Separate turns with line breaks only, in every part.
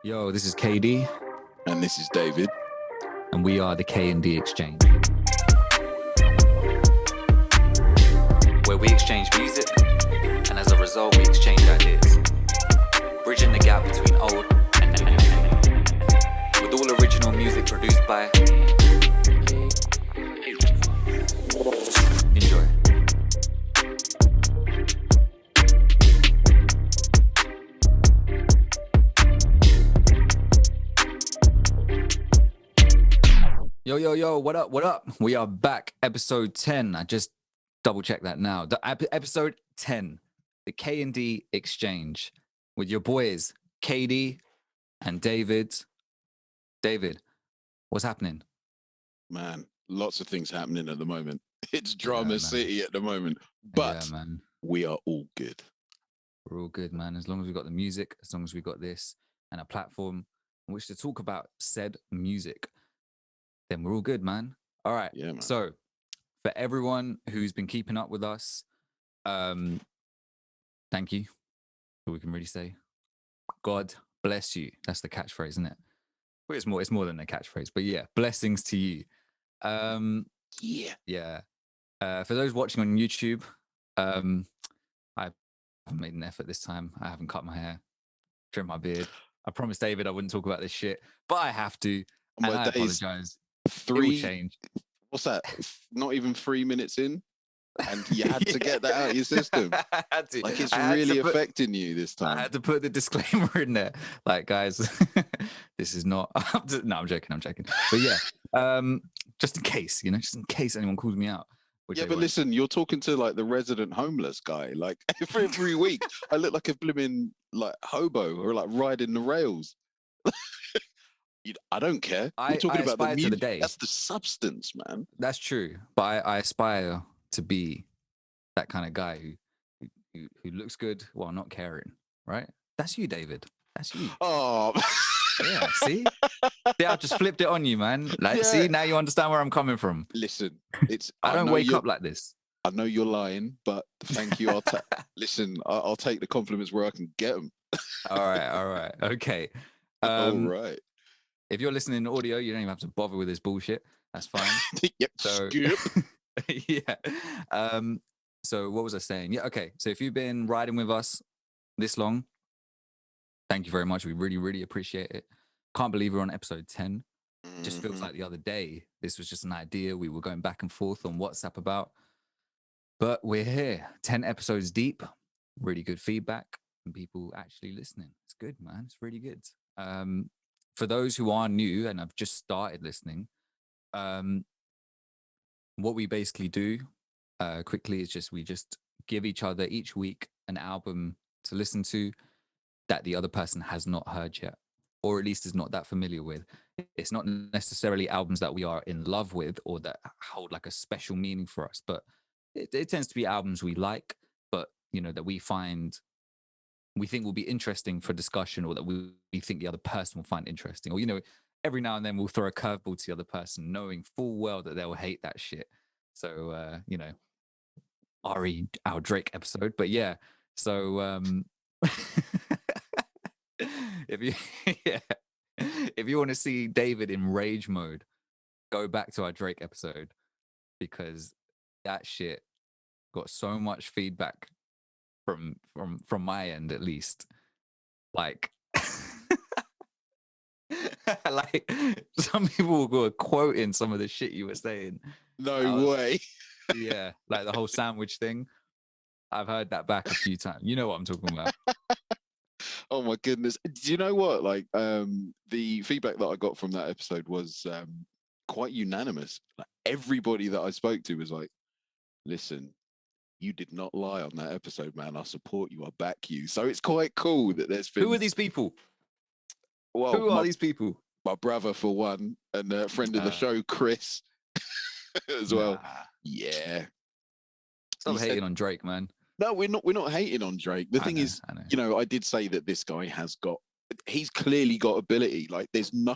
Yo, this is KD,
And this is David.
and we are the K&D Exchange, where we exchange music, and as a result, we exchange ideas, bridging the gap between old and new, with all original music produced by. Enjoy. Yo, what up, what up? We are back, episode 10. I just double checked that now. Episode 10, the K&D Exchange, with your boys, KD and David. David, what's happening?
Man, lots of things happening at the moment. It's drama
man.
city at the moment. But
Yeah, man.
we are all good.
We're all good, man. As long as we got the music, as long as we got this and a platform in which to talk about said music, then we're all good, man. All right.
Yeah, man.
So for everyone who's been keeping up with us, thank you. All we can really say. God bless you. That's the catchphrase, isn't it? Well, it's more than a catchphrase, but yeah, blessings to you.
Yeah.
For those watching on YouTube, I've made an effort this time. I haven't cut my hair, trimmed my beard. I promised David I wouldn't talk about this shit, but I have to. And I apologize. It will change.
What's that? Not even 3 minutes in? And you had to get that out of your system.
I had to.
Like, it's really affecting you this time.
I had to put the disclaimer in there. Like, guys, this is not... No, I'm joking. But yeah, just in case, just in case anyone calls me out.
Yeah, but listen, you're talking to like the resident homeless guy. Like every week, I look like a blimmin' like hobo or like riding the rails. I don't care. We're talking about the music. That's the substance, man.
That's true. But I aspire to be that kind of guy who looks good while not caring, right? That's you, David. That's you.
Oh,
yeah. See, I just flipped it on you, man. Like, see, now you understand where I'm coming from.
Listen,
I don't wake up like this.
I know you're lying, but thank you. Listen. I'll take the compliments where I can get them.
All right. Okay.
All right.
If you're listening in audio, you don't even have to bother with this bullshit. That's fine.
Yep.
So, yeah. So what was I saying? Yeah. Okay. So if you've been riding with us this long, thank you very much. We really, really appreciate it. Can't believe we're on episode 10. Just feels like the other day. This was just an idea we were going back and forth on WhatsApp about. But we're here, 10 episodes deep. Really good feedback and people actually listening. It's good, man. It's really good. For those who are new and have just started listening, what we basically do quickly is we just give each other each week an album to listen to that the other person has not heard yet, or at least is not that familiar with. It's not necessarily albums that we are in love with or that hold like a special meaning for us, but it tends to be albums we like, but that we think will be interesting for discussion, or that we think the other person will find interesting, or every now and then we'll throw a curveball to the other person, knowing full well that they'll hate that shit. So RE our Drake episode, but yeah. So if you want to see David in rage mode, go back to our Drake episode, because that shit got so much feedback from my end, at least. Like like some people were quoting some of the shit you were saying.
No way.
Yeah, like the whole sandwich thing. I've heard that back a few times. You know what I'm talking about.
Oh my goodness. Do you know what? Like, the feedback that I got from that episode was quite unanimous. Like, everybody that I spoke to was like, listen, you did not lie on that episode, man. I support you. I back you. So it's quite cool that there's been...
Who are these people?
Well,
who are these people?
My brother, for one, and a friend of the show, Chris, as well. Yeah.
Stop hating on Drake, man.
No, we're not hating on Drake. The thing is, I did say that this guy he's clearly got ability. Like, there's no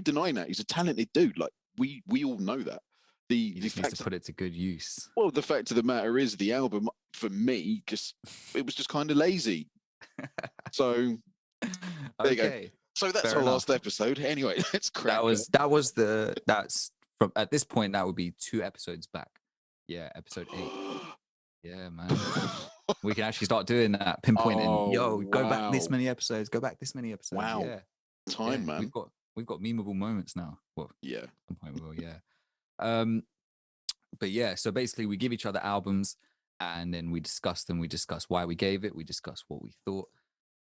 denying that. He's a talented dude. Like, we all know that.
The fact to put it to good use.
Well, the fact of the matter is, the album for me it was just kind of lazy. So there you go. So that's
Fair
our
enough.
last episode. Anyway, let's crack
That's from at this point that would be 2 episodes back. Yeah, episode 8.
on.
Yeah, man. We can actually start doing that, pinpointing.
Oh,
Yo, go back this
wow.
many episodes. Go back this many episodes.
Wow.
Yeah,
Time,
yeah.
man.
We've got memeable moments now. Well,
Yeah.
at some point we will. Yeah. Um, but yeah. So basically, we give each other albums, and then we discuss them. We discuss why we gave it. We discuss what we thought,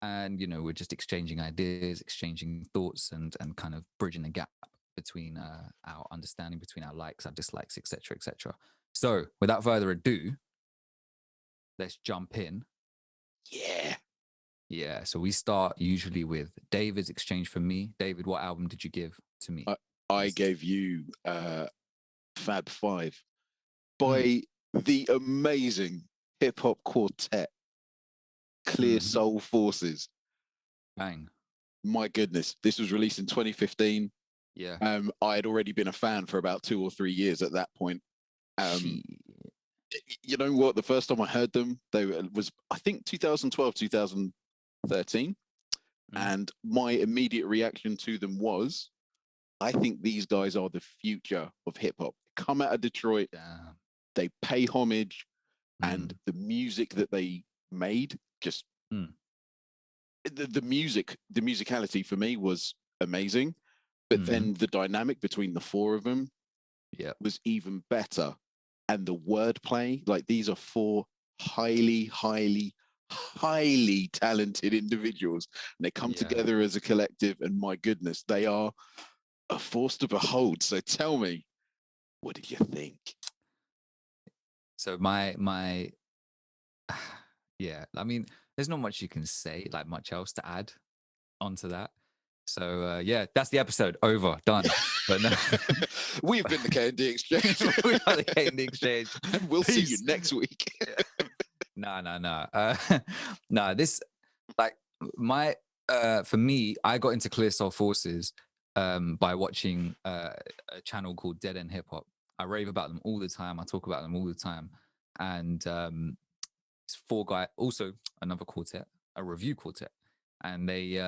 and we're just exchanging ideas, exchanging thoughts, and kind of bridging the gap between our understanding, between our likes, our dislikes, etc., etc. So, without further ado, let's jump in.
Yeah.
Yeah, so we start usually with David's exchange for me. David, what album did you give to me?
I gave you Fab Five
Mm.
by the amazing hip hop quartet, Clear
Mhm.
Soul Forces.
Bang.
My goodness, this was released in 2015.
Yeah.
I had already been a fan for about 2 or 3 years at that point.
Shit.
You know what? The first time I heard them, was I think 2012, 2013, and my immediate reaction to them was, I think these guys are the future of hip hop. Come out of Detroit,
Damn.
they pay homage, and the music that they made just the musicality for me was amazing. But then the dynamic between the four of them was even better. And the wordplay, like these are four highly talented individuals, and they come together as a collective, and my goodness, they are a force to behold. So tell me, what did you think?
So yeah, I mean, there's not much you can say, like much else to add onto that. So yeah, that's the episode. Over, done. But no,
We've been the K&D Exchange.
we are the K&D Exchange.
And we'll see you
Peace.
next week.
No. No, this like for me, I got into Clear Soul Forces by watching a channel called Dead End Hip Hop. I rave about them all the time. I talk about them all the time. And it's 4 guys, also another quartet, a review quartet. And they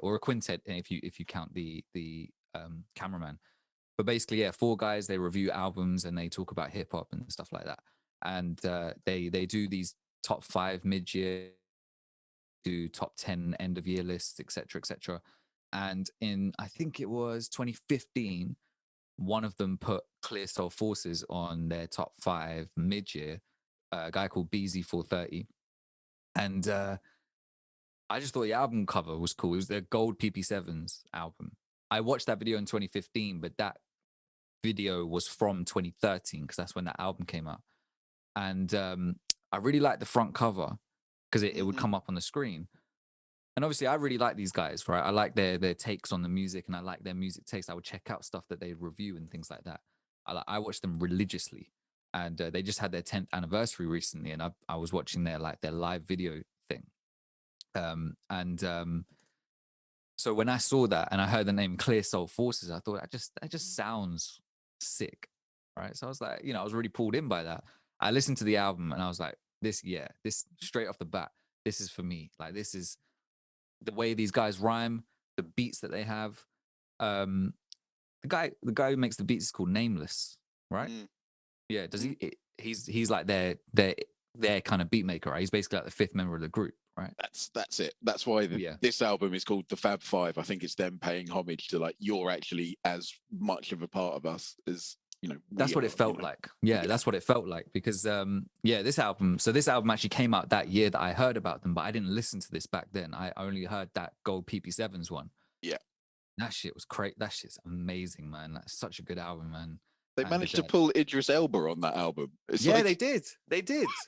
or a quintet if you count the cameraman. But basically, yeah, 4 guys, they review albums and they talk about hip hop and stuff like that. And they do these top 5 mid-year, do top 10 end of year lists, etc., etc. And in I think it was 2015, one of them put Clear Soul Forces on their top 5 mid-year. A guy called BZ430, and I just thought the album cover was cool. It was their Gold PP7s album. I watched that video in 2015, but that video was from 2013 because that's when that album came out. And I really liked the front cover because it would come up on the screen. And obviously, I really like these guys, right? I like their takes on the music, and I like their music taste. I would check out stuff that they review and things like that. I watch them religiously, and they just had their 10th anniversary recently, and I was watching their live video thing. So when I saw that and I heard the name Clear Soul Forces, I thought that just sounds sick, right? So I was like, I was really pulled in by that. I listened to the album and I was like, this straight off the bat, this is for me. Like, this is the way these guys rhyme, the beats that they have. The guy who makes the beats is called Nameless, right? Yeah. Does he's like their kind of beat maker, right? He's basically like the 5th member of the group, right?
That's it. That's why this album is called the Fab Five. I think it's them paying homage to, like, you're actually as much of a part of us as
that's what it felt like. Yeah, that's what it felt like because this album actually came out that year that I heard about them, but I didn't listen to this back then. I only heard that Gold PP7s one.
Yeah,
that shit was great. That shit's amazing, man. That's such a good album, man.
They managed to pull Idris Elba on that album.
They did.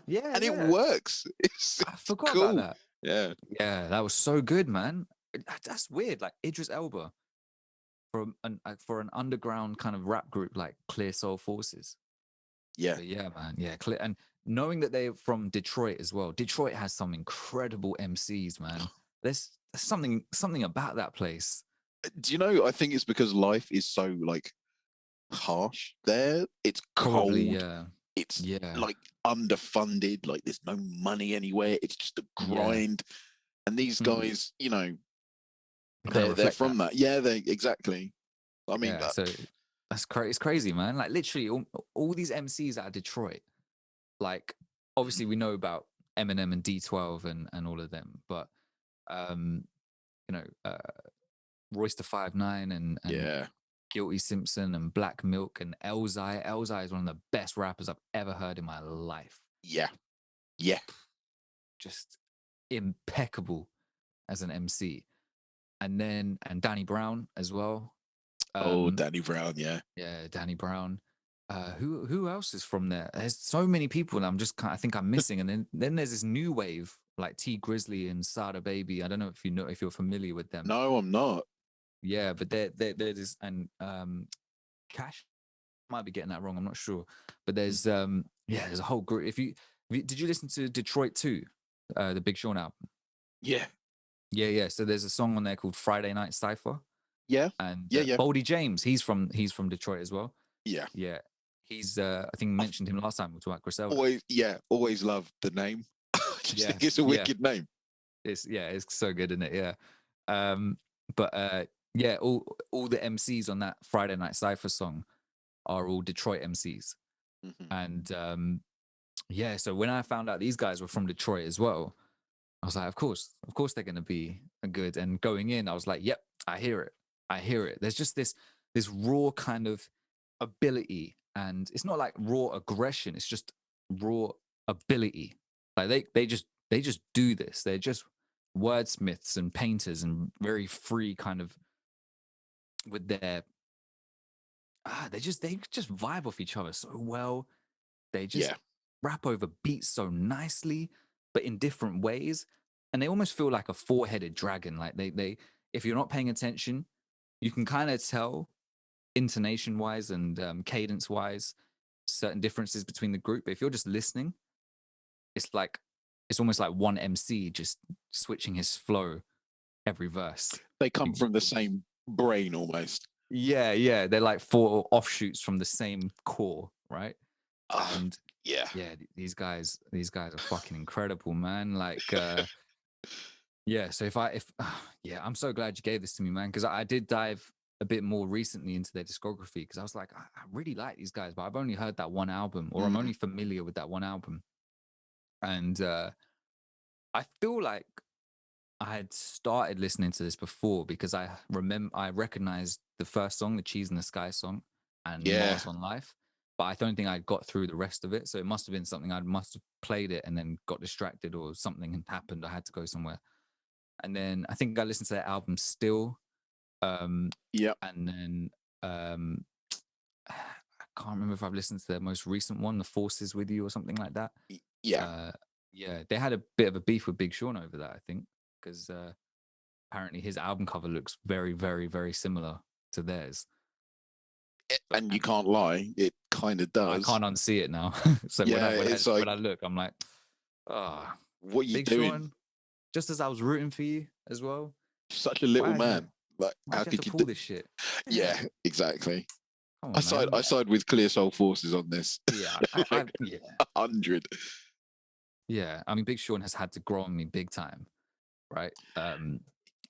Yeah,
and it works.
I forgot
cool.
about that. Yeah, that was so good, man. That's weird. Like Idris Elba for an underground kind of rap group like Clear Soul Forces.
Yeah.
But yeah, man. Yeah, clear. And knowing that they're from Detroit as well. Detroit has some incredible MCs, man. There's something about that place.
Do you know? I think it's because life is so like harsh there. It's cold.
Probably, yeah.
It's like underfunded. Like there's no money anywhere. It's just a grind. And these guys,
kind of
They're
reflect that.
from that. Yeah, they exactly. I mean,
Yeah, so it's crazy, man. Like literally, all these MCs out of Detroit. Like obviously, we know about Eminem and D12 and all of them, but um, you know, Royce the 5'9" and
yeah,
Guilty Simpson and Black Milk and Elzai. Elzai is one of the best rappers I've ever heard in my life.
yeah, yeah.
Just impeccable as an MC. And Danny Brown as well.
Oh, Danny Brown, yeah.
Yeah, Danny Brown. Who else is from there? There's so many people, and I think I'm missing. And then there's this new wave like T Grizzly and Sada Baby. I don't know if you're familiar with them.
No, I'm not.
Yeah, but they're this and Cash might be getting that wrong. I'm not sure, but there's there's a whole group. Did you listen to Detroit too, the Big Sean album?
Yeah,
Yeah. So there's a song on there called Friday Night Cipher,
yeah,
and
yeah, yeah,
Boldy James, he's from Detroit as well.
yeah.
Yeah, he's I think I mentioned him last time we talked about Griselda.
Always loved the name. I just think it's a
Yeah.
wicked name.
It's so good, isn't it? Yeah. But yeah, all the MCs on that Friday Night Cipher song are all Detroit MCs. And yeah, so when I found out these guys were from Detroit as well, I was like, of course they're gonna be good. And going in, I was like, yep, I hear it. There's just this raw kind of ability, and it's not like raw aggression, it's just raw ability. Like they just do this. They're just wordsmiths and painters and very free kind of with their they just vibe off each other so well. They just
Yeah,
rap over beats so nicely, but in different ways. And they almost feel like a four-headed dragon. Like they if you're not paying attention, you can kind of tell intonation wise and cadence wise certain differences between the group. But if you're just listening, it's almost like one MC just switching his flow every verse.
they come from the same brain almost.
Yeah. They're like four offshoots from the same core, right? And
Yeah,
these guys are fucking incredible, man. Like yeah, so yeah, I'm so glad you gave this to me, man, because I did dive a bit more recently into their discography because I was like, I really like these guys, but I've only heard that one album, or I'm only familiar with that one album. And I feel like I had started listening to this before because I recognized the first song, the Cheese in the Sky song, and Mars on Life, but I don't think I got through the rest of it. So it must have been something I must have played it and then got distracted, or something had happened. I had to go somewhere, and then I think I listened to that album Still,
yeah.
and then I can't remember if I've listened to their most recent one, The Forces with You, or something like that.
Yeah,
Yeah, they had a bit of a beef with Big Sean over that, I think, because apparently his album cover looks very, very, very similar to theirs.
And you can't lie, it kind of does.
I can't unsee it now. So when I look, I'm like, ah,
what are you
Big
doing?
Sean, just as I was rooting for you as well.
Such a little man. Like, how could you
pull this shit?
Yeah, exactly.
Come on,
I side with Clear Soul Forces on this.
Yeah, yeah.
100.
Yeah, I mean, Big Sean has had to grow on me big time, right?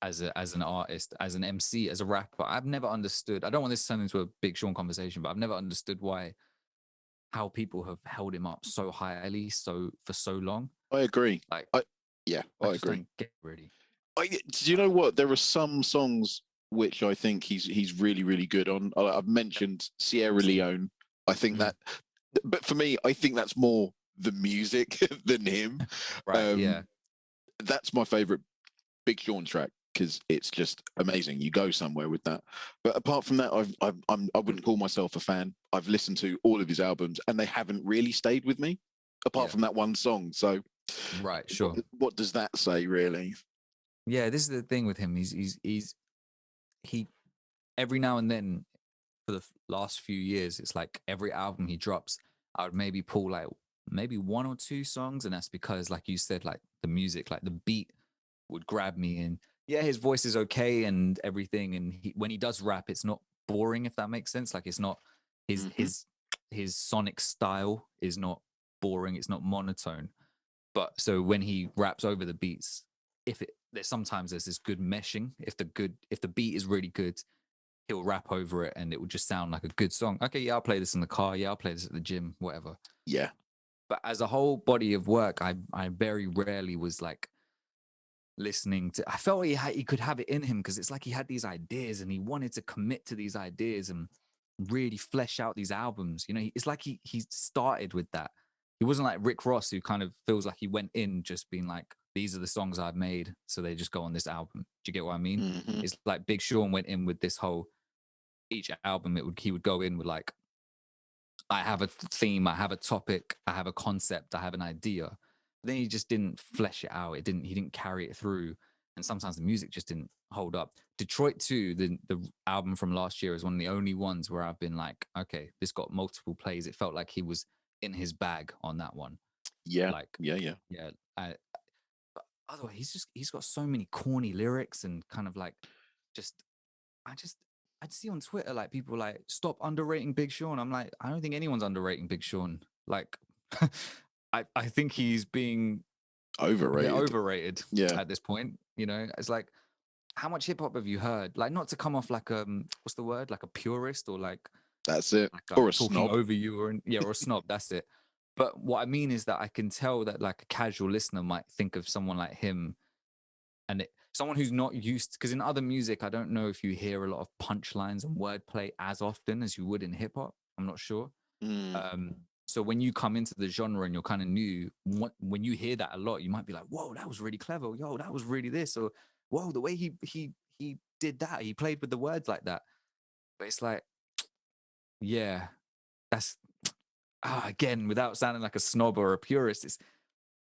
As an artist, as an MC, as a rapper, I've never understood. I don't want this to turn into a Big Sean conversation, but I've never understood how people have held him up so highly for so long.
I agree.
Like,
I
I
agree.
don't get really.
Do you know what? There are some songs which I think he's really, really good on. I've mentioned Sierra Leone. I think that, but for me, I think that's more the music than him.
Right? Yeah.
That's my favorite Big Sean track because it's just amazing. You go somewhere with that. But apart from that, I wouldn't call myself a fan. I've listened to all of his albums, and they haven't really stayed with me, apart from that one song. So,
right, sure.
What does that say, really?
Yeah, this is the thing with him. He every now and then for the last few years, it's like every album he drops, I would maybe pull like maybe one or two songs, and that's because, like you said, like the music, like the beat would grab me. And yeah, his voice is okay and everything, and when he does rap, it's not boring, if that makes sense. Like, it's not his sonic style is not boring, it's not monotone. But so when he raps over the beats, if there's this good meshing. If the beat is really good, he'll rap over it and it will just sound like a good song. Okay, yeah, I'll play this in the car. Yeah, I'll play this at the gym, whatever.
Yeah.
But as a whole body of work, I very rarely was like listening to. I felt he could have it in him because it's like he had these ideas and he wanted to commit to these ideas and really flesh out these albums. You know, it's like he started with that. He wasn't like Rick Ross, who kind of feels like he went in just being like, these are the songs I've made, so they just go on this album. Do you get what I mean?
Mm-hmm.
It's like Big Sean went in with this whole, each album he would go in with like, I have a theme, I have a topic, I have a concept, I have an idea. But then he just didn't flesh it out. He didn't carry it through. And sometimes the music just didn't hold up. Detroit 2, the album from last year, is one of the only ones where I've been like, okay, this got multiple plays. It felt like he was in his bag on that one.
Yeah.
Like,
yeah.
But otherwise, he's got so many corny lyrics and kind of like, just I'd see on Twitter like people like, stop underrating Big Sean. I'm like, I don't think anyone's underrating Big Sean. Like, I think he's being a bit
Overrated.
overrated
Yeah.
at this point. You know, it's like, how much hip hop have you heard? Like, not to come off like what's the word? Like a purist, or like
That's it.
like
Or a
talking
snob.
over you, or or a snob. That's it. But what I mean is that I can tell that like a casual listener might think of someone like him, and someone who's not used, because in other music, I don't know if you hear a lot of punchlines and wordplay as often as you would in hip hop. I'm not sure.
Mm.
So when you come into the genre and you're kind of new, when you hear that a lot, you might be like, "Whoa, that was really clever! Yo, that was really this!" Or "Whoa, the way he did that, he played with the words like that." But it's like, yeah, that's again, without sounding like a snob or a purist, it's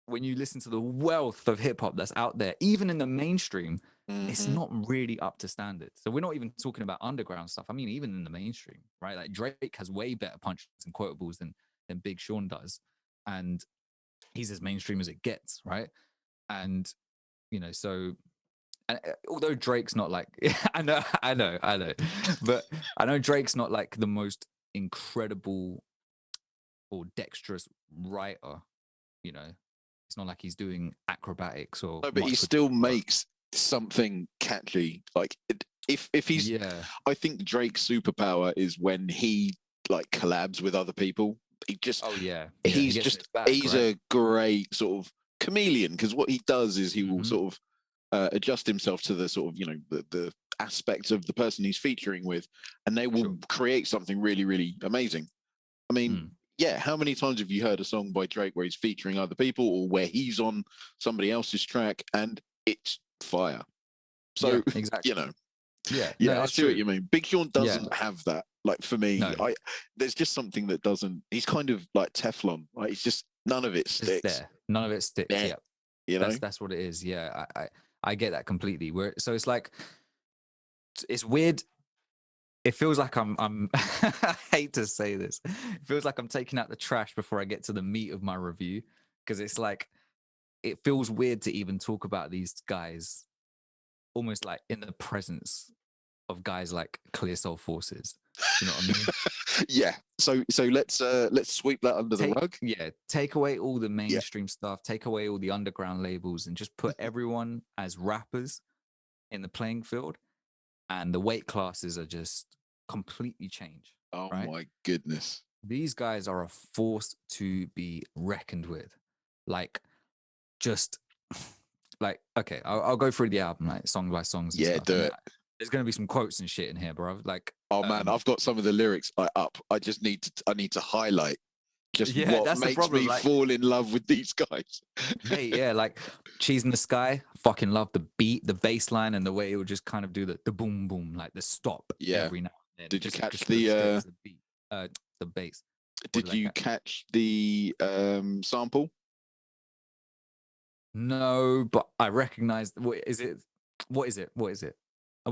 when you listen to the wealth of hip hop that's out there, even in the mainstream, it's
Mm-hmm.
not really up to standard. So we're not even talking about underground stuff. I mean, even in the mainstream, right? Like Drake has way better punchlines and quotables than Big Sean does, and he's as mainstream as it gets, right? And you know, so and although Drake's not like, I know, but I know Drake's not like the most incredible or dexterous writer. You know, it's not like he's doing acrobatics or
No, but he
much.
still makes something catchy. Like if he's,
Yeah.
I think Drake's superpower is when he like collabs with other people. He just,
Oh yeah. He
he's
gets in
just,
his bag,
he's
right?
a great sort of chameleon, because what he does is he will
Mhm.
sort of adjust himself to the sort of, you know, the aspects of the person he's featuring with, and they will
Sure.
create something really, really amazing. I mean,
Mm.
yeah, how many times have you heard a song by Drake where he's featuring other people or where he's on somebody else's track and it's fire?
Yeah,
So,
exactly.
you know,
Yeah. No,
yeah, I
that's
see what
true.
you mean. Big Sean
Yeah.
doesn't have that. Like for me,
No,
there's just something that doesn't. He's kind of like Teflon. Like it's just none of it
it's
sticks.
there. None of it sticks.
Yeah,
Yeah.
you know.
That's what it is. Yeah. I get that completely. So it's like, it's weird. It feels like I'm I hate to say this. It feels like I'm taking out the trash before I get to the meat of my review. Because it's like, it feels weird to even talk about these guys almost like in the presence of guys like Clear Soul Forces. Do you know what I mean?
Yeah. So let's sweep that under the rug.
Take away all the
Yeah.
mainstream stuff, take away all the underground labels, and just put everyone as rappers in the playing field, and the weight classes are just completely changed.
Oh
Right?
my goodness.
These guys are a force to be reckoned with. Like, just like, okay, I'll go through the album like song by songs and
Yeah,
stuff.
do
And
it.
there's gonna be some quotes and shit in here, bro. Like,
Oh man, I've got some of the lyrics up. I need to highlight just
yeah,
what
that's the
makes
problem.
me
Like,
fall in love with these guys.
yeah, like Cheese in the Sky. Fucking love the beat, the bass line, and the way it would just kind of do the boom boom, like the stop
Yeah.
every now and then.
Did you
Just
catch
so it
the
stays the beat, the bass. What
did
did I
you
catch?
catch the sample?
No, but I recognize. What is it? What is it? What is it?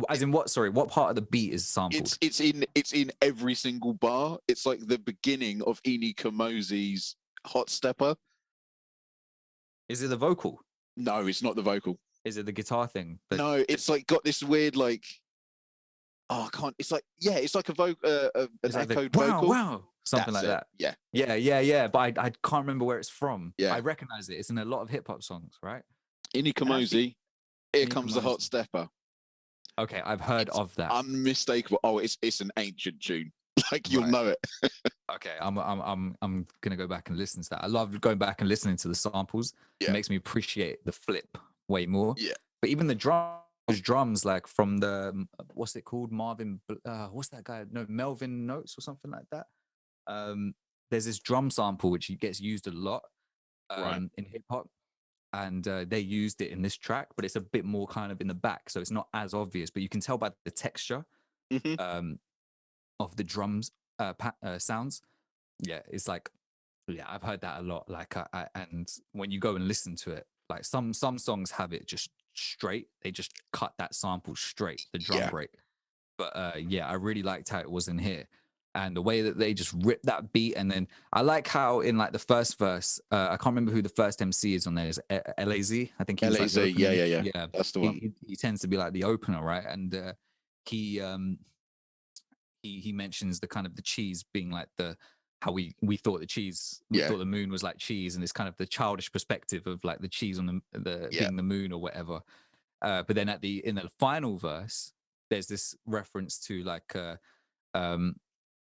As in what? Sorry, what part of the beat is sampled?
It's in every single bar. It's like the beginning of Ini Kamose's Hot Stepper.
Is it the vocal?
No, it's not the vocal.
Is it the guitar thing?
No, it's like got this weird like, oh, I can't. It's like, yeah, it's like an
like the
echoed
wow,
vocal.
wow, something
That's
like
it.
that.
Yeah.
Yeah. But I can't remember where it's from.
Yeah.
I recognize it. It's in a lot of hip hop songs, right?
Ini
And actually,
Kamosi. Here
Can you
Comes the
remind
Hot Stepper.
Okay, I've heard
It's
of that.
unmistakable. Oh, it's an ancient tune. Like you'll
Right.
know it.
Okay, I'm gonna go back and listen to that. I love going back and listening to the samples. It
Yeah,
makes me appreciate the flip way more.
yeah.
But even the drums, like from the what's it called, what's that guy? No, Melvin Notes or something like that. Um, there's this drum sample which gets used a lot
Right.
in hip hop, and they used it in this track, but it's a bit more kind of in the back, so it's not as obvious. But you can tell by the texture
Hmm.
um, of the drums sounds. Yeah, it's like, yeah, I've heard that a lot. Like, and when you go and listen to it, like some songs have it just straight. They just cut that sample straight, the drum
Yeah.
break. But yeah, I really liked how it was in here, and the way that they just ripped that beat. And then I like how in like the first verse, I can't remember who the first MC is on there. Is LAZ? I think he was like
LAZ.
the
Yeah,
opening.
yeah, yeah.
Yeah,
That's the one.
he tends to be like the opener, right? And he he mentions the kind of the cheese being like the how we thought we
Yeah,
thought the moon was like cheese, and it's kind of the childish perspective of like the cheese on the
yeah,
being the moon or whatever. But then in the final verse, there's this reference to like um,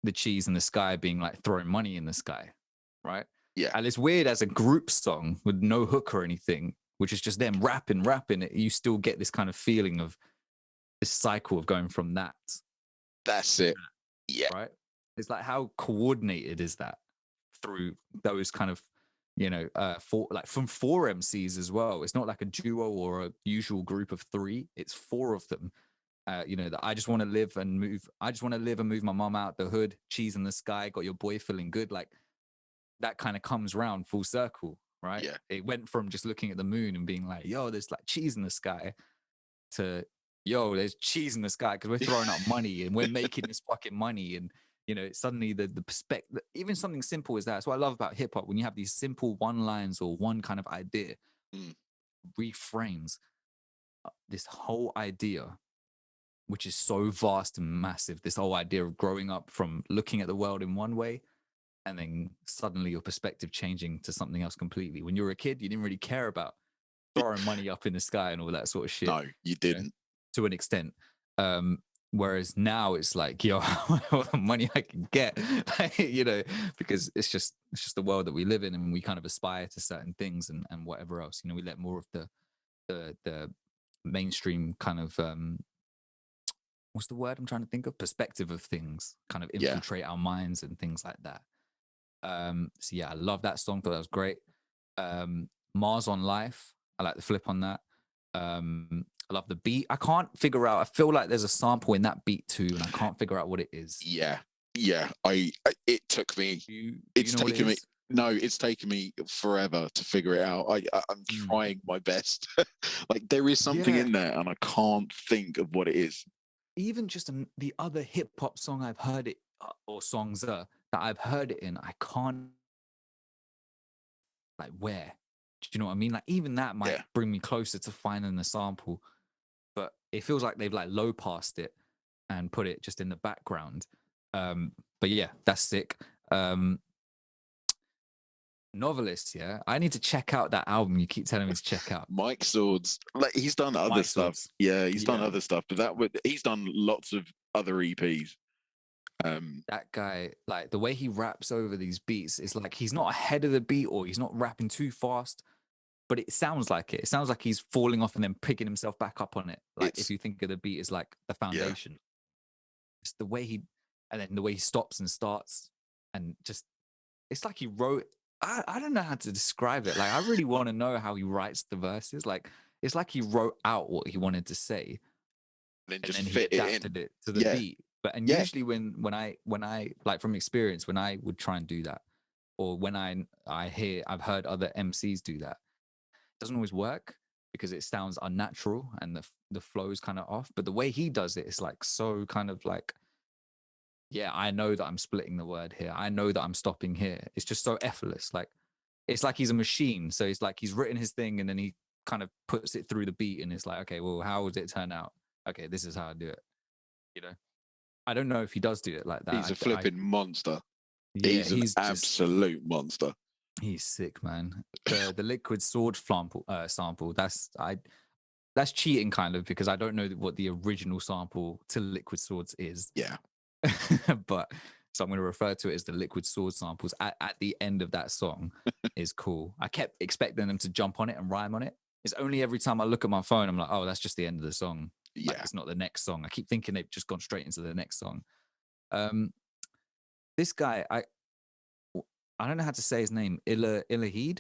the cheese in the sky being like throwing money in the sky, right?
yeah.
And it's weird as a group song with no hook or anything, which is just them rapping. You still get this kind of feeling of this cycle of going from that,
That's it. Yeah,
right? It's like how coordinated is that through those kind of from four MCs as well. It's not like a duo or a usual group of three. It's four of them. That I just want to live and move. I just want to live and move my mom out the hood. Cheese in the sky. Got your boy feeling good. Like that kind of comes round full circle, right?
yeah.
It went from just looking at the moon and being like, "Yo, there's like cheese in the sky," to "Yo, there's cheese in the sky because we're throwing up money and we're making this fucking money." And suddenly the perspective, even something simple as that. That's what I love about hip hop. When you have these simple one lines or one kind of idea,
Mm,
reframes this whole idea, which is so vast and massive. This whole idea of growing up from looking at the world in one way, and then suddenly your perspective changing to something else completely. When you were a kid, you didn't really care about throwing money up in the sky and all that sort of shit,
no, you
you know,
didn't.
to an extent. Um, Whereas now it's like, yo, all the money I can get, because it's just the world that we live in, and we kind of aspire to certain things and whatever else. We let more of the mainstream kind of what's the word I'm trying to think of? Perspective of things kind of
Yeah,
infiltrate our minds and things like that. So yeah, I love that song. Thought that was great. Mars on Life. I like the flip on that. I love the beat. I can't figure out. I feel like there's a sample in that beat too, and I can't figure out what it is.
yeah, yeah. It took me.
Do you
It's
know what it
taken me.
is?
No, it's taken me forever to figure it out. I'm
Mm.
trying my best. Like there is something
Yeah,
in there, and I can't think of what it is.
even just the other hip hop song I've heard it or songs that I've heard it in, I can't like where. Do you know what I mean? Like even that might
Yeah,
bring me closer to finding the sample, but it feels like they've like low passed it and put it just in the background. But yeah, that's sick. Um, Novelist, yeah. I need to check out that album you keep telling me to check out.
Mike Swords. Like he's done other
Mike
stuff.
Swords.
Yeah, he's done
Yeah.
other stuff, but he's done lots of other EPs.
That guy, like the way he raps over these beats, is like he's not ahead of the beat or he's not rapping too fast, but it sounds like it. It sounds like he's falling off and then picking himself back up on it. Like if
It's
you think of the beat as like the
yeah,
foundation, it's the way and then the way he stops and starts, and just it's like he wrote. I don't know how to describe it. Like I really want to know how he writes the verses. Like it's like he wrote out what he wanted to say,
then
and
just
then he
fit it in.
adapted it to the
Yeah,
beat. But and
yeah.
usually when I like from experience, when I would try and do that, or when I've heard other MCs do that, it doesn't always work because it sounds unnatural and the flow is kind of off. But the way he does it is like so kind of like, yeah, I know that I'm splitting the word here. I know that I'm stopping here. It's just so effortless. Like it's like he's a machine. So it's like he's written his thing and then he kind of puts it through the beat and it's like, okay, well, how would it turn out? Okay, this is how I do it. You know, I don't know if he does do it like
He's a
that.
flipping monster.
Yeah,
He's an
he's just
absolute monster.
he's sick, man. The liquid sword sample. That's that's cheating kind of, because I don't know what the original sample to Liquid Swords is.
Yeah.
But so I'm going to refer to it as the Liquid Sword samples at the end of that song is cool. I kept expecting them to jump on it and rhyme on it. It's only every time I look at my phone, I'm like, oh, that's just the end of the song. Like,
Yeah.
it's not the next song. I keep thinking they've just gone straight into the next song. Um, this guy, I don't know how to say his name. Ilahid,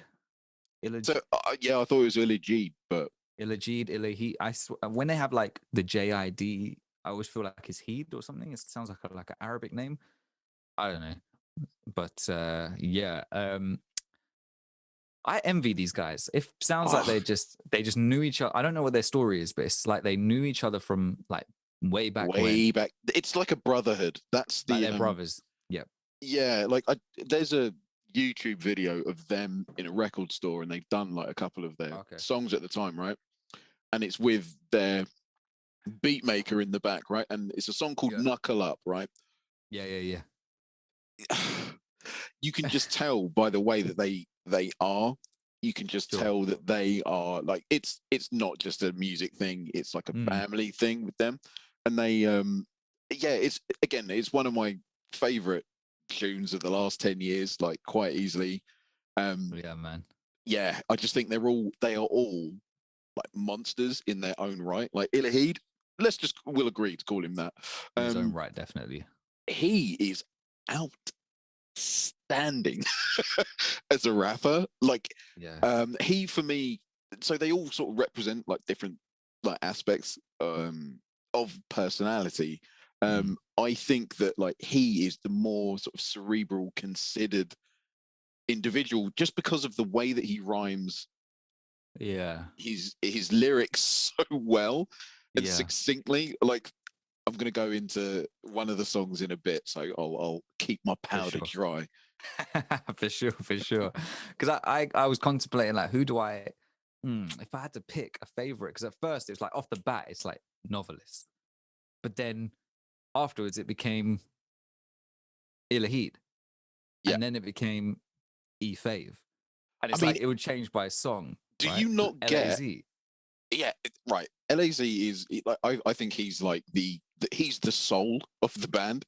So yeah, I thought it was Illy G, but
Ilajid, Ilahid. When they have like the JID, I always feel like it's Heed or something. It sounds like an Arabic name. I don't know, but yeah. I envy these guys. It sounds like
oh,
they just knew each other. I don't know what their story is, but it's like they knew each other from like way back when,
way back. It's like a brotherhood. That's
like
the
they're brothers. Yep.
yeah. Like there's a YouTube video of them in a record store, and they've done like a couple of their
Okay.
songs at the time, right? And it's with their beat maker in the back, right? And it's a song called
Yeah.
Knuckle Up, right?
Yeah.
You can just tell by the way that they are. You can just
Sure.
tell that they are like it's not just a music thing, it's like a
Mm.
family thing with them. And they yeah, it's one of my favorite tunes of the last 10 years, like quite easily.
Yeah, man.
Yeah, I just think they are all like monsters in their own right. Like Ilahid, we'll agree to call him that.
In his own right, definitely.
He is outstanding as a rapper. Like
Yeah.
he for me, so they all sort of represent like different like aspects of personality. I think that like he is the more sort of cerebral, considered individual just because of the way that he rhymes
Yeah.
his lyrics so well and
Yeah.
succinctly. Like I'm going to go into one of the songs in a bit, so I'll keep my
For
powder
sure.
dry.
For sure. Because I was contemplating like, who do I if I had to pick a favorite, because at first it's like off the bat it's like novelist, but then afterwards it became Ilahid,
Yeah,
and then it became Fave, and
I
it's
mean,
like it would change by song,
do
right?
you not get?
Laz.
Yeah, right. Laz is like I think he's like he's the soul of the band.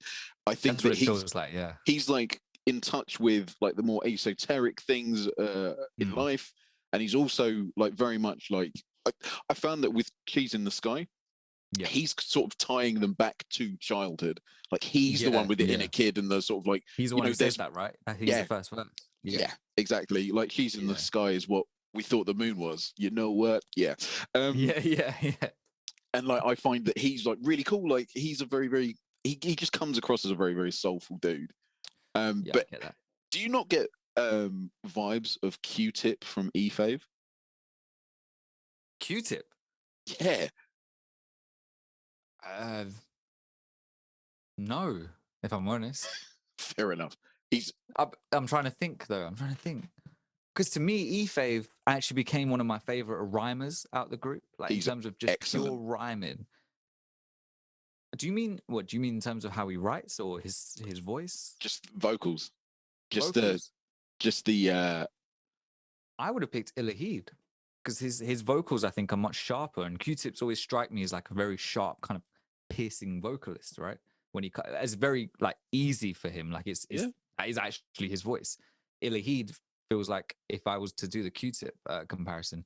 I think
That's
that
what it feels like. Yeah.
he's like in touch with like the more esoteric things in
Mm.
life, and he's also like very much like I found that with Cheese in the Sky,
Yeah.
he's sort of tying them back to childhood. Like he's the one with the inner kid and the sort of like
He's the one who says that, right? I think he's
yeah,
the first verse.
yeah, exactly. Like Cheese in the
Yeah.
Sky is what we thought the moon was. You know what? Yeah.
Yeah.
And like I find that he's like really cool. Like he's a very he just comes across as a very soulful dude.
Yeah, I
But
get that.
do you not get vibes of Q-Tip from E-Fave?
Q-Tip.
Yeah.
Uh, no, if I'm honest.
Fair enough. He's
I'm trying to think though. I'm trying to think. Because to me, Efave actually became one of my favorite rhymers out the group. Like in
he's
terms of just pure
excellent.
rhyming. Do you mean what? Do you mean in terms of how he writes or his voice?
Just vocals. Just the
Vocals.
just the
I would have picked Ilahid because his vocals I think are much sharper, and Q-Tips always strike me as like a very sharp kind of piercing vocalist, right? When it's very like easy for him, like it's
yeah.
that is actually his voice. Ilahid feels like, if I was to do the Q-Tip comparison,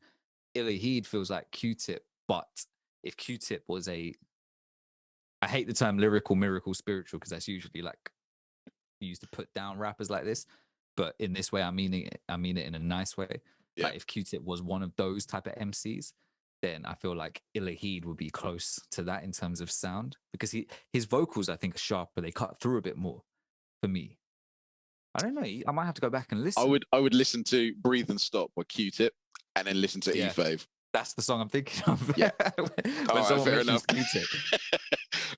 Ilahid feels like Q-Tip, but if Q-Tip was I hate the term lyrical, miracle, spiritual, because that's usually like used to put down rappers like this. But in this way, I mean it in a nice way.
Yeah.
Like if Q-Tip was one of those type of MCs, then I feel like Ilahid would be close to that in terms of sound, because his vocals I think are sharper. They cut through a bit more for me. I don't know. I might have to go back and listen.
I would listen to Breathe and Stop by Q-Tip and then listen to
Yeah,
E-Fave.
that's the song I'm thinking of.
Yeah.
When someone
Fair
mentions
enough.
Q-Tip.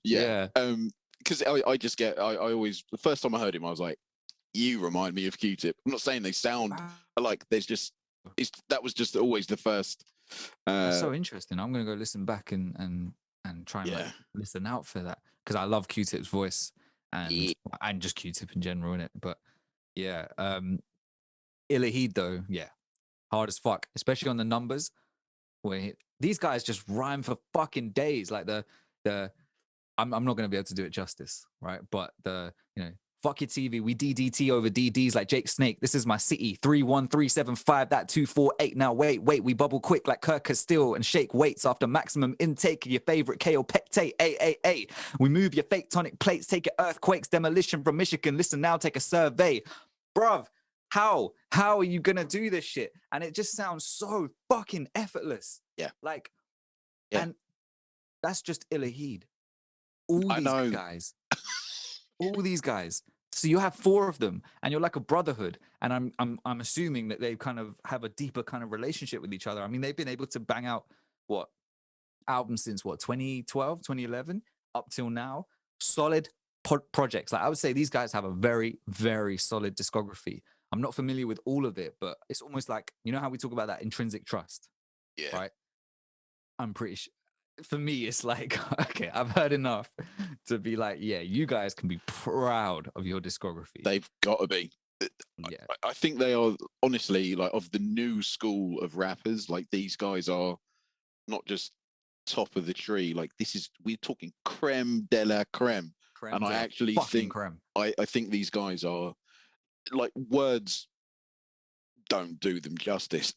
Yeah.
Yeah.
Because I just get I always the first time I heard him I was like, you remind me of Q-Tip. I'm not saying they sound alike. There's just that was just always the first.
That's so interesting. I'm gonna go listen back and try and like
Yeah.
listen out for that, because I love Q-Tip's voice and just Q-Tip in general in it. But yeah, Ilahid though, yeah, hard as fuck, especially on the numbers where these guys just rhyme for fucking days. Like the I'm not gonna be able to do it justice, right? But fuck your TV, we DDT over DDs like Jake Snake. This is my city. 31375, that 248. Now wait, we bubble quick like Kirk Castile and shake weights after maximum intake of your favorite KO pectate. A. We move your fake tonic plates, take your earthquakes, demolition from Michigan. Listen now, take a survey. Bruv, how are you gonna do this shit? And it just sounds so fucking effortless.
Yeah.
Like,
Yeah.
and that's just Ilahid. All
I
these
know.
guys, all these guys. So you have 4 of them, and you're like a brotherhood. And I'm assuming that they kind of have a deeper kind of relationship with each other. I mean, they've been able to bang out albums since 2012, 2011 up till now. Solid projects. Like I would say, these guys have a very, very solid discography. I'm not familiar with all of it, but it's almost like, you know how we talk about that intrinsic trust,
Yeah.
right? I'm pretty sure. For me, it's like, okay, I've heard enough to be like, yeah, you guys can be proud of your discography.
They've got to be.
Yeah.
I think they are, honestly, like, of the new school of rappers, like, these guys are not just top of the tree. Like, we're talking creme de la creme. And I actually think, I think these guys are, like, words don't do them justice.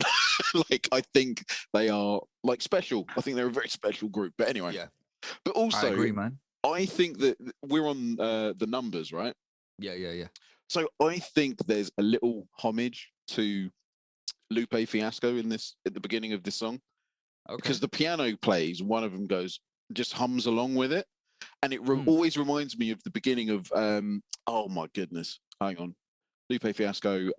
Like, I think they are, like, special. I think they're a very special group. But anyway,
Yeah.
But also,
I agree, man.
I think that we're on the numbers, right?
Yeah.
So I think there's a little homage to Lupe Fiasco in this at the beginning of this song, because the piano plays. One of them just hums along with it, and it always reminds me of the beginning of oh my goodness, hang on, Lupe Fiasco.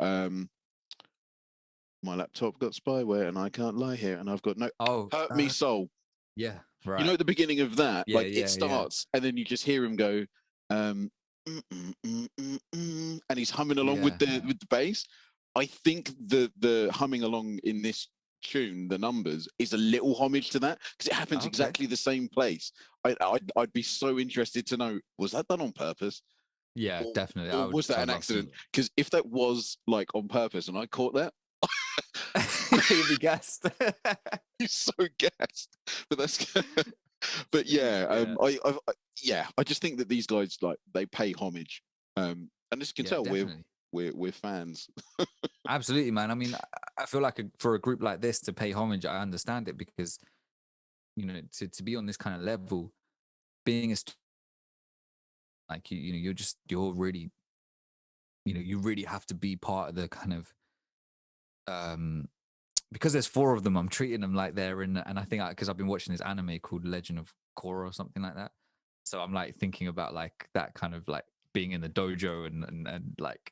My laptop got spyware, and I can't lie here, and I've got no. Hurt Me Soul.
Yeah, right.
You know, at the beginning of that, it starts, and then you just hear him go, and he's humming along with the bass. I think the humming along in this tune, the numbers, is a little homage to that, because it happens exactly the same place. I'd be so interested to know, was that done on purpose?
Yeah, definitely.
Or was that an accident? Because if that was like on purpose and I caught that,
you'd be gassed.
You're so gassed. But that's but yeah, I just think that these guys, like, they pay homage. And as you can tell, definitely. we're fans.
Absolutely, man. I mean, I feel like for a group like this to pay homage, I understand it, because to be on this kind of level, being a like you're really, you really have to be part of the kind of because there's 4 of them, I'm treating them like they're in, and I think because I've been watching this anime called Legend of Korra or something like that. So I'm like thinking about like that kind of like being in the dojo and like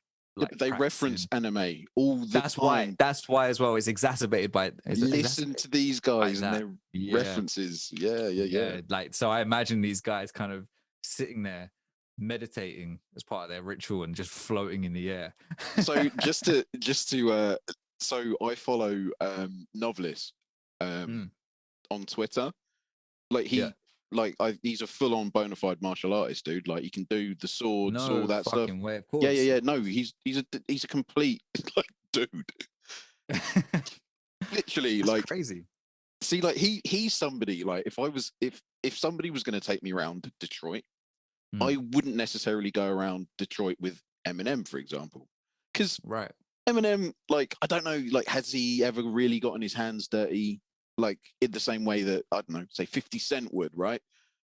they reference anime all the time.
That's why as well. It's exacerbated by
listen to these guys and their references. Yeah.
Like, so I imagine these guys kind of sitting there meditating as part of their ritual and just floating in the air.
So just to so I follow Novelist on Twitter. Like he's a full-on bona fide martial artist, dude. Like, he can do the swords, all that stuff.
Way, of course.
Yeah. No, he's a complete like dude. Literally,
that's
like,
crazy.
See, like, he's somebody, like, if somebody was going to take me around Detroit, I wouldn't necessarily go around Detroit with Eminem, for example, because Eminem, like, I don't know, like, has he ever really gotten his hands dirty, like, in the same way that, I don't know, say 50 Cent would, right?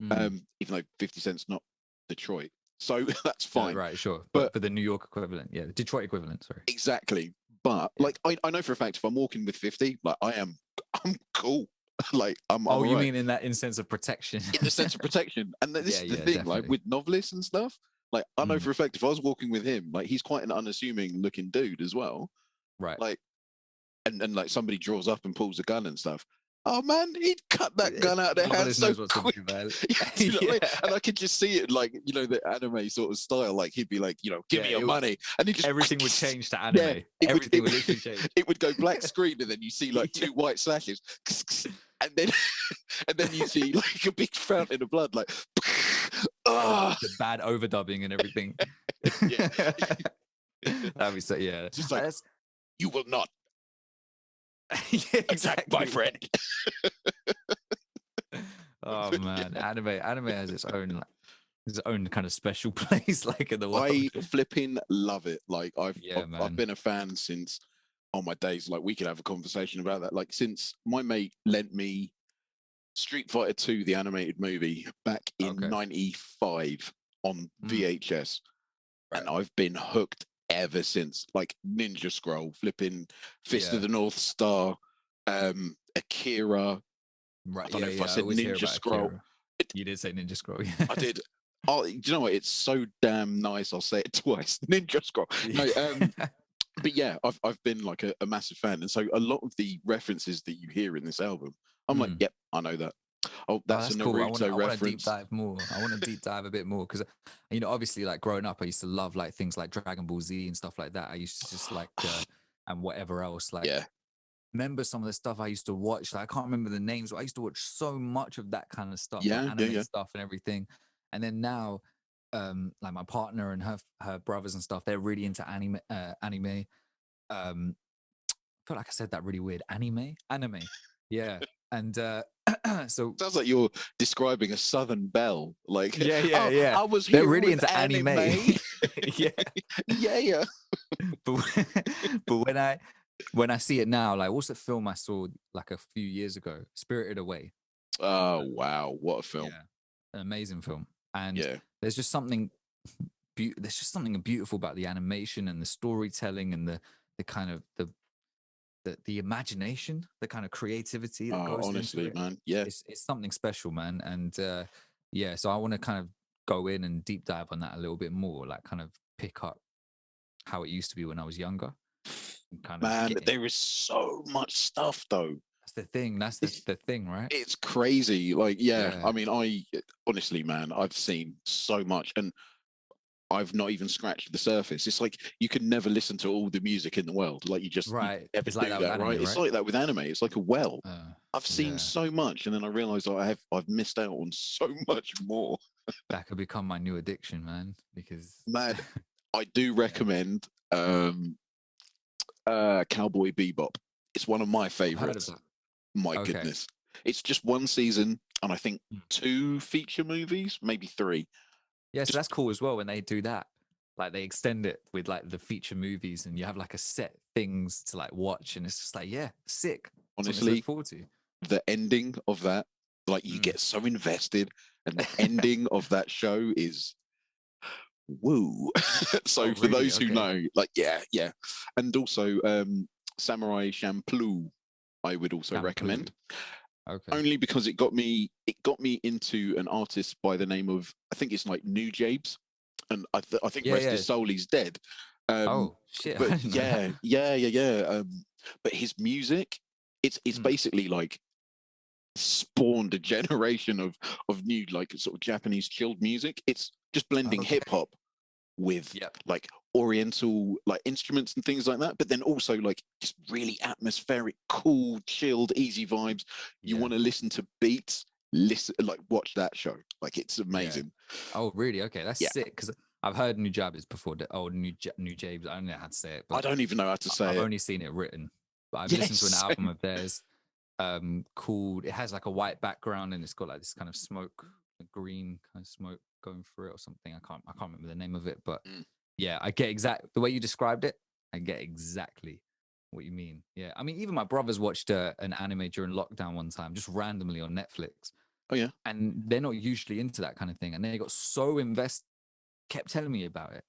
Even though 50 Cent's not Detroit, so that's fine.
Right, sure. But for the New York equivalent, the Detroit equivalent, sorry.
Exactly. But like, I know for a fact, if I'm walking with 50, like, I'm cool. Like, I'm
you
right.
mean in the sense of protection?
In the sense of protection. And this is the thing, definitely. Like, with Novelists and stuff, like, I know for a fact, if I was walking with him, like, he's quite an unassuming looking dude as well.
Right.
Like, and like, somebody draws up and pulls a gun and stuff. Oh man, he'd cut that gun out of their hand so quick. And I could just see it, like, the anime sort of style. Like, he'd be like, give me your money, and he just
everything would change to anime. Everything would literally change.
It would go black screen, and then you see like 2 white slashes, and then you see like a big fountain of blood, like
the bad overdubbing and everything. That'd be so. Yeah,
just like, you will not
Yeah,
Attack my
exactly.
friend.
Oh man, anime has its own kind of special place, like in the world.
I flipping love it. Like
Yeah,
I've
man.
been a fan since on my days. Like we could have a conversation about that. Like since my mate lent me Street Fighter 2, the animated movie, back in
Okay.
'95 on
Mm,
VHS,
right.
and I've been hooked ever since. Like Ninja Scroll, flipping Fist of
Yeah.
the North Star, Akira. I
Right.
don't know
Yeah.
if I
Yeah. I
said
always hear
Ninja
about
Scroll.
Akira.
It,
You did say Ninja Scroll.
I
Yeah.
did. Oh, do you know what? It's so damn nice. I'll say it twice. Ninja Scroll. No,
Yeah.
but yeah, I've been like a massive fan, and so a lot of the references that you hear in this album, I'm like,
Mm.
yep, I know that. Oh,
Oh,
that's a
that's cool.
Naruto
I want to deep
reference.
dive more. I want to deep dive a bit more because, obviously, like growing up, I used to love like things like Dragon Ball Z and stuff like that. I used to just like and whatever else. Like,
Yeah,
remember some of the stuff I used to watch. Like, I can't remember the names, but I used to watch so much of that kind of stuff, like
yeah, yeah,
anime
yeah.
stuff and everything. And then now, like my partner and her brothers and stuff, they're really into anime. Um, I feel like I said that really weird. Anime, yeah. And so
Sounds like you're describing a Southern Belle. Like,
yeah, yeah,
oh,
yeah.
I was
They're
here
really
with
into anime.
anime.
Yeah.
Yeah, yeah.
But but when I see it now, like what's the film I saw like a few years ago? Spirited Away.
Oh wow, what a film.
Yeah. An amazing film. And
Yeah.
there's just something there's just something beautiful about the animation and the storytelling and the kind of the imagination, the kind of creativity that
Oh,
goes into
honestly,
it.
man. Yeah.
It's something special, man. And yeah, so I want to kind of go in and deep dive on that a little bit more, like kind of pick up how it used to be when I was younger and kind of
Man,
get in.
there is so much stuff though.
That's the thing. That's
It's
the thing, right?
it's crazy. Like, yeah,
Yeah.
I mean, I honestly, man, I've seen so much and I've not even scratched the surface. It's like you can never listen to all the music in the world. Like you
Right.
never
It's like
do
that with
that, right?
anime,
It's
right?
like that with anime. It's like a well.
Uh,
I've seen
yeah.
so much, and then I realize I've missed out on so much more.
That could become my new addiction, man. Because
Man, I do
yeah,
recommend Cowboy Bebop. It's one of my
I've heard of
favorites.
that.
My
Okay.
goodness. It's just one season and I think
Mm.
two feature movies, maybe three.
Yeah, so
Just
that's cool as well when they do that. Like they extend it with like the feature movies and you have like a set things to like watch and it's just like, yeah, sick. Something to look
honestly,
forward to.
the ending of that, like you
Mm.
get so invested, and the ending of that show is woo.
Oh,
So for
really?
those who
Okay.
know, like yeah. And also Samurai Champloo, I would also
Shampoo.
recommend.
Okay.
Only because it got me into an artist by the name of, I think it's like New Jabes, and I think
Yeah,
rest
yeah.
his soul, he's dead. Um,
Oh shit, I
but
didn't know that.
yeah. But his music, it's
Mm.
basically like spawned a generation of new like sort of Japanese chilled music. It's just blending hip
Okay.
hop with
Yep.
like oriental like instruments and things like that, but then also like just really atmospheric, cool, chilled, easy vibes. You
Yeah.
want to listen to beats, listen, like watch that show. Like it's
Yeah.
amazing.
Oh, really? Okay, that's
Yeah,
sick. Because I've heard New Jabez before. New James. I don't know how to say it,
I
but
don't even know how to
I've
say it.
only seen it written. But I've listened to an
Yes.
album of theirs, called. It has like a white background and it's got like this kind of smoke, a green kind of smoke going through it or something. I can't remember the name of it, but
Mm.
yeah, I get the way you described it. I get exactly what you mean. Yeah, I mean, even my brothers watched an anime during lockdown one time, just randomly on Netflix,
Oh yeah,
and they're not usually into that kind of thing, and they got so invested, kept telling me about it,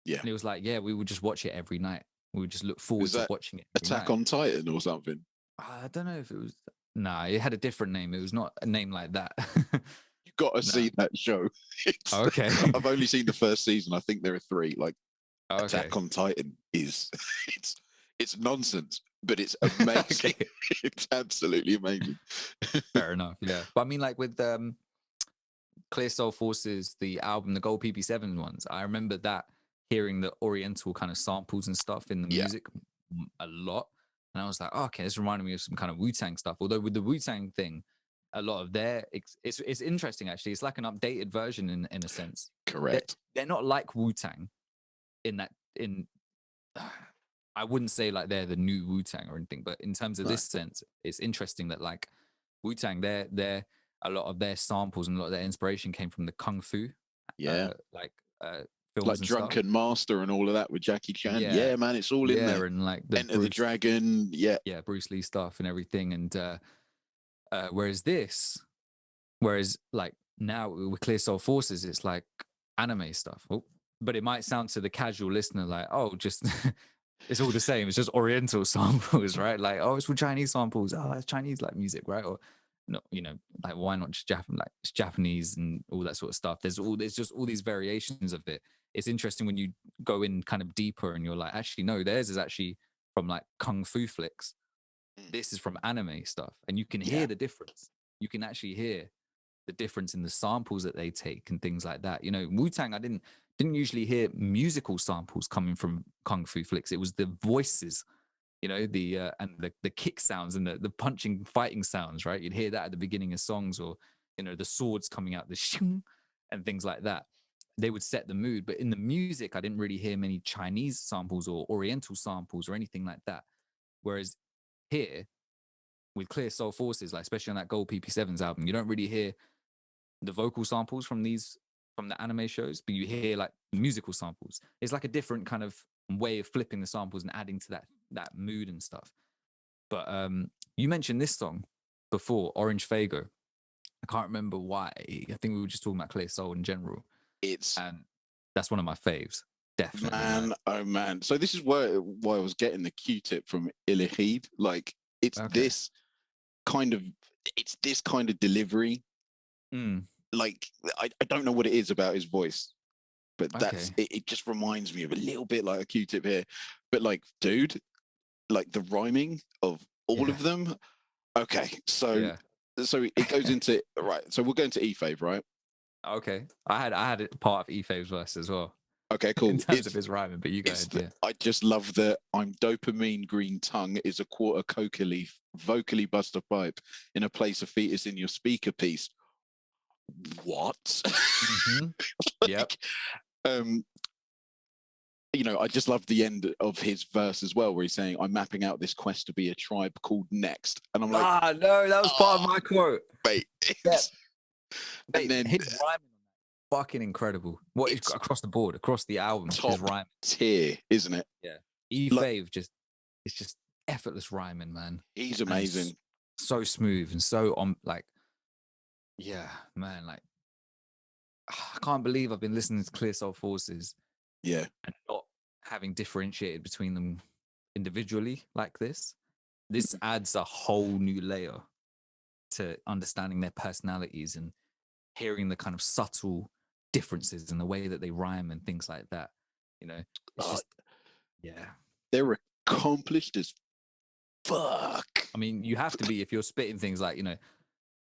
yeah.
and it was like, yeah, we would just watch it every night. We would just look
Is
forward to
that
watching it every
Attack
night.
on Titan or something?
I don't know if it was. Nah, it had a different name. It was not a name like that.
You got to
No.
see that show. It's,
Okay.
I've only seen the first season. I think there are three. Like
Okay.
Attack on Titan is it's it's nonsense, but it's amazing.
Okay.
It's absolutely amazing.
Fair enough. Yeah. But I mean, like with Clear Soul Forces, the album, the Gold PP7 ones, I remember that hearing the Oriental kind of samples and stuff in the
Yeah,
music a lot. And I was like, oh, okay, this reminded me of some kind of Wu Tang stuff. Although with the Wu Tang thing, a lot of their it's interesting actually. It's like an updated version in a sense.
correct.
They're not like Wu Tang in that in I wouldn't say like they're the new Wu-Tang or anything, but in terms of
No.
this sense, it's interesting that like Wu-Tang, they're a lot of their samples and a lot of their inspiration came from the kung fu,
Yeah.
like films
Like
and stuff.
Drunken Master and all of that with Jackie Chan.
Yeah,
Yeah, man, it's all in
yeah,
there.
and like the
Enter the
Bruce,
Dragon. Yeah.
yeah, Bruce Lee stuff and everything. And whereas like now with Clear Soul Forces, it's like anime stuff. Oh, but it might sound to the casual listener like, oh, just it's all the same. It's just Oriental samples, right? Like, oh, it's with Chinese samples. Oh, it's Chinese like music, right? Or no, like why not just like it's Japanese and all that sort of stuff. There's just all these variations of it. It's interesting when you go in kind of deeper and you're like, actually, no, theirs is actually from like kung fu flicks.
Mm.
This is from anime stuff, and you can
Yeah.
hear the difference. You can actually hear the difference in the samples that they take and things like that. Wu-Tang, I didn't usually hear musical samples coming from kung fu flicks. It was the voices, the and the kick sounds and the punching fighting sounds, right? You'd hear that at the beginning of songs, or the swords coming out, the shing and things like that. They would set the mood. But in the music, I didn't really hear many Chinese samples or Oriental samples or anything like that. Whereas here with Clear Soul Forces, like especially on that Gold PP7's album, you don't really hear the vocal samples from the anime shows, but you hear like musical samples. It's like a different kind of way of flipping the samples and adding to that mood and stuff. But you mentioned this song before, Orange Fago. I can't remember why. I think we were just talking about Clear Soul in general,
It's
and that's one of my faves. Definitely,
man, oh man. So this is why I was getting the Q-tip from Ilahid. Like it's
Okay.
this kind of delivery.
Mm.
Like I don't know what it is about his voice, but
Okay.
it just reminds me of a little bit like a Q-tip here. But like, dude, like the rhyming of all
Yeah.
of them. Okay, so
Yeah.
it goes into right. So we'll go into E-Fave, right?
Okay. I had it part of E-Fave's verse as well
Okay,
in
cool.
terms of his rhyming, but you go ahead. Yeah.
I just love that I'm dopamine green tongue is a quarter coca leaf, vocally bust a pipe in a place of fetus in your speaker piece. What?
Mm-hmm. Yep.
um, I just love the end of his verse as well, where he's saying, I'm mapping out this quest to be a tribe called Next. And I'm like,
No, that was part of my quote.
mate.
Yeah.
And then
his rhyming, fucking incredible. What is across the board, across the album, his
top
rhyming.
tier, isn't it?
Yeah. E-Fave it's just effortless rhyming, man.
He's
And
amazing.
so smooth and so on, like, yeah, man, like, I can't believe I've been listening to Clear Soul Forces
Yeah.
and not having differentiated between them individually like this. This adds a whole new layer to understanding their personalities and hearing the kind of subtle differences in the way that they rhyme and things like that. It's just, yeah.
They're accomplished as fuck.
I mean, you have to be if you're spitting things like,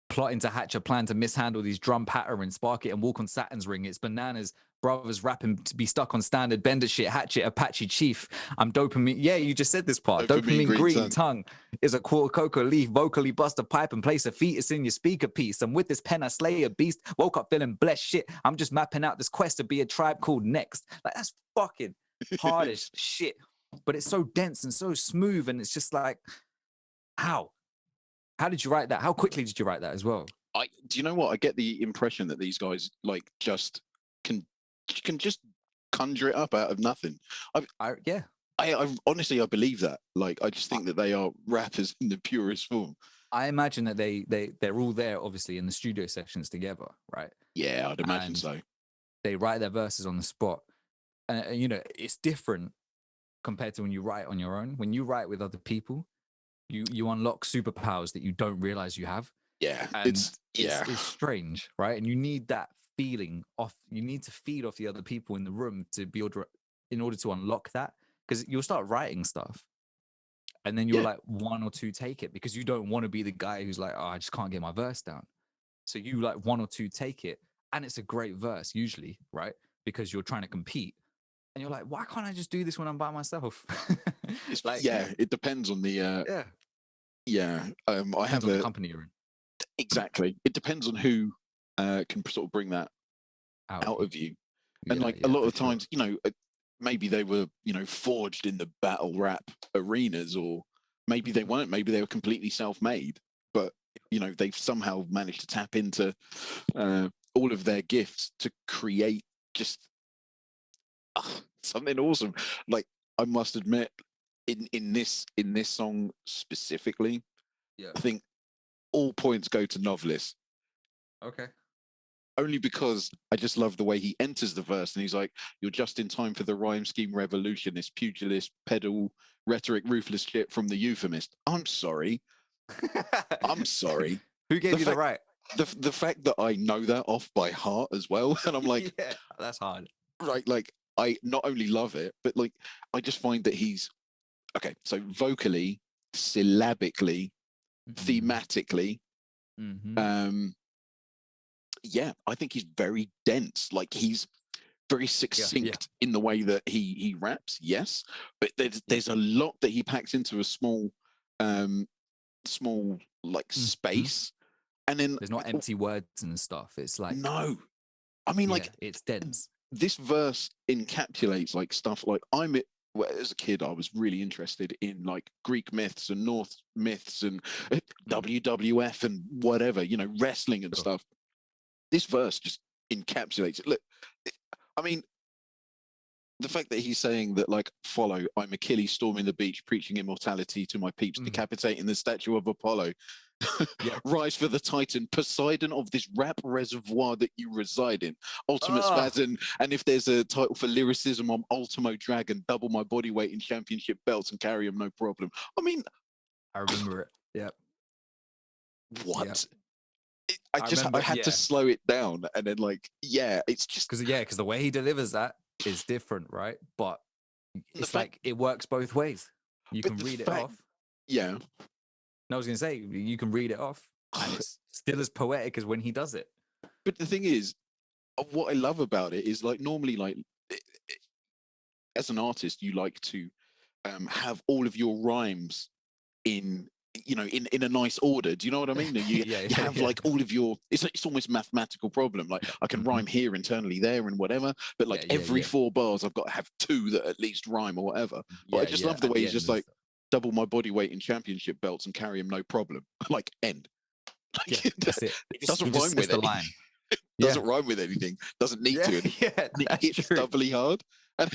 plotting to hatch a plan to mishandle these drum patter and spark it and walk on Saturn's ring. It's bananas. Brothers rapping to be stuck on standard bender shit, hatchet, Apache chief. I'm dopamine. Yeah, you just said this part. Dopamine green tongue is a quarter cocoa leaf, vocally bust a pipe and place a fetus in your speaker piece. And with this pen, I slay a beast. Woke up feeling blessed shit. I'm just mapping out this quest to be a tribe called Next. Like, that's fucking hard as shit. But it's so dense and so smooth. And it's just like, how? How did you write that? How quickly did you write that as well?
Do you know what? I get the impression that these guys like just can just conjure it up out of nothing.
Yeah.
I honestly, I believe that. Like, I just think that they are rappers in the purest form.
I imagine that they're all there, obviously, in the studio sessions together, right?
Yeah, I'd imagine so.
They write their verses on the spot, and it's different compared to when you write on your own. When you write with other people, you unlock superpowers that you don't realize you have.
Yeah,
and
it's
strange, right? And you need that feeling off. You need to feed off the other people in the room to be able to, in order to unlock that, because you'll start writing stuff, and then you're like one or two take it because you don't want to be the guy who's like, oh, I just can't get my verse down. So you like one or two take it, and it's a great verse usually, right? Because you're trying to compete. And you're like, why can't I just do this when I'm by myself?
It's like, yeah, it depends on the I have
on the company you're in.
Exactly. It depends on who can sort of bring that out of you. And like a lot of times, maybe they were, forged in the battle rap arenas, or maybe they weren't. Maybe they were completely self-made, but they've somehow managed to tap into all of their gifts to create just something awesome. Like, I must admit, in this song specifically,
Yeah.
I think all points go to Novelist.
Okay.
Only because I just love the way he enters the verse, and he's like, "You're just in time for the rhyme scheme revolutionist, pugilist, pedal, rhetoric, ruthless shit from the euphemist." I'm sorry. I'm sorry.
Who gave you the right?
The fact that I know that off by heart as well, and I'm like,
yeah, that's hard.
right, like, I not only love it, but like, I just find that he's okay. So vocally, syllabically, thematically,
Mm-hmm.
yeah, I think he's very dense. Like, he's very succinct in the way that he raps, yes, but there's a lot that he packs into a small like space, and then
there's not empty words and stuff. It's like,
no, I mean, like,
it's dense.
this verse encapsulates like stuff like as a kid, I was really interested in like Greek myths and Norse myths and WWF and whatever, wrestling and stuff. This verse just encapsulates it. Look, I mean, the fact that he's saying that, like, follow, I'm Achilles storming the beach, preaching immortality to my peeps, decapitating the statue of Apollo. Rise for the Titan, Poseidon of this rap reservoir that you reside in. Ultimate Spasm, and if there's a title for lyricism, I'm Ultimo Dragon, double my body weight in championship belts and carry them no problem. I mean,
I remember it. Yep.
What?
Yep.
I had to slow it down, and then, like, it's just
because the way he delivers that is different, right? But it's like it works both ways. You can read it off.
Yeah.
No, I was gonna say you can read it off, and it's still as poetic as when he does it.
But the thing is, what I love about it is, like, normally, like, as an artist, you like to have all of your rhymes in a nice order. Do you know what I mean? You have like all of your, it's almost a mathematical problem. Like, I can rhyme here, internally, there, and whatever, but like every 4 bars I've got to have 2 that at least rhyme or whatever. But I just love the way he's just like, double my body weight in championship belts and carry him no problem. Like, end. Like,
that's it.
It doesn't rhyme with
the line.
Doesn't rhyme with anything. Doesn't need to.
That's
it's doubly hard. And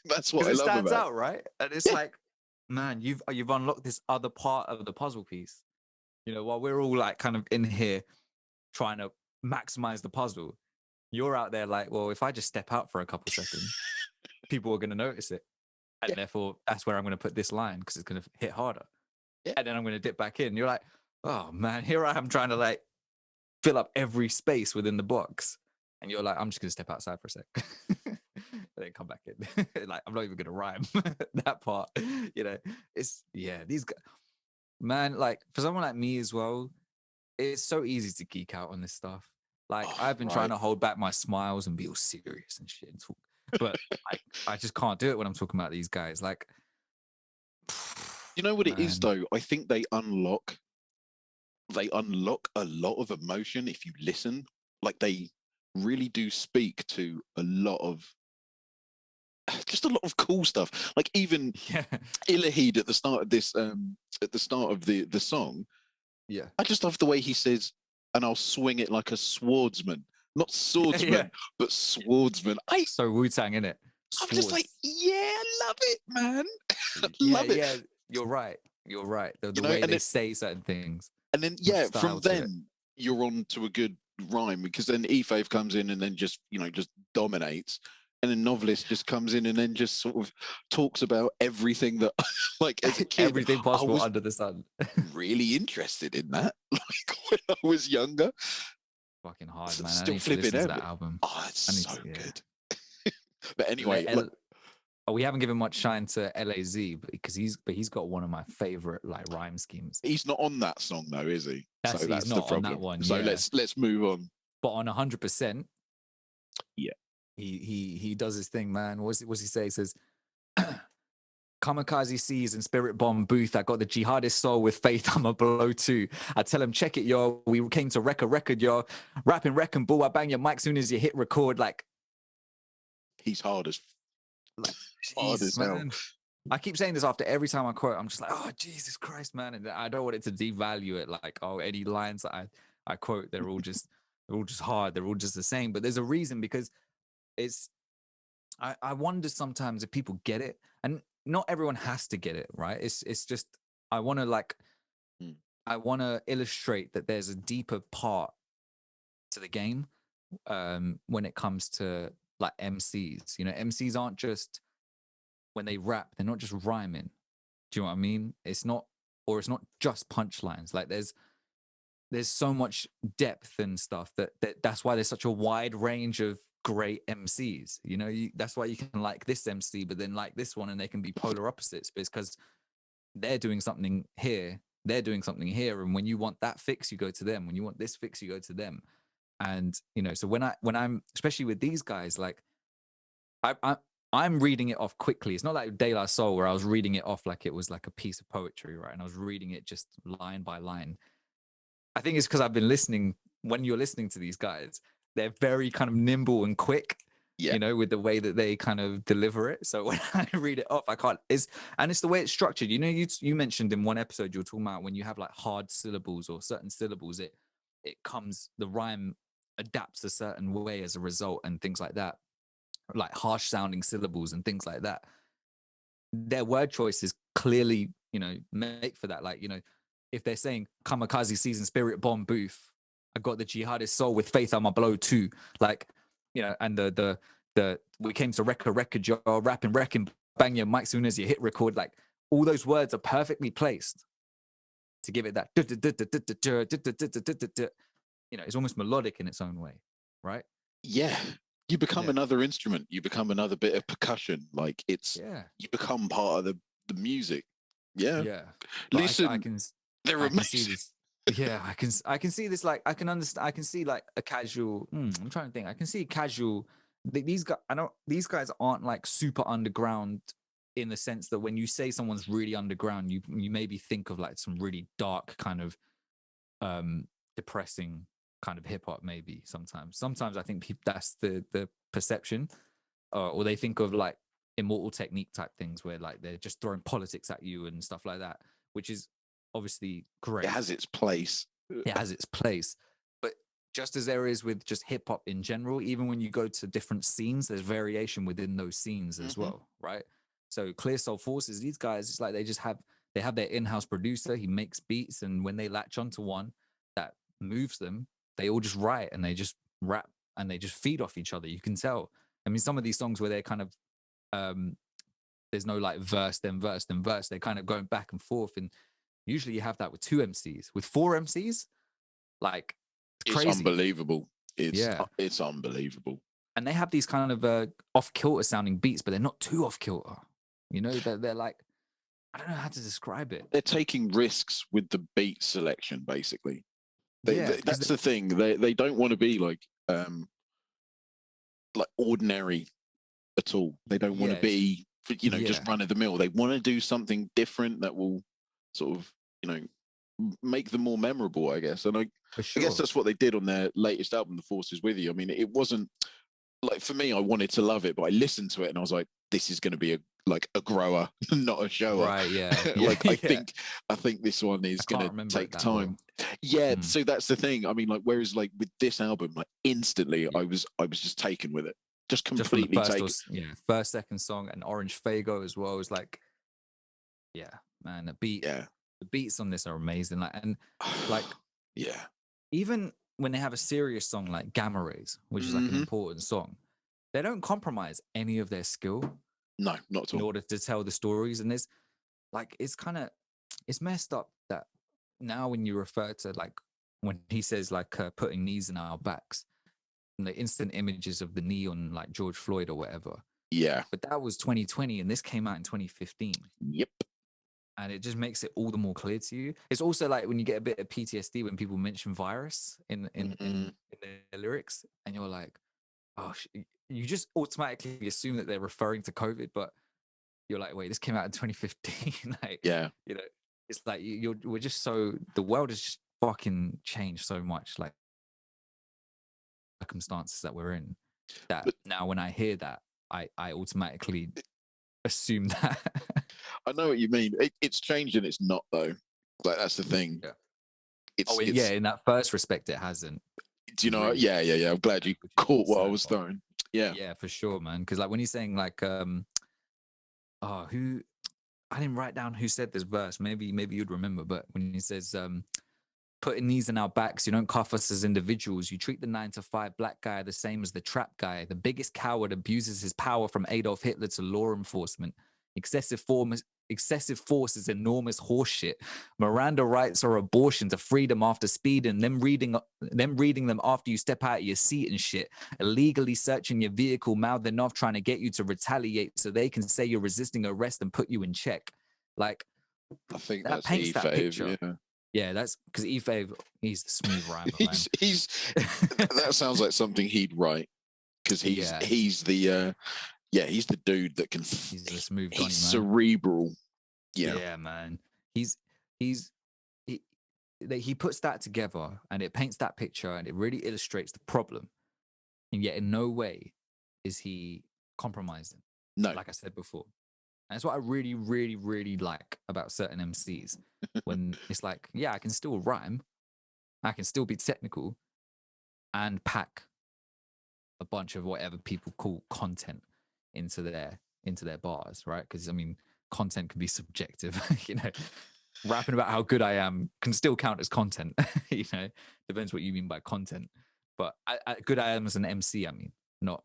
that's what I love about it.
It stands out, right? And it's like, man, you've unlocked this other part of the puzzle piece. While we're all like kind of in here trying to maximize the puzzle, you're out there like, well, if I just step out for a couple seconds, people are going to notice it. And therefore, that's where I'm going to put this line because it's going to hit harder. And then I'm going to dip back in. You're like, oh, man, here I am trying to like fill up every space within the box. And you're like, I'm just going to step outside for a sec. And then come back in. Like, I'm not even going to rhyme that part. It's, these guys, man, like, for someone like me as well, it's so easy to geek out on this stuff. Like, I've been trying to hold back my smiles and be all serious and shit and talk, but I just can't do it when I'm talking about these guys. Like,
you know what it is, though? I think they unlock a lot of emotion if you listen. Like, they really do speak to a lot of cool stuff. Like, even Ilahid at the start of this at the start of the song, I just love the way he says, and I'll swing it like a swordsman. Not swordsman, but swordsman.
So Wu-Tang, innit?
I'm just like, I love it, man. Love it.
Yeah, you're right. The way they say certain things.
And then from then you're on to a good rhyme, because then E-Fave comes in and then just dominates. And then Novelist just comes in and then just sort of talks about everything that, like, as a kid,
everything possible under the sun.
Really interested in that, like, when I was younger.
Fucking hard, man.
Still flipping out
that album.
Oh, it's so good. But anyway,
we haven't given much shine to LAZ because he's got one of my favorite like rhyme schemes.
He's not on that song though, is he?
That's the problem. On that one.
So let's move on.
But on 100%,
yeah,
he does his thing, man. What's he say? He says, "Kamikaze seas and spirit bomb booth. I got the jihadist soul with faith. I'm a blow too. I tell him check it, yo. We came to wreck a record, yo. Rapping wreck and bull. I bang your mic soon as you hit record. Like,
he's hard as
Like,
Hard
Jesus,
as hell.
man. I keep saying this after every time I quote. I'm just like, oh, Jesus Christ, man. And I don't want it to devalue it. Like, oh, any lines that I quote, they're all just hard. They're all just the same. But there's a reason, because it's, I wonder sometimes if people get it, and not everyone has to get it, right? It's just, I want to like,
Mm.
I want to illustrate that there's a deeper part to the game when it comes to like MCs. You know, MCs aren't just, when they rap, they're not just rhyming. Do you know what I mean? It's not, or it's not just punchlines. Like there's so much depth and stuff that's why there's such a wide range of great MCs. You know, that's why you can like this MC, but then like this one, and they can be polar opposites. But it's because they're doing something here, they're doing something here, and when you want that fix, you go to them. When you want this fix, you go to them. And you know, so when I'm especially with these guys, like I'm reading it off quickly. It's not like De La Soul where I was reading it off like it was like a piece of poetry, right? And I was reading it just line by line. I think it's because I've been listening. When you're listening to these guys, they're very kind of nimble and quick,
Yeah.
you know, with the way that they kind of deliver it. So when I read it off, I can't. It's the way it's structured. You know, you mentioned in one episode you were talking about when you have like hard syllables or certain syllables, the rhyme adapts a certain way as a result, and things like that, like harsh sounding syllables and things like that. Their word choices clearly, you know, make for that. Like, you know, if they're saying kamikaze season spirit bomb booth, I got the jihadist soul with faith on my blow too. Like, you know, and the we came to record your rapping wrecking bang your mic soon as you hit record. Like all those words are perfectly placed to give it that, you know, it's almost melodic in its own way, right?
Yeah. You become
Yeah.
another instrument. You become another bit of percussion. Like
Yeah.
you become part of the music. Yeah.
Yeah. But
Listen, they're
I can see
amazing.
this. Yeah, I can see this. Like I can understand. I can see like a casual. I'm trying to think. I can see casual. These guys. I don't. These guys aren't like super underground in the sense that when you say someone's really underground, you maybe think of like some really dark kind of depressing kind of hip hop. Maybe sometimes I think that's the perception, or they think of like Immortal Technique type things where like they're just throwing politics at you and stuff like that, which is obviously
It
great.
has its place.
It has its place. But just as there is with just hip hop in general, even when you go to different scenes, there's variation within those scenes as well, right? So Clear Soul Forces, these guys, it's like they have their in-house producer, he makes beats, and when they latch onto one that moves them, they all just write and they just rap and they just feed off each other. You can tell. I mean, some of these songs where they're kind of there's no like verse, then verse, then verse. They're kind of going back and forth. And usually you have that with two MCs. With four MCs, like it's
It's
crazy.
unbelievable.
Yeah.
It's unbelievable.
And they have these kind of off kilter sounding beats, but they're not too off kilter. You know, they're like, I don't know how to describe it.
They're taking risks with the beat selection, basically.
Yeah, because
That's the thing. They don't want to be like ordinary at all. They don't want to
yeah,
be,
yeah,
just run of the mill. They want to do something different that will sort of, make them more memorable, I guess. And
for
I guess
sure.
that's what they did on their latest album, The Force Is With You. I mean, it wasn't like, for me, I wanted to love it, but I listened to it and I was like, this is going to be a grower, not a shower.
Right. Yeah. Yeah.
Like,
Yeah.
I think this one
I
is going
can't
to
remember it
take
that well.
time. Yeah.
Mm.
So that's the thing. I mean, like, whereas like with this album, like instantly
Yeah.
I was just taken with it. Just
Just from the
completely taken.
first, second song, and Orange Fago as well is like, yeah, man,
Yeah.
the beats on this are amazing. Like, and like,
Yeah.
even when they have a serious song like Gamma Rays, which is like an
Hmm.
important song, they don't compromise any of their skill
No, not at
in
all.
order to tell the stories. And there's like, it's messed up that now when you refer to like, when he says like putting knees in our backs, and the instant images of the knee on like George Floyd or whatever.
Yeah.
But that was 2020 and this came out in 2015.
Yep.
And it just makes it all the more clear to you. It's also like when you get a bit of PTSD when people mention virus in their lyrics, and you're like, oh, you just automatically assume that they're referring to COVID, but you're like, wait, this came out in 2015. Like,
Yeah.
you know, it's like we're just the world has just fucking changed so much, like circumstances that we're in. That
But
now when I hear that, I automatically assume that.
I know what you mean. It's changed and it's not though. Like that's the thing.
Yeah.
It's
Yeah, in that first respect, it hasn't
do you know?
really.
Yeah. I'm glad you
Which is
caught what I
absurd,
was
but
throwing. Yeah.
yeah, for sure, man. Because like when he's saying like, who I didn't write down who said this verse. Maybe you'd remember, but when he says, putting these in our backs, you don't cuff us as individuals. You treat the 9 to 5 black guy the same as the trap guy. The biggest coward abuses his power from Adolf Hitler to law enforcement. Excessive force is enormous horseshit. Miranda rights are abortion to freedom after speeding, them reading them after you step out of your seat and shit. Illegally searching your vehicle, mouthing off, trying to get you to retaliate so they can say you're resisting arrest and put you in check. Like
I think
that
that's
paints that
E-Fave,
picture.
yeah.
Yeah, that's because E-Fave, he's the smooth rhymer, man.
He's that sounds like something he'd write because
Yeah,
he's the he's the dude that can
he's the smooth Donny,
he's
man.
cerebral. Yeah.
Yeah, man. He's he he puts that together and it paints that picture and it really illustrates the problem. And yet in no way is he compromising.
No.
Like I said before. And that's what I really, really, really like about certain MCs. When it's like, yeah, I can still rhyme, I can still be technical and pack a bunch of whatever people call content into their bars, right? Because I mean, content can be subjective. You know, rapping about how good I am can still count as content. You know, depends what you mean by content. But good I am as an MC. I mean, not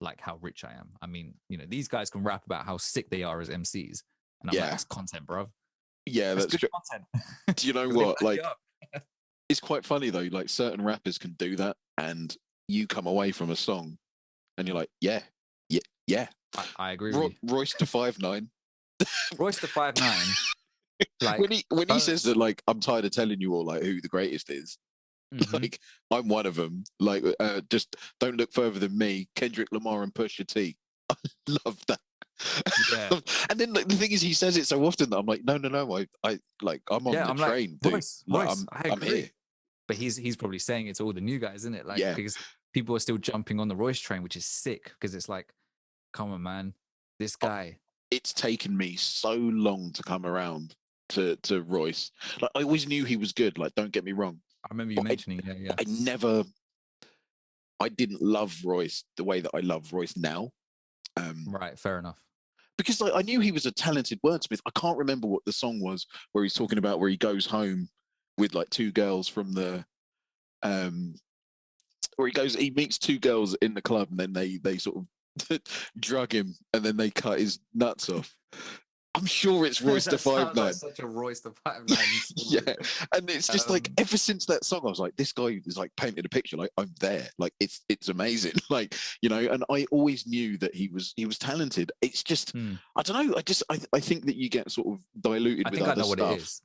like how rich I am. I mean, you know, these guys can rap about how sick they are as MCs, and I'm like, that's content, bro.
Yeah,
That's
that's
good
true.
content.
Do you know
'Cause they
what?
back it
Like,
up.
it's quite funny though. Like, certain rappers can do that, and you come away from a song, and you're like, yeah.
I agree with you.
Royce to 5'9".
Royce the 5'9", like
When he says that, like, I'm tired of telling you all like who the greatest is.
mhm.
Like, I'm one of them. Like, just don't look further than me. Kendrick Lamar and Pusha T. I love that.
Yeah.
And then like, the thing is, he says it so often that I'm like, no. I like, I'm on
Yeah,
the
I'm like,
train, dude. Like,
Royce, I
I'm here.
agree. But he's probably saying it to all the new guys, isn't it? Like,
Yeah,
because people are still jumping on the Royce train, which is sick. Because it's like, come on, man, this guy.
it's taken me so long to come around to Royce. Like, I always knew he was good. Like, don't get me wrong,
I remember you
but
mentioning, yeah.
I didn't love Royce the way that I love Royce now.
Right, fair enough.
Because like, I knew he was a talented wordsmith. I can't remember what the song was where he's talking about where he goes home with like two girls from the um where he meets two girls in the club and then they sort of drug him and then they cut his nuts off. I'm sure it's Royce to
That sounds like
5'9".
such a Royce the 5'9"
Yeah,
story.
and it's just like
Um,
ever since that song, I was like, this guy is like painted a picture. Like, I'm there. Like, it's amazing. Like, you know, and I always knew that he was talented. It's just
hmm.
I don't know. I think that you get sort of diluted
I
with
think I
other
know what it
stuff.
is.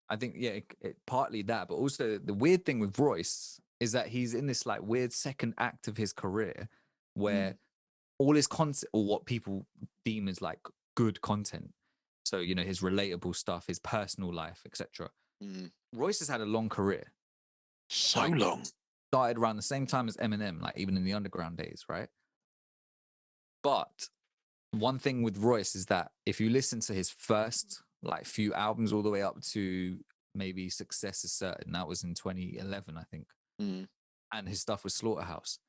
I think, yeah, partly that, but also the weird thing with Royce is that he's in this like weird second act of his career where
Mm.
all his content or what people deem as like good content. So, you know, his relatable stuff, his personal life, etc.
Mm.
Royce has had a long career.
So
Like
long.
started around the same time as Eminem, like even in the underground days, right? But one thing with Royce is that if you listen to his first like few albums all the way up to maybe Success is Certain, that was in 2011, I think,
Mm.
and his stuff with Slaughterhouse,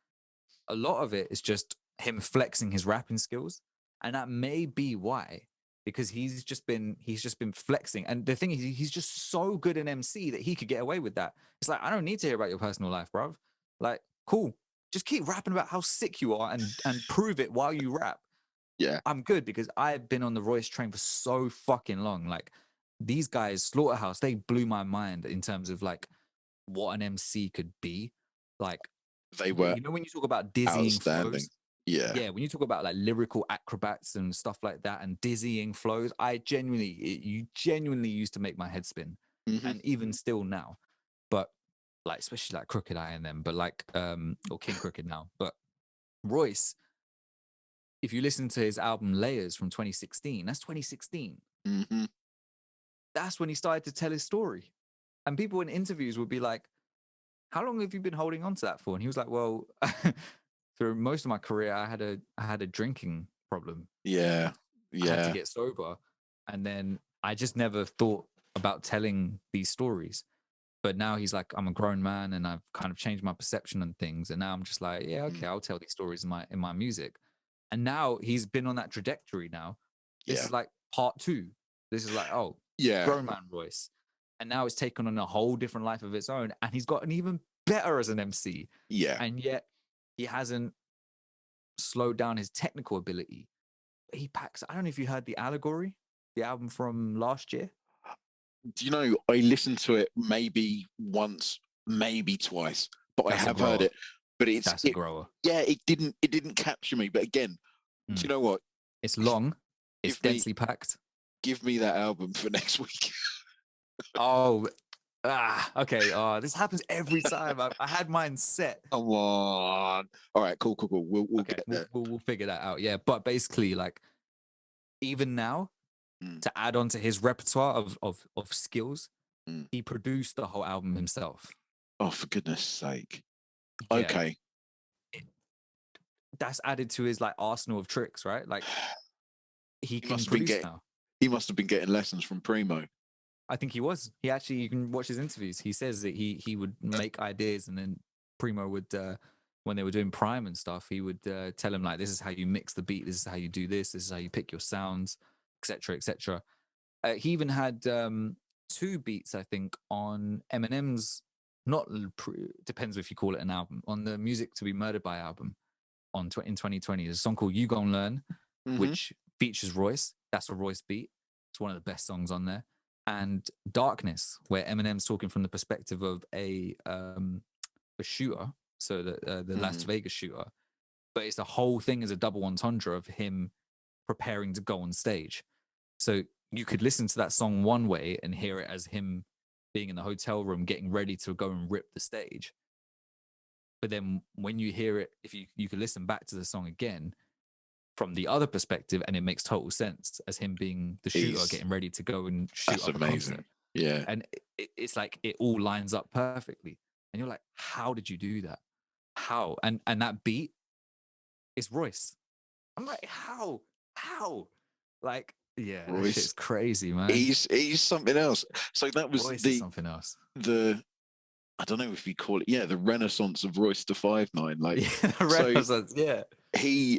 a lot of it is just him flexing his rapping skills, and that may be why, because he's just been flexing. And the thing is, he's just so good in MC that he could get away with that. It's like, I don't need to hear about your personal life, bruv. Like, cool, just keep rapping about how sick you are and prove it while you rap.
Yeah.
I'm good because I've been on the Royce train for so fucking long. Like, these guys, Slaughterhouse, they blew my mind in terms of like what an MC could be. Like,
They were
you know, when you talk about dizzying
outstanding.
flows,
Yeah.
yeah, when you talk about like lyrical acrobats and stuff like that and dizzying flows, you genuinely used to make my head spin,
Hmm.
and even still now. But like, especially like Crooked Eye and them, but like, or King Crooked now. But Royce, if you listen to his album Layers from 2016, that's 2016.
Hmm.
That's when he started to tell his story. And people in interviews would be like, how long have you been holding on to that for? And he was like, well, through most of my career, I had a drinking problem.
Yeah.
I had to
Yeah.
get sober, and then I just never thought about telling these stories. But now he's like, I'm a grown man, and I've kind of changed my perception on things. And now I'm just like, yeah, okay,
Mm.
I'll tell these stories in my music. And now he's been on that trajectory. Now this
Yeah.
is like part two. This is like, oh,
Yeah.
grown man voice, and now it's taken on a whole different life of its own. And he's gotten even better as an MC.
Yeah.
And yet he hasn't slowed down his technical ability. He packs. I don't know if you heard the Allegory, the album from last year.
Do you know, I listened to it maybe once, maybe twice, but I
That's a
have heard
grower.
it. But
That's a grower.
yeah, it didn't capture me. But again, do you know what?
It's long. It's
Give me
densely packed.
give me that album for next week.
Oh, okay. This happens every time. I had mine set.
Come on. All right, cool. We'll
Okay,
get there.
we'll figure that out. Yeah, but basically, like, even now,
Mm,
to add on to his repertoire of skills,
mm.
he produced the whole album himself.
Oh, for goodness sake.
Yeah,
Okay.
that's added to his like arsenal of tricks, right? Like he
He
can
must have been
produce
getting
now.
he must have been getting lessons from Primo.
I think he was. He actually, you can watch his interviews. He says that he would make ideas, and then Primo would, when they were doing Prime and stuff, he would tell him like, "This is how you mix the beat. This is how you do this. This is how you pick your sounds, etc., etc." He even had two beats, I think, on Eminem's. Not depends if you call it an album, on the Music to Be Murdered By album in 2020. There's a song called "You Gon' Learn,"
Mhm.
which features Royce. That's a Royce beat. It's one of the best songs on there. And Darkness, where Eminem's talking from the perspective of a shooter, so the Las
Mhm.
Vegas shooter. But it's the whole thing is a double entendre of him preparing to go on stage. So you could listen to that song one way and hear it as him being in the hotel room getting ready to go and rip the stage. But then when you hear it, if you could listen back to the song again from the other perspective, and it makes total sense as him being the shooter
He's
getting ready to go and shoot
That's
up a concert.
amazing. Yeah.
And it's like it all lines up perfectly. And you're like, how did you do that? How? And that beat is Royce. I'm like, how? Like, yeah, that
Royce,
shit's crazy, man.
he's something else. So that was
Royce is something else.
the I don't know if you call it, yeah, the renaissance of Royce to 5'9". Like,
Yeah,
so
Renaissance, yeah.
he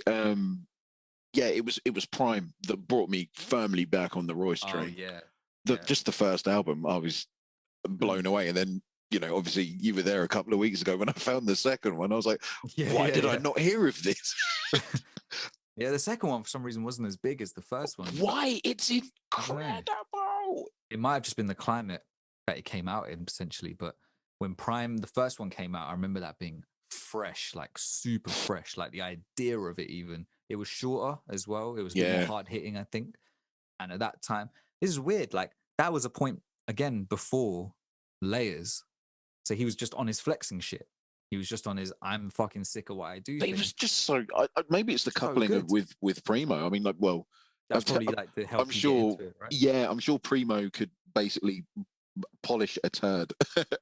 yeah, it was Prime that brought me firmly back on the Royce
Oh
train.
yeah.
Just the first album, I was blown away, and then obviously you were there a couple of weeks ago when I found the second one. I was like, why did I not hear of this?
Yeah, the second one for some reason wasn't as big as the first one.
Why? It's incredible.
It might have just been the climate that it came out in, potentially. But when Prime, the first one came out, I remember that being fresh, like super fresh. Like the idea of it, even it was shorter as well. It was a bit more hard hitting, I think. And at that time, this is weird. Like that was a point again before Layers. So he was just on his flexing shit. He was just on his "I'm fucking sick of what I do"
But
thing.
it was just so. Maybe it's the
So
coupling
good.
with Primo. I mean, like, well,
That's probably like to help
I'm
you
sure.
get into it, right?
Yeah, I'm sure Primo could basically polish a turd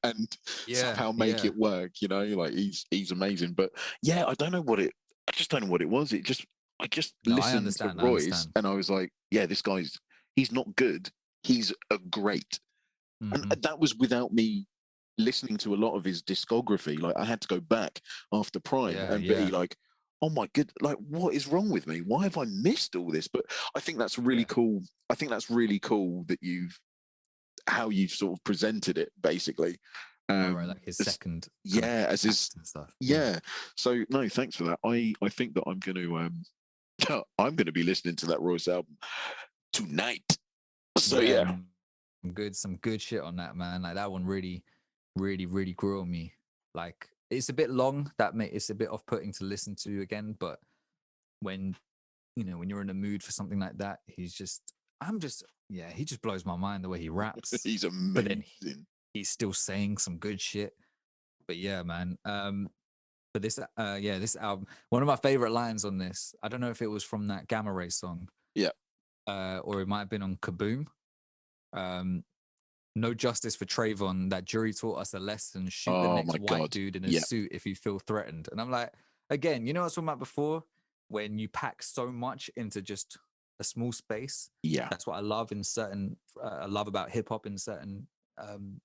and somehow make it work. Like he's amazing. But yeah, I don't know what it. I just don't know what it was. I just
No, I
listened to
understand.
Royce and I was like, yeah, this guy's he's not good. He's a great. And that was without me listening to a lot of his discography. Like I had to go back after Prime and be like, oh my good, like what is wrong with me? Why have I missed all this? But I think that's really cool. I think that's really cool that how you've sort of presented it, basically.
Right, like his second,
as his
stuff.
So no, thanks for that. I think that I'm gonna be listening to that Royce album tonight. So yeah.
Some good shit on that, man. Like that one really, really, really grew on me. Like it's a bit long. It's a bit off-putting to listen to again. But when when you're in a mood for something like that, he just blows my mind the way he raps.
He's amazing.
But then he's still saying some good shit. But yeah, man. But this album, one of my favorite lines on this, I don't know if it was from that Gamma Ray song.
Yeah.
Or it might have been on Kaboom. No justice for Trayvon. That jury taught us a lesson. Shoot the next white dude in a suit if you feel threatened. And I'm like, again, you know what I was talking about before? When you pack so much into just a small space.
Yeah.
That's what I love in certain. I love about hip hop in certain um,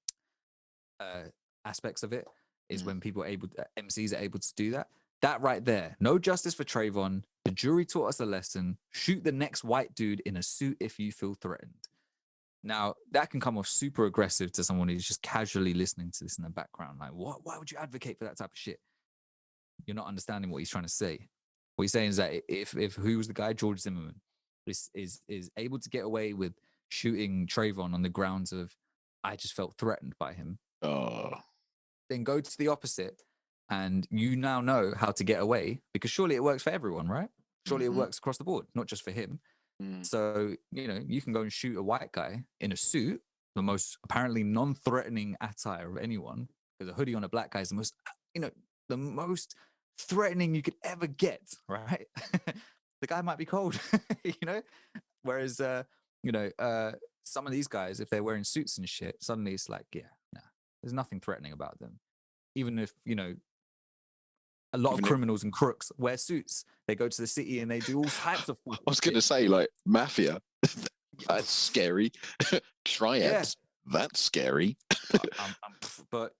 uh, aspects of it. Is when people are able, MCs are able to do that. That right there, no justice for Trayvon. The jury taught us a lesson. Shoot the next white dude in a suit if you feel threatened. Now, that can come off super aggressive to someone who's just casually listening to this in the background. Like, what? Why would you advocate for that type of shit? You're not understanding what he's trying to say. What he's saying is that if who was the guy, George Zimmerman, is able to get away with shooting Trayvon on the grounds of I just felt threatened by him,
Oh.
then go to the opposite, and you now know how to get away because surely it works for everyone, right? Surely it works across the board, not just for him. So, you can go and shoot a white guy in a suit, the most apparently non-threatening attire of anyone, because a hoodie on a black guy is the most, the most threatening you could ever get, right? The guy might be cold, Whereas, some of these guys, if they're wearing suits and shit, suddenly it's like, yeah, nah, there's nothing threatening about them. Even if, a lot of criminals and crooks wear suits. They go to the city and they do all types of.
I was going to say, like, mafia. That's scary. Triads. That's scary.
But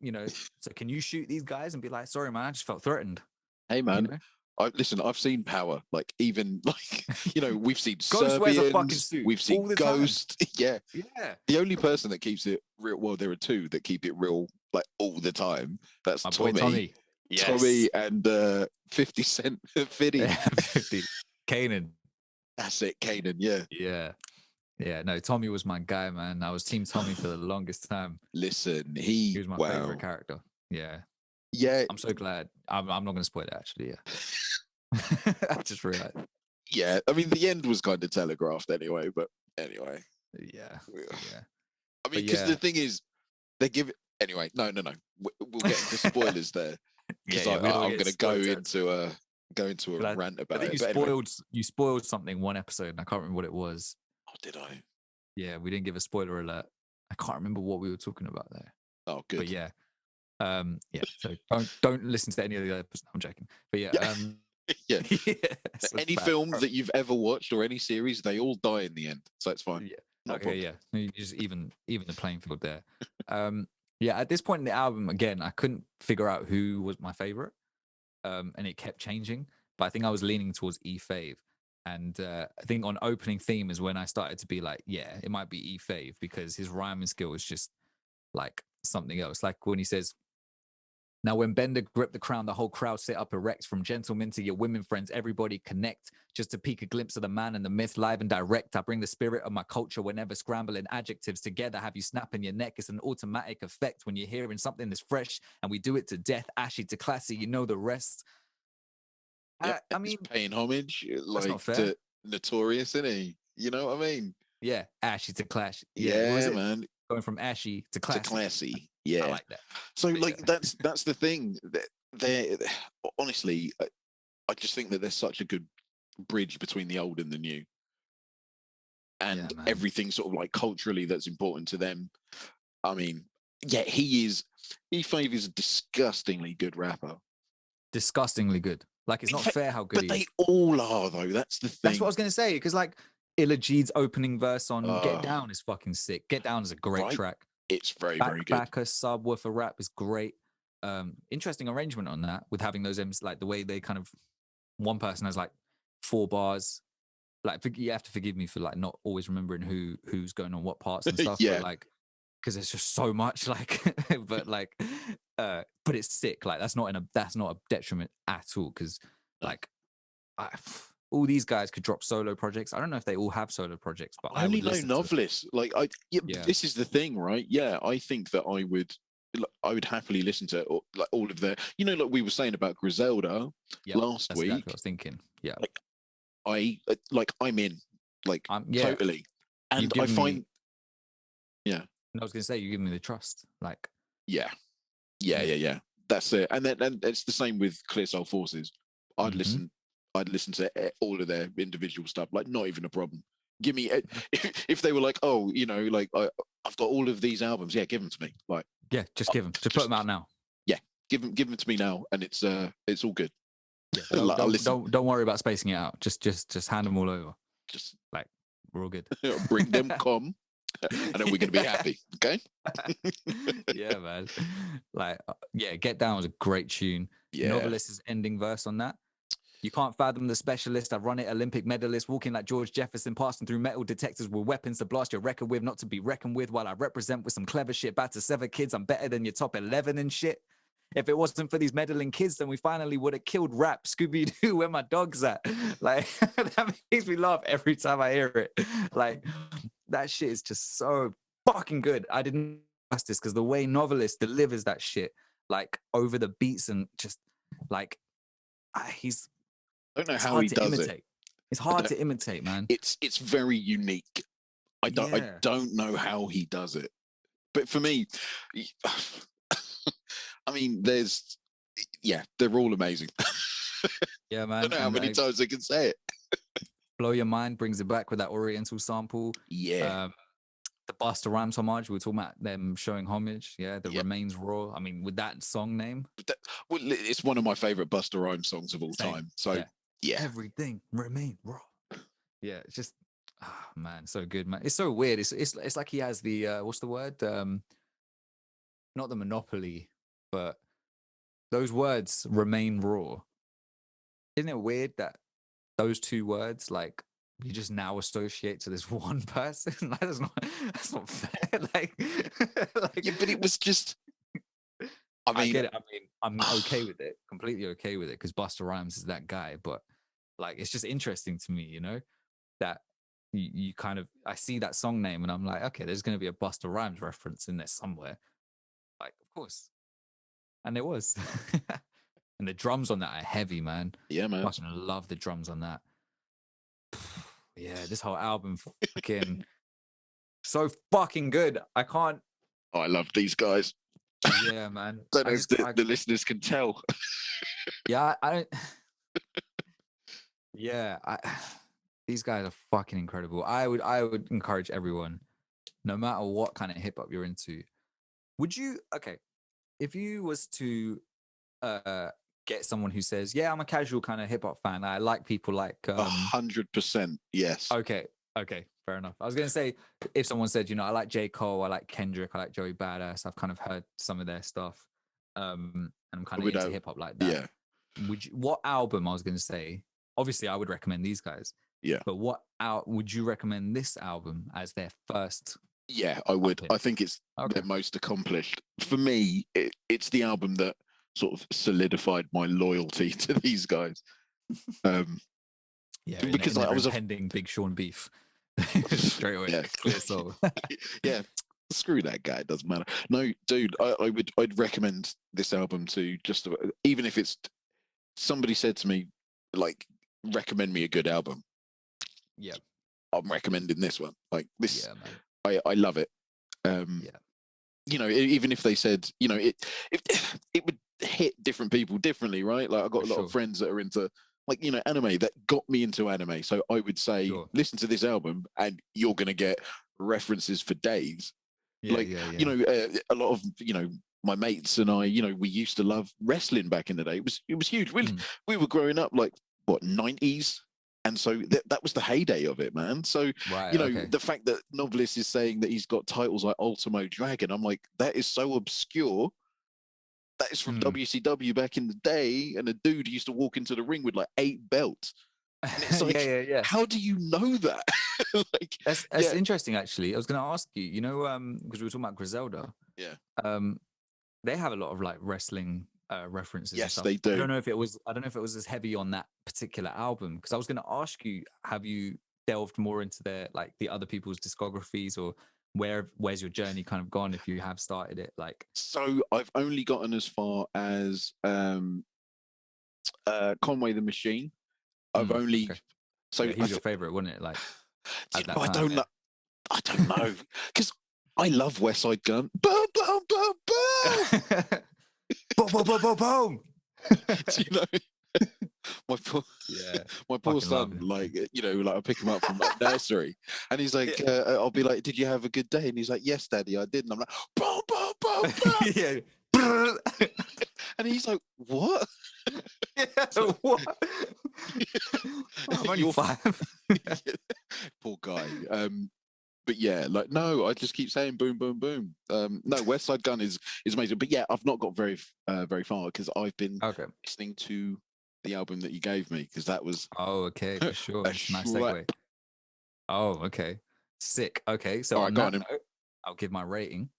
so can you shoot these guys and be like, sorry, man, I just felt threatened?
Hey, man. Listen, I've seen Power. Like, even like, we've seen
Ghost wears a fucking
Serbians.
suit
We've seen Ghost. Yeah.
Yeah.
The only person that keeps it real. Well, there are two that keep it real, like all the time. That's
My
Tommy.
boy Tommy. Yes.
Tommy and 50 Cent Fiddy.
50. Kanan.
That's it, Kanan. Yeah.
Yeah. Yeah. No, Tommy was my guy, man. I was Team Tommy for the longest time.
Listen,
he was my favorite character. Yeah.
Yeah.
I'm so glad. I'm not going to spoil it, actually. Yeah. I just realized.
Yeah. I mean, the end was kind of telegraphed anyway, but anyway.
Yeah.
I mean, because the thing is, they give it. Anyway, no. We'll get into spoilers there. Because I'm going to go into a rant about it.
You spoiled something one episode, and I can't remember what it was.
Oh, did I?
Yeah, we didn't give a spoiler alert. I can't remember what we were talking about there.
Oh, good.
But yeah, So don't listen to any of the other episodes. I'm joking. But yeah,
yeah. Any film that you've ever watched or any series, they all die in the end, so it's fine.
Yeah. Okay. Yeah. You just even the playing field there. Yeah, at this point in the album, again, I couldn't figure out who was my favorite, and it kept changing. But I think I was leaning towards E-Fave, and I think on opening theme is when I started to be like, yeah, it might be E-Fave because his rhyming skill is just like something else. Like when he says, "Now when Bender gripped the crown, the whole crowd sit up erect. From gentlemen to your women friends, everybody connect. Just to peek a glimpse of the man and the myth live and direct. I bring the spirit of my culture whenever scrambling adjectives together have you snapping your neck. It's an automatic effect when you're hearing something that's fresh, and we do it to death, ashy to classy. You know the rest."
Yeah,
I mean,
paying homage like
to
Notorious, isn't he? You know what I mean?
Yeah, ashy to clash.
Yeah, man.
Going from ashy to classy.
To classy. Yeah,
I like that.
So like that's the thing. They're honestly, I just think that there's such a good bridge between the old and the new, and everything sort of like culturally that's important to them. I mean, yeah, E-Fave is a disgustingly good rapper.
Disgustingly good. Like it's not fair how good
he is. But they all are though. That's the thing.
That's what I was gonna say. Because like Illa G's opening verse on Get Down is fucking sick. Get Down is a great track.
It's very good.
Backer Subwoofer rap is great. Interesting arrangement on that with having those M's, like the way they kind of, one person has like 4 bars. Like you have to forgive me for like not always remembering who's going on what parts and stuff.
Yeah.
But like, because there's just so much like, but it's sick. Like that's not a detriment at all. Because like, all these guys could drop solo projects. I don't know if they all have solo projects, but
I only know Novelists. Like this is the thing, right? Yeah, I think that I would happily listen to like all of their, like we were saying about Griselda last week.
Exactly what I was thinking. Yeah,
I'm in, totally, and I find, I
was gonna say you give me the trust, like,
yeah. That's it, and it's the same with Clear Soul Forces. I'd listen to all of their individual stuff, like not even a problem. Give me if they were like, oh, I've got all of these albums, give them to me. Like,
just give them, just put them out now.
Yeah, give them to me now, and it's all good.
Yeah,
Like, I'll listen.
don't worry about spacing it out. Just hand them all over.
Just
Like we're all good.
bring them com, and then we're gonna be happy. Okay.
Yeah, man. Like, yeah, Get Down was a great tune.
Yeah.
Novelist's ending verse on that. You can't fathom the specialist. I run it, Olympic medalist, walking like George Jefferson, passing through metal detectors with weapons to blast your record with, not to be reckoned with, while I represent with some clever shit. About to sever kids, I'm better than your top 11 and shit. If it wasn't for these meddling kids, then we finally would have killed rap. Scooby-Doo, where my dog's at? Like, that makes me laugh every time I hear it. Like, that shit is just so fucking good. I didn't ask this because the way Novelist delivers that shit, like, over the beats and just, like, he's...
I don't know
It's
how
hard
he
to
does
imitate.
it.
It's hard to imitate, man.
It's very unique. I don't know how he does it. But for me, I mean, they're all amazing.
Yeah, man.
I don't know how many times I can say it.
Blow Your Mind brings it back with that Oriental sample.
Yeah.
The Busta Rhymes homage, we were talking about them showing homage. Yeah, the Remains Raw. I mean, with that song name.
Well, it's one of my favorite Busta Rhymes songs of all time. So, yeah.
Everything remain raw. Yeah, it's just, man, so good, man. It's so weird. It's like he has the, what's the word? Not the monopoly, but those words remain raw. Isn't it weird that those two words, like, you just now associate to this one person? Like, that's not fair. Like,
yeah, but it was just. I
get it. I mean, I'm okay with it, completely okay with it, because Busta Rhymes is that guy. But like, it's just interesting to me, you know, that you kind of, I see that song name and I'm like, okay, there's going to be a Busta Rhymes reference in there somewhere. Like, of course, and there was. And the drums on that are heavy, man.
Yeah, man.
I fucking love the drums on that. Yeah, this whole album fucking so fucking good. I can't.
I love these guys.
Yeah, man.
Don't know if the listeners can tell.
Yeah, I don't. Yeah, these guys are fucking incredible. I would encourage everyone, no matter what kind of hip hop you're into. Would you? Okay, if you was to get someone who says, yeah, I'm a casual kind of hip hop fan, I like people like
100%, yes.
Okay, fair enough. I was gonna say, if someone said, you know, I like J. Cole, I like Kendrick, I like Joey Badass, I've kind of heard some of their stuff, and I'm kind of into hip hop like that.
Yeah.
What album, I was gonna say, obviously I would recommend these guys.
Yeah.
But would you recommend this album as their first?
Yeah, I would. I think it's their most accomplished. For me, it's the album that sort of solidified my loyalty to these guys.
Yeah,
because I was
impending Big Sean beef straight away.
Yeah,
clear soul.
Yeah, screw that guy. It doesn't matter. No, dude, I'd recommend this album to just even if it's somebody said to me like recommend me a good album.
Yeah,
I'm recommending this one. Like this,
yeah, man.
I love it.
Yeah.
You know, even if they said, you know, it would hit different people differently, right? Like I got a lot of friends that are into, like, you know, anime, that got me into anime. So I would say, listen to this album, and you're gonna get references for days.
Yeah,
you know, a lot of, you know, my mates and I, you know, we used to love wrestling back in the day. It was huge. We were growing up like what 90s. And so that was the heyday of it, man. So, you know, the fact that Novelist is saying that he's got titles like Ultimo Dragon, I'm like, that is so obscure. That is from WCW back in the day. And a dude used to walk into the ring with like 8 belts. And it's like,
yeah.
How do you know that?
Like, that's interesting, actually. I was going to ask you, you know, because we were talking about Griselda.
Yeah.
They have a lot of like wrestling references.
Yes,
and stuff.
they do.
I don't know if it was as heavy on that particular album, because I was going to ask you, have you delved more into the other people's discographies, or where's your journey kind of gone if you have started it? Like,
so I've only gotten as far as Conway the Machine. I've only so
he was your favorite, wasn't it? Like,
I don't know because I love West Side Gun. Boom, boom, boom, boom.
Boom, boom, boom, boom, boom.
You know, my poor son, like, you know, like I pick him up from like nursery, and he's like, I'll be like, "Did you have a good day?" And he's like, "Yes, Daddy, I did." And I'm like, "Boom, boom, boom, boom."
Yeah.
And he's like, what?
Yeah, what? I'm only
You're
5.
poor guy. But yeah, like no, I just keep saying boom, boom, boom. No, West Side Gun is amazing. But yeah, I've not got very far because I've been
Okay.
listening to the album that you gave me because that was
Oh, okay, for sure.
a
It's a nice
slap.
segue. Oh, okay. Sick. Okay, so
All right,
on
go
that
on.
note, I'll give my rating.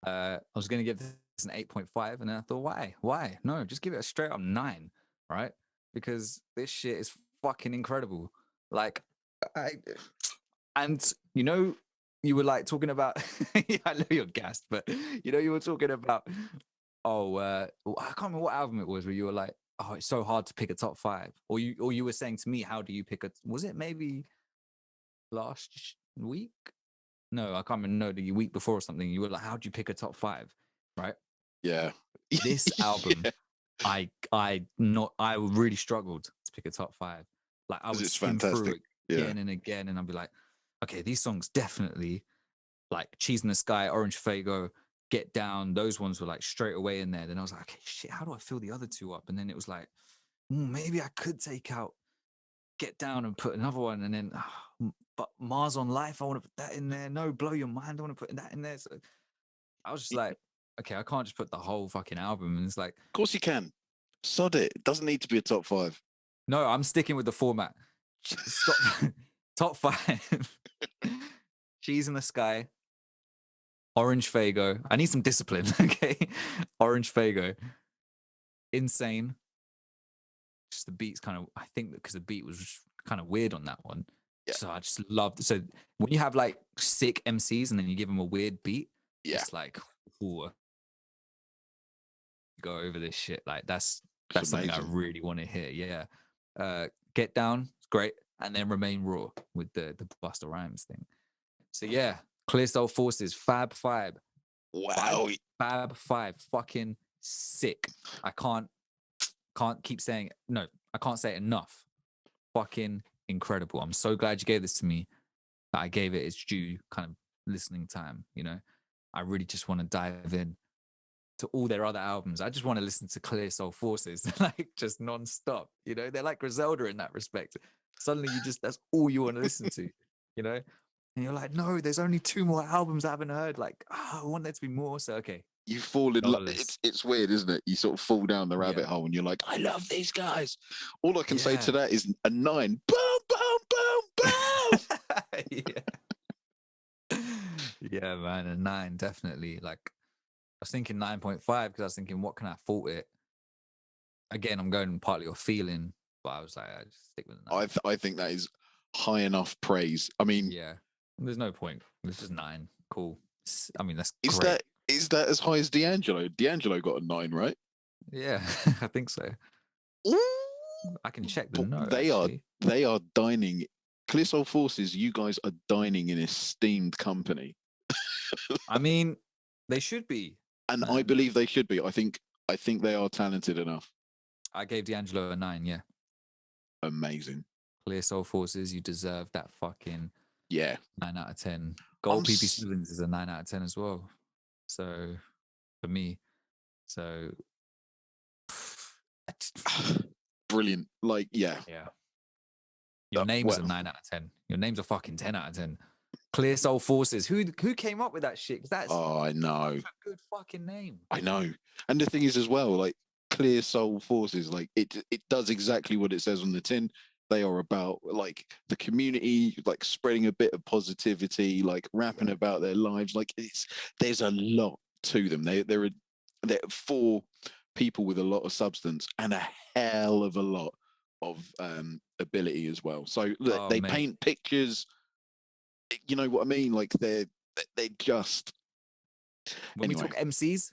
I was gonna give this an 8.5, and then I thought, why? Why? No, just give it a straight up 9, right? Because this shit is fucking incredible. Like, I and you were like talking about. Yeah, I know you're gassed, but you were talking about. Oh, I can't remember what album it was where you were like, oh, it's so hard to pick a top 5, or you were saying to me, how do you pick a? Was it maybe last week? No, I can't remember. No, the week before or something. You were like, how do you pick a top 5? Right?
Yeah.
This album,
Yeah,
I really struggled to pick a top 5. Like I
'cause
would
it's
skim through
fantastic.
it
Yeah.
again and again, and I'd be like, okay, these songs definitely like Cheese in the Sky, Orange Fago, Get Down. Those ones were like straight away in there. Then I was like, okay, shit, how do I fill the other two up? And then it was like, maybe I could take out Get Down and put another one, and then but Mars on Life, I want to put that in there. No, Blow Your Mind, I want to put that in there. So I was just like, okay, I can't just put the whole fucking album. And it's like,
Of course you can. Sod it. It doesn't need to be a top 5.
no, I'm sticking with the format. Stop. Top 5. Cheese in the Sky, Orange Fago. I need some discipline, okay? Orange Fago. Insane. Just the beat's kind of, I think because the beat was kind of weird on that one.
Yeah.
So I just loved. So when you have like sick MCs and then you give them a weird beat,
Yeah.
it's like, ooh, go over this shit. Like that's
It's
something I
amazing.
really want to hear. Yeah. Get Down, great. And then Remain Raw with the Busta Rhymes thing. So yeah, Clear Soul Forces, Fab Five.
Wow.
Fab Five, fucking sick. I can't keep saying it. No, I can't say it enough. Fucking incredible. I'm so glad you gave this to me. That I gave it its due kind of listening time. I really just want to dive in to all their other albums. I just want to listen to Clear Soul Forces, like just non-stop. They're like Griselda in that respect. Suddenly that's all you want to listen to, you know? And you're like, no, there's only 2 more albums I haven't heard. Like, I want there to be more. So okay.
You fall in love.
Dollars.
It's weird, isn't it? You sort of fall down the rabbit
Yeah.
hole and you're like, I love these guys. All I can say to
Yeah.
that is a 9. Boom, boom, boom, boom.
Yeah. Yeah, man. A 9, definitely. Like, I was thinking 9.5 because I was thinking, what can I fault it? Again, I'm going partly off feeling, but I was like, I just stick with the 9.
I think that is high enough praise. I mean,
Yeah. There's no point. It's just 9. Cool. I mean, that's
is
great.
that as high as D'Angelo? D'Angelo got a 9, right?
Yeah, I think so.
Ooh.
I can check the
But
note,
they
actually.
are dining. Clear Soul Forces, you guys are dining in esteemed company.
I mean, they should be.
And I believe they should be. I think they are talented enough.
I gave D'Angelo a 9, yeah.
Amazing.
Clear Soul Forces, you deserve that fucking 9 out of 10. Gold PP Stevens is a 9 out of 10 as well. So, for me. So,
brilliant. Like, yeah.
Your name is a 9 out of 10. Your name's a fucking 10 out of 10. Clear Soul Forces. Who came up with that shit? That's
I know.
That's a good fucking name.
I know. And the thing is as well, like Clear Soul Forces, like it does exactly what it says on the tin. They are about like the community, like spreading a bit of positivity, like rapping about their lives. Like there's a lot to them. They're 4 people with a lot of substance and a hell of a lot of ability as well. So look, they paint pictures. You know what I mean? Like they're just.
When we talk MCs,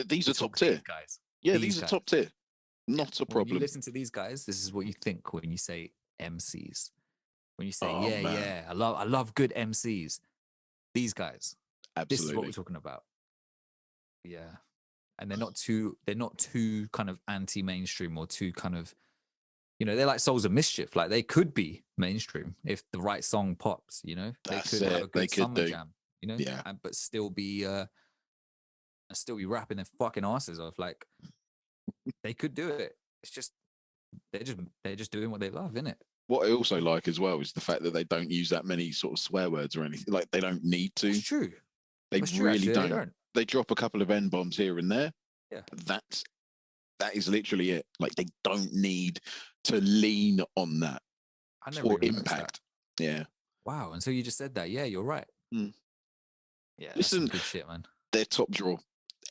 these are top tier
guys.
Yeah, these are top tier. Not a problem.
When you listen to these guys, this is what you think when you say MCs. When you say, I love good MCs. These guys.
Absolutely.
This is what we're talking about. Yeah. And they're not too kind of anti-mainstream or too kind of, they're like Souls of Mischief. Like they could be mainstream if the right song pops, They could have a good summer jam,
Yeah.
but still be and still be rapping their fucking asses off. Like they could do it. It's just they're just doing what they love, innit?
What I also like as well is the fact that they don't use that many sort of swear words or anything. Like they don't need to.
It's true.
They
That's true,
really
actually. They
don't.
don't.
They drop a couple of N bombs here and there.
Yeah.
That is literally it. Like they don't need to lean on that
I never
for
even noticed that.
impact. Yeah.
Wow. And so you just said that. Yeah, you're right.
Mm.
Yeah, that's some
Listen,
good shit, man.
they're top draw.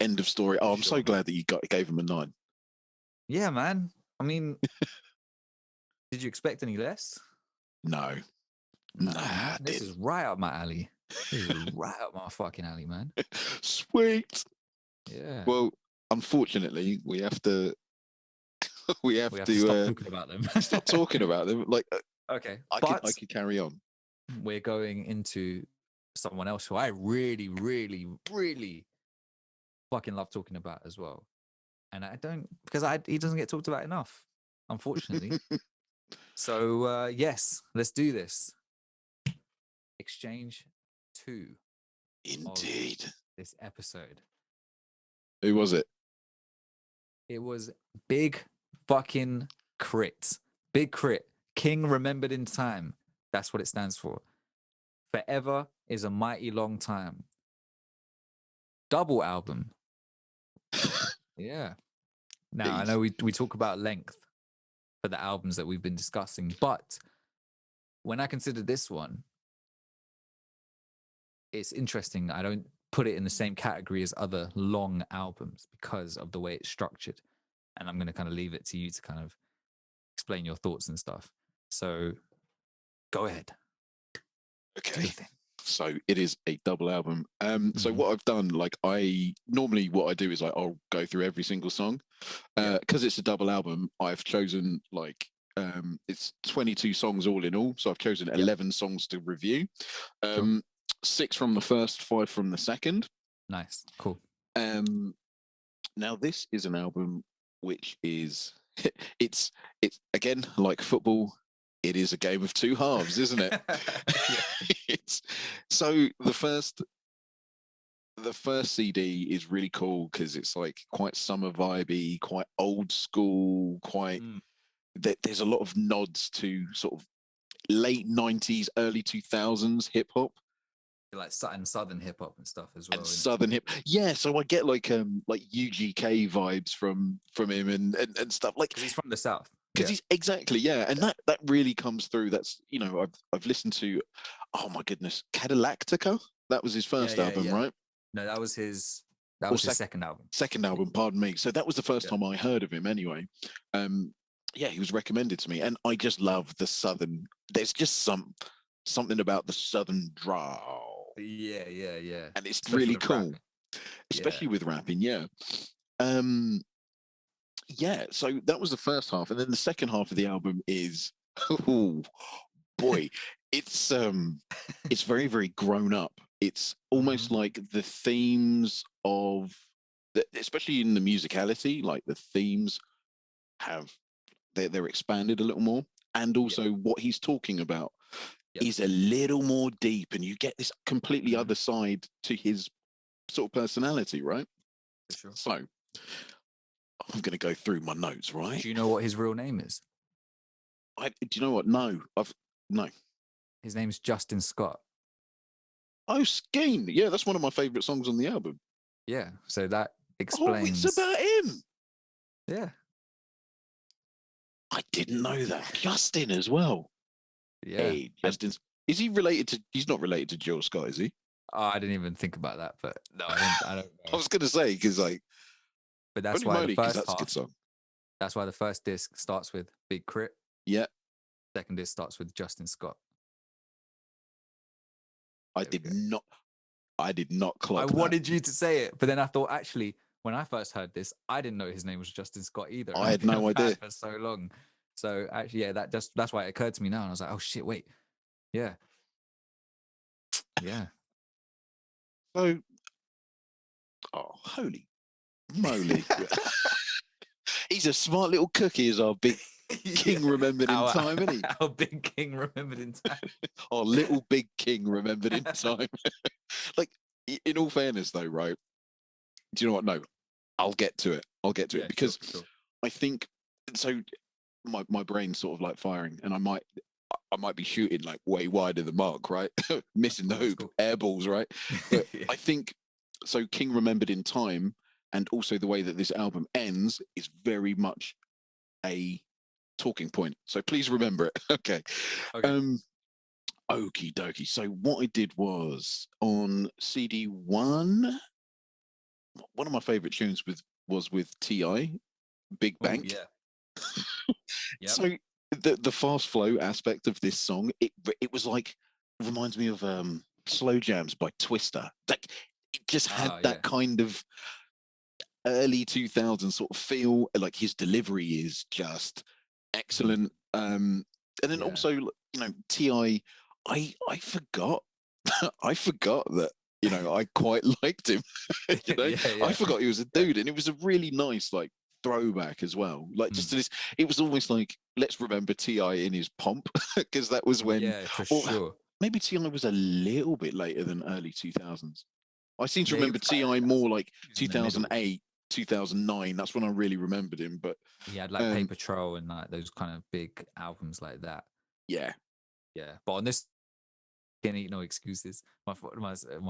End of story. Oh, I'm
Sure.
so glad that you gave them a 9.
Yeah, man. I mean, did you expect any less?
No.
Nah,
Nah,
man.
I
This
didn't.
is right up my alley. This is right up my fucking alley, man.
Sweet.
Yeah.
Well, unfortunately, we have to
We have to stop talking about them.
stop talking about them. Like
Okay.
I could carry on.
We're going into someone else who I really, really, really fucking love talking about as well. And I don't, because he doesn't get talked about enough, unfortunately. So, yes, let's do this. Exchange 2.
Indeed.
This episode.
Who was it?
It was Big fucking K.R.I.T. Big K.R.I.T. King Remembered in Time. That's what it stands for. Forever is a mighty long time. Double album. Yeah. Now, I know we talk about length for the albums that we've been discussing, but when I consider this one, it's interesting. I don't put it in the same category as other long albums because of the way it's structured. And I'm going to kind of leave it to you to kind of explain your thoughts and stuff. So go ahead.
Okay. So it is a double album. So what I've done, like normally what I do is I'll go through every single song. Because it's a double album, I've chosen it's 22 songs all in all. So I've chosen 11 songs to review. 6 from the first, 5 from the second.
Nice. Cool.
Now this is an album which is it's again like football. It is a game of two halves, isn't it? So the first CD is really cool because it's like quite summer vibey, quite old school, quite. There's a lot of nods to sort of late 90s, early 2000s hip hop.
Like southern hip hop and stuff as well.
And southern hip, yeah. So I get like UGK vibes from him and stuff. Like
he's from the south.
Because he's exactly, yeah, and that really comes through. That's I've listened to, oh my goodness, Cadillactica. That was his first album, right?
No, that was his. That was his second album.
Second album, pardon me. So that was the first time I heard of him. Anyway, yeah, he was recommended to me, and I just love the southern. There's just something about the southern drawl.
Yeah.
And it's really cool, especially with rapping. Yeah. Yeah, so that was the first half, and then the second half of the album is, oh boy, it's very, very grown up. It's almost like the themes of, especially in the musicality, like the themes they're expanded a little more, and also what he's talking about is a little more deep, and you get this completely other side to his sort of personality, right?
For sure.
So I'm going to go through my notes, right?
Do you know what his real name is?
Do you know what? No.
His name's Justin Scott.
Oh, Skeen. Yeah, that's one of my favorite songs on the album.
Yeah, so that explains.
Oh, it's about him.
Yeah.
I didn't know that. Justin as well.
Yeah.
Hey, Justin. Is he related to? He's not related to Jill Scott, is he?
Oh, I didn't even think about that, but no, I don't know.
I was going to say because
but that's why the first
that's
half.
A good song.
That's why the first disc starts with Big K.R.I.T.
Yeah.
Second disc starts with Justin Scott.
I did not clock that.
I wanted you to say it, but then I thought actually, when I first heard this, I didn't know his name was Justin Scott either.
I had no idea
for so long. So actually, yeah, that's why it occurred to me now, and I was like, oh shit, wait, yeah.
So, holy moly! He's a smart little cookie, is our big king remembered in time, isn't he?
Our big king remembered in time.
Our little big king remembered in time. Like, in all fairness, though, right? do you know what? No, I'll get to it. I'll get to it
Yeah, sure,
because
sure.
I think so. My brain's sort of like firing, and I might be shooting like way wider the mark, right?
That's
Missing the
cool. That's
hoop,
cool.
air balls, right? But
Yeah.
I think so. King Remembered in Time, and also the way that this album ends is very much a talking point. So please remember it. Okay.
Okay.
Um. Okie dokie. So what I did was on CD one of my favorite tunes was with Ti, Big
Oh
Bank.
yeah. Yep.
So the fast flow aspect of this song, it was like reminds me of Slow Jams by Twister. Like it just had
Ah, yeah.
that kind of early 2000s sort of feel. Like his delivery is just
Mm,
excellent. And then
yeah.
also, Ti, I forgot, I forgot that. I quite liked him.
Yeah,
I
yeah.
forgot he was a
Yeah.
dude, and it was a really nice like throwback as well. Like just
Mm,
to this, it was almost like let's remember Ti in his pomp because that was when,
yeah, for
or
sure.
maybe Ti was a little bit later than early 2000s. I seem to
Yeah, he
remember
was like
Ti more like
he was in the middle.
2008, 2009. That's when I really remembered him. But
He had like
um,
Paper Trail and like those kind of big albums like that.
yeah,
Yeah. But on this can't eat no excuses. My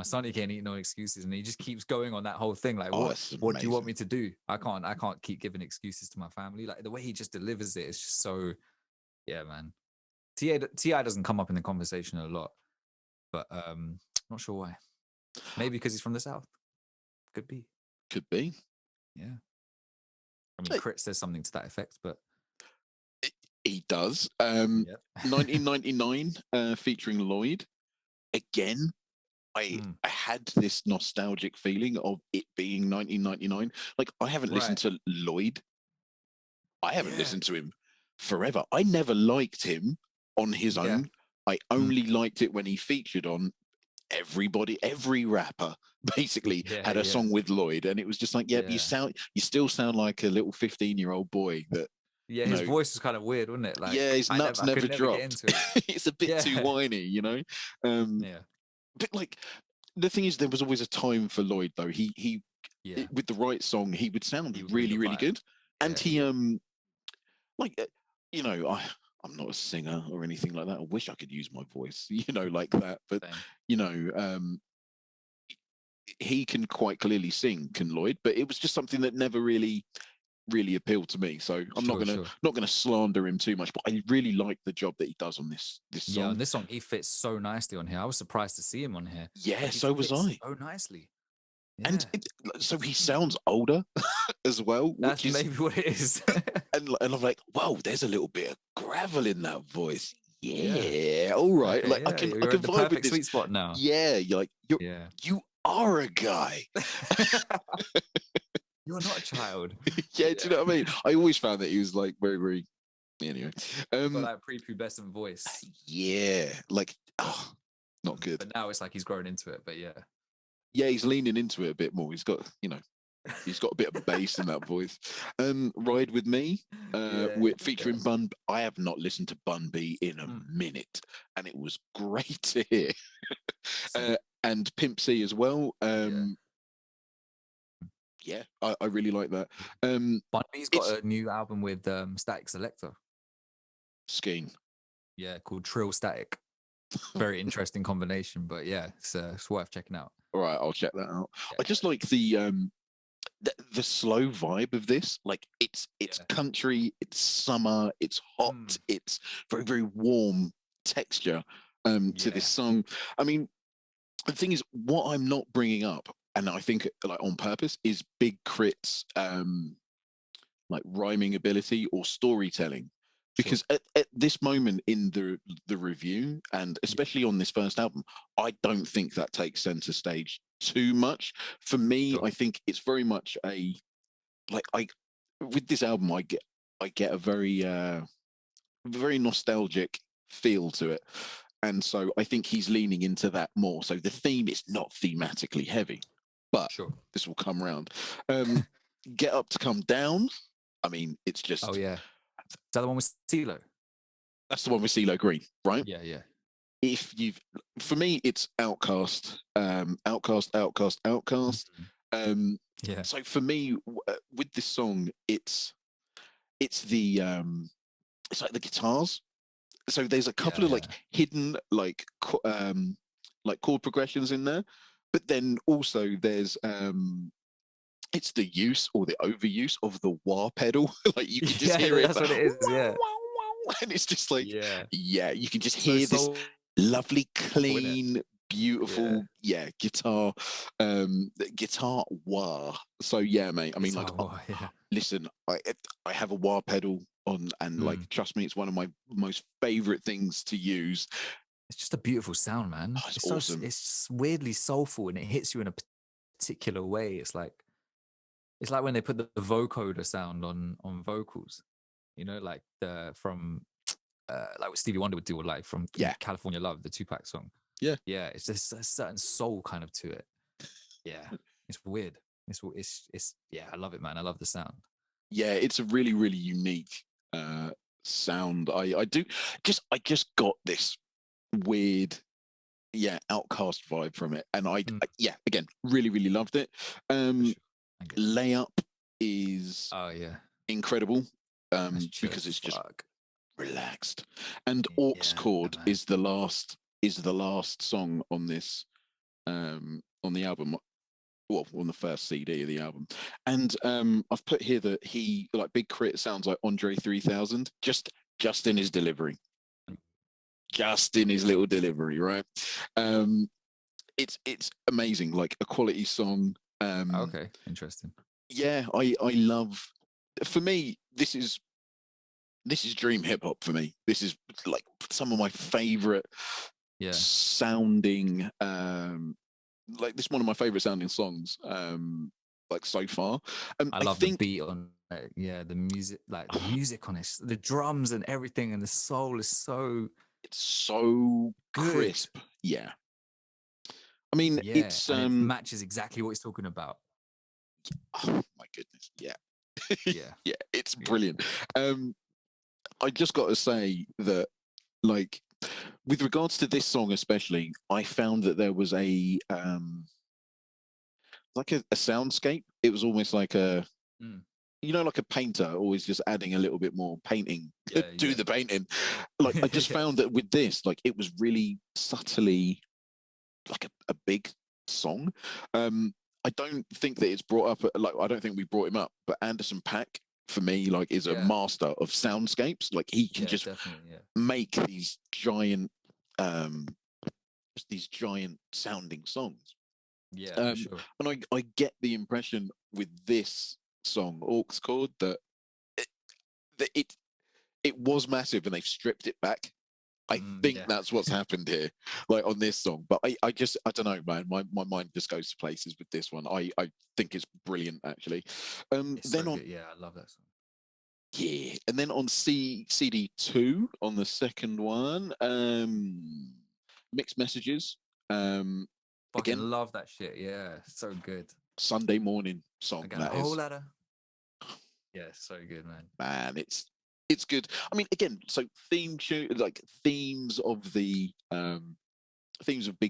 son he can't eat no excuses, and he just keeps going on that whole thing. Like,
oh,
what
it's
what do you want
amazing.
me to do? I can't keep giving excuses to my family. Like the way he just delivers it is just so yeah, man. Ti doesn't come up in the conversation a lot, but not sure why. Maybe because he's from the south. Could be.
Could be.
Yeah. I mean,
Hey,
Crit says something to that effect, but
he does.
yeah.
1999, featuring Lloyd. Again, I
Mm,
I had this nostalgic feeling of it being 1999. Like I haven't listened
right.
to Lloyd. I haven't
Yeah.
listened to him forever. I never liked him on his
Yeah.
own. I
Mm,
only liked it when he featured on every rapper basically
yeah.
had a
Yeah.
song with Lloyd, and it was just like, yep,
Yeah.
you still sound like a little 15-year-old boy that,
Yeah.
you
His
know,
voice was kind of weird, wasn't it?
yeah,
Like
his nuts
I could
never
never get
dropped.
into it.
It's a bit too
Yeah.
whiny. Um,
Yeah.
but like the thing is, there was always a time for Lloyd though.
Yeah.
With the right song, he would sound
He would bring the
really, really
vibe.
good, and
Yeah.
he
Yeah.
like you know I. I'm not a singer or anything like that. I wish I could use my voice, like that. But
Same.
you know, um, he can quite clearly sing, can Lloyd, but it was just something that never really appealed to me. So I'm not
Sure.
gonna
Sure.
not gonna slander him too much, but I really like the job that he does on this
Yeah.
song.
On this song, he fits so nicely on here. I was surprised to see him on here.
Yeah,
Like he
so was
fits
I.
so nicely.
And
Yeah.
so he sounds older as well, which
That's
is
maybe what it is.
and I'm like, whoa, there's a little bit of gravel in that voice.
Yeah.
Yeah, all right.
Okay.
Like
Yeah.
I
You're
can
in the
vibe with
perfect
this.
sweet spot now.
Yeah, you're like
Yeah.
you are a guy.
You're not a child.
Yeah, do you
Yeah.
know what I mean? I always found that he was like very, very anyway.
Got
Um
that prepubescent voice.
yeah, like
But
oh, not good.
but now it's like he's grown into it. But yeah.
Yeah, he's leaning into it a bit more. He's got a bit of bass in that voice. Ride with Me,
Yeah.
with
Yeah.
featuring Bun. I have not listened to Bun B in a
Mm,
minute, and it was great to hear.
same.
And Pimp C as well.
Yeah.
Yeah, I really like that.
Bun B's
It's
got a new album with Static Selector.
Skeen.
Yeah, called Trill Static. Very interesting combination, but yeah, it's worth checking out.
All right, I'll check that out.
Yeah,
I just like the slow vibe of this. Like it's
yeah,
country, it's summer, it's hot,
mm,
it's very, very warm texture to this
yeah,
song. I mean, the thing is, what I'm not bringing up, and I think like on purpose, is Big Crit's like rhyming ability or storytelling.
sure.
Because at this moment in the review, and
Yeah,
especially on this first album, I don't think that takes center stage too much. For me,
sure.
I think it's very much a like I with this album, I get a very nostalgic feel to it, and so I think he's leaning into that more. So the theme is not thematically heavy, but
Sure.
this will come around. Um, Get Up to Come Down. I mean, it's
Oh
just
yeah. Is that the one with CeeLo?
that's the one with CeeLo Green, right?
Yeah, yeah.
If you've For me, it's Outcast, Outcast, Outcast, Outcast.
Mhm. Yeah.
So for me, with this song, it's the it's like the guitars. So there's a couple
Yeah.
of
Yeah.
hidden like chord progressions in there, but then also there's it's the use or the overuse of the wah pedal. Like you can just
Yeah,
hear it. It's
that's
like
what it is.
wow,
Yeah.
wow, wow. And it's just like,
Yeah.
yeah, you can just
So
hear this
soulful,
lovely,
innit?
clean,
Yeah.
beautiful, yeah, guitar wah. So yeah, mate. I mean, like,
Guitar war, yeah.
listen, I have a wah pedal on, and like,
Mm.
trust me, it's one of my most favorite things to use.
It's just a beautiful sound, man.
Oh, it's
It's so
awesome.
it's just weirdly soulful and it hits you in a particular way. It's like when they put the vocoder sound on vocals, you know, like the from like what Stevie Wonder would do, or like from
Yeah,
California Love, the Tupac song.
yeah,
Yeah, it's just a certain soul kind of to it. Yeah, it's weird. It's yeah, I love it, man. I love the sound.
yeah. It's a really, really unique uh sound. I just got this weird, yeah, outcast vibe from it, and
Mm,
yeah, again, really, really loved it.
for
um
sure. I get you.
Layup is
Oh yeah,
incredible,
that's chill
because
as
it's just
fuck.
relaxed. And Aux
Yeah,
Chord
man.
is the last song on this, on the album, well, on the first CD of the album. And I've put here that he, like, Big Crit sounds like Andre 3000, just in his delivery, just in his little delivery, right? Um, it's amazing, like a quality song.
Okay, interesting.
Yeah, I love. For me, this is dream hip hop for me. This is like some of my favorite
Yeah,
sounding, like this is one of my favorite sounding songs, like so far.
I
I
love the
think
beat on it. Yeah, the music, like the music on it, the drums and everything, and the soul is so
it's so
good.
crisp. Yeah. I mean,
Yeah,
it's
and it matches exactly what he's talking about.
oh my goodness. Yeah.
Yeah,
Yeah, it's
yeah.
brilliant. Um I just got to say that, like, with regards to this song especially, I found that there was a soundscape. It was almost like a,
Mm,
like a painter always just adding a little bit more painting
yeah,
to
yeah.
the painting. Like, I just
Yeah.
found that with this, like, it was really subtly like a big song. I don't think that it's brought up, like, I don't think we brought him up, but Anderson Pack, for me, like, is a
Yeah,
master of soundscapes. Like, he can
yeah,
just
definitely. Yeah,
make um these giant sounding songs.
yeah, for
um
sure.
and I get the impression with this song, Aux Chord, that it, that it was massive and they've stripped it back. I think
Yeah,
that's what's happened here, like on this song. But I don't know, man. My mind just goes to places with this one. I think it's brilliant, actually.
it's
Then
so
on,
good. Yeah, I love that song.
yeah, and then on CD2, on the second one, Mixed Messages. Um,
Fucking
Again,
love that shit. Yeah, so good.
Sunday morning
I
song,
got a
that
whole
is.
lot of yeah, so good, man.
Man, it's good. I mean, again, so theme tune, like themes of Big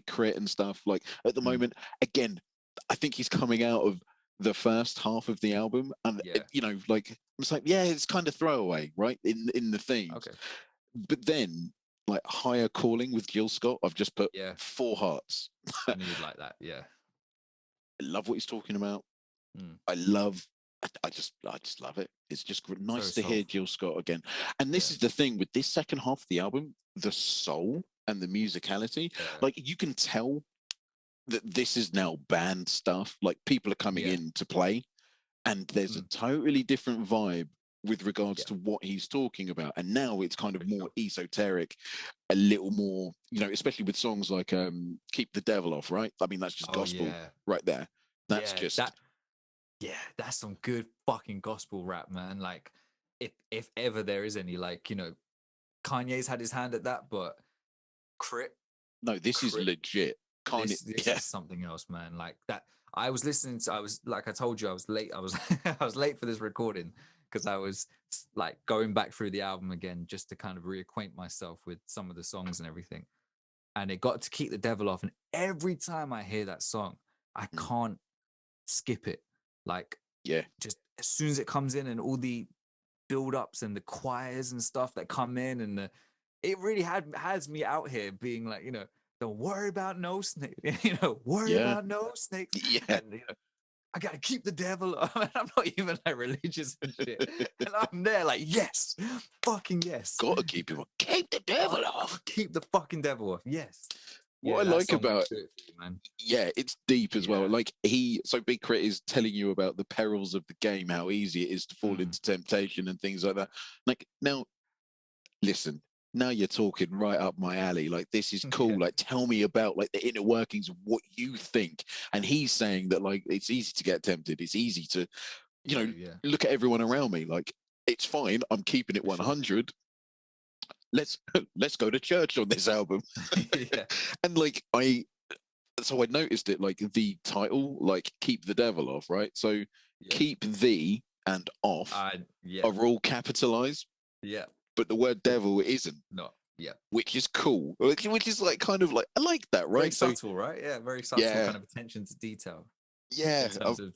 Crit and stuff. Like, at the
Mm,
moment, again, I think he's coming out of the first half of the album, and
yeah.
like, it's like, yeah, it's kind of throwaway, right, in the themes.
Okay.
But then, like, Higher Calling with Jill Scott, I've just put
Yeah,
4 hearts.
I knew you'd like that. Yeah.
I love what he's talking about.
Mm,
I love. I just love it. It's just
so
nice to hear
soulful.
Jill Scott again. And this
Yeah.
is the thing with this second half of the album, the soul and the musicality.
Yeah.
Like, you can tell that this is now band stuff. Like, people are coming
Yeah.
in to play, and there's a
Mm,
totally different vibe with regards
yeah,
to what he's talking about. And now it's kind
for
of more
sure.
esoteric, a little more, especially with songs like Keep the Devil Off, right? I mean, that's just
Oh
gospel
yeah.
right there. That's
Yeah,
just
yeah, that's some good fucking gospel rap, man. Like if ever there is any, like, Kanye's had his hand at that, but Crit,
no, this is
Crit,
legit. Kanye,
this
yeah.
is something else, man. Like that. I was listening to. I was like I told you, I was late. I was I was late for this recording because I was like going back through the album again just to kind of reacquaint myself with some of the songs and everything. And it got to Keep the Devil Off, and every time I hear that song, I
Mm.
can't. skip it. Like,
Yeah.
just as soon as it comes in and all the build-ups and the choirs and stuff that come in, and it really has me out here being like, don't worry about no snake, worry
Yeah.
about no snakes.
Yeah.
And I gotta keep the devil off. And I'm not even like religious and shit. And I'm there like, yes, fucking yes.
Gotta keep the devil off.
Keep the fucking devil off. Yes.
What I
that
like
song will
about
do it for you, man.
Yeah, it's deep as well.
Yeah.
Like so Big K.R.I.T is telling you about the perils of the game, how easy it is to fall into temptation and things like that. Like, now, listen, now you're talking right up my alley. Like, this is cool.
Yeah.
Like, tell me about like the inner workings of what you think. And he's saying that like it's easy to get tempted. It's easy to, look at everyone around me. Like, it's fine. I'm keeping it
For sure.
100. Let's go to church on this album.
Yeah.
And like so I noticed it, like the title, like keep the devil off, right? So keep the and off
Yeah.
are all capitalized,
Yeah.
but the word devil isn't,
No. Yeah.
which is cool. Which is like kind of like, I like that, right?
Very subtle, right? Yeah, very subtle kind of attention to detail.
Yeah.
In terms of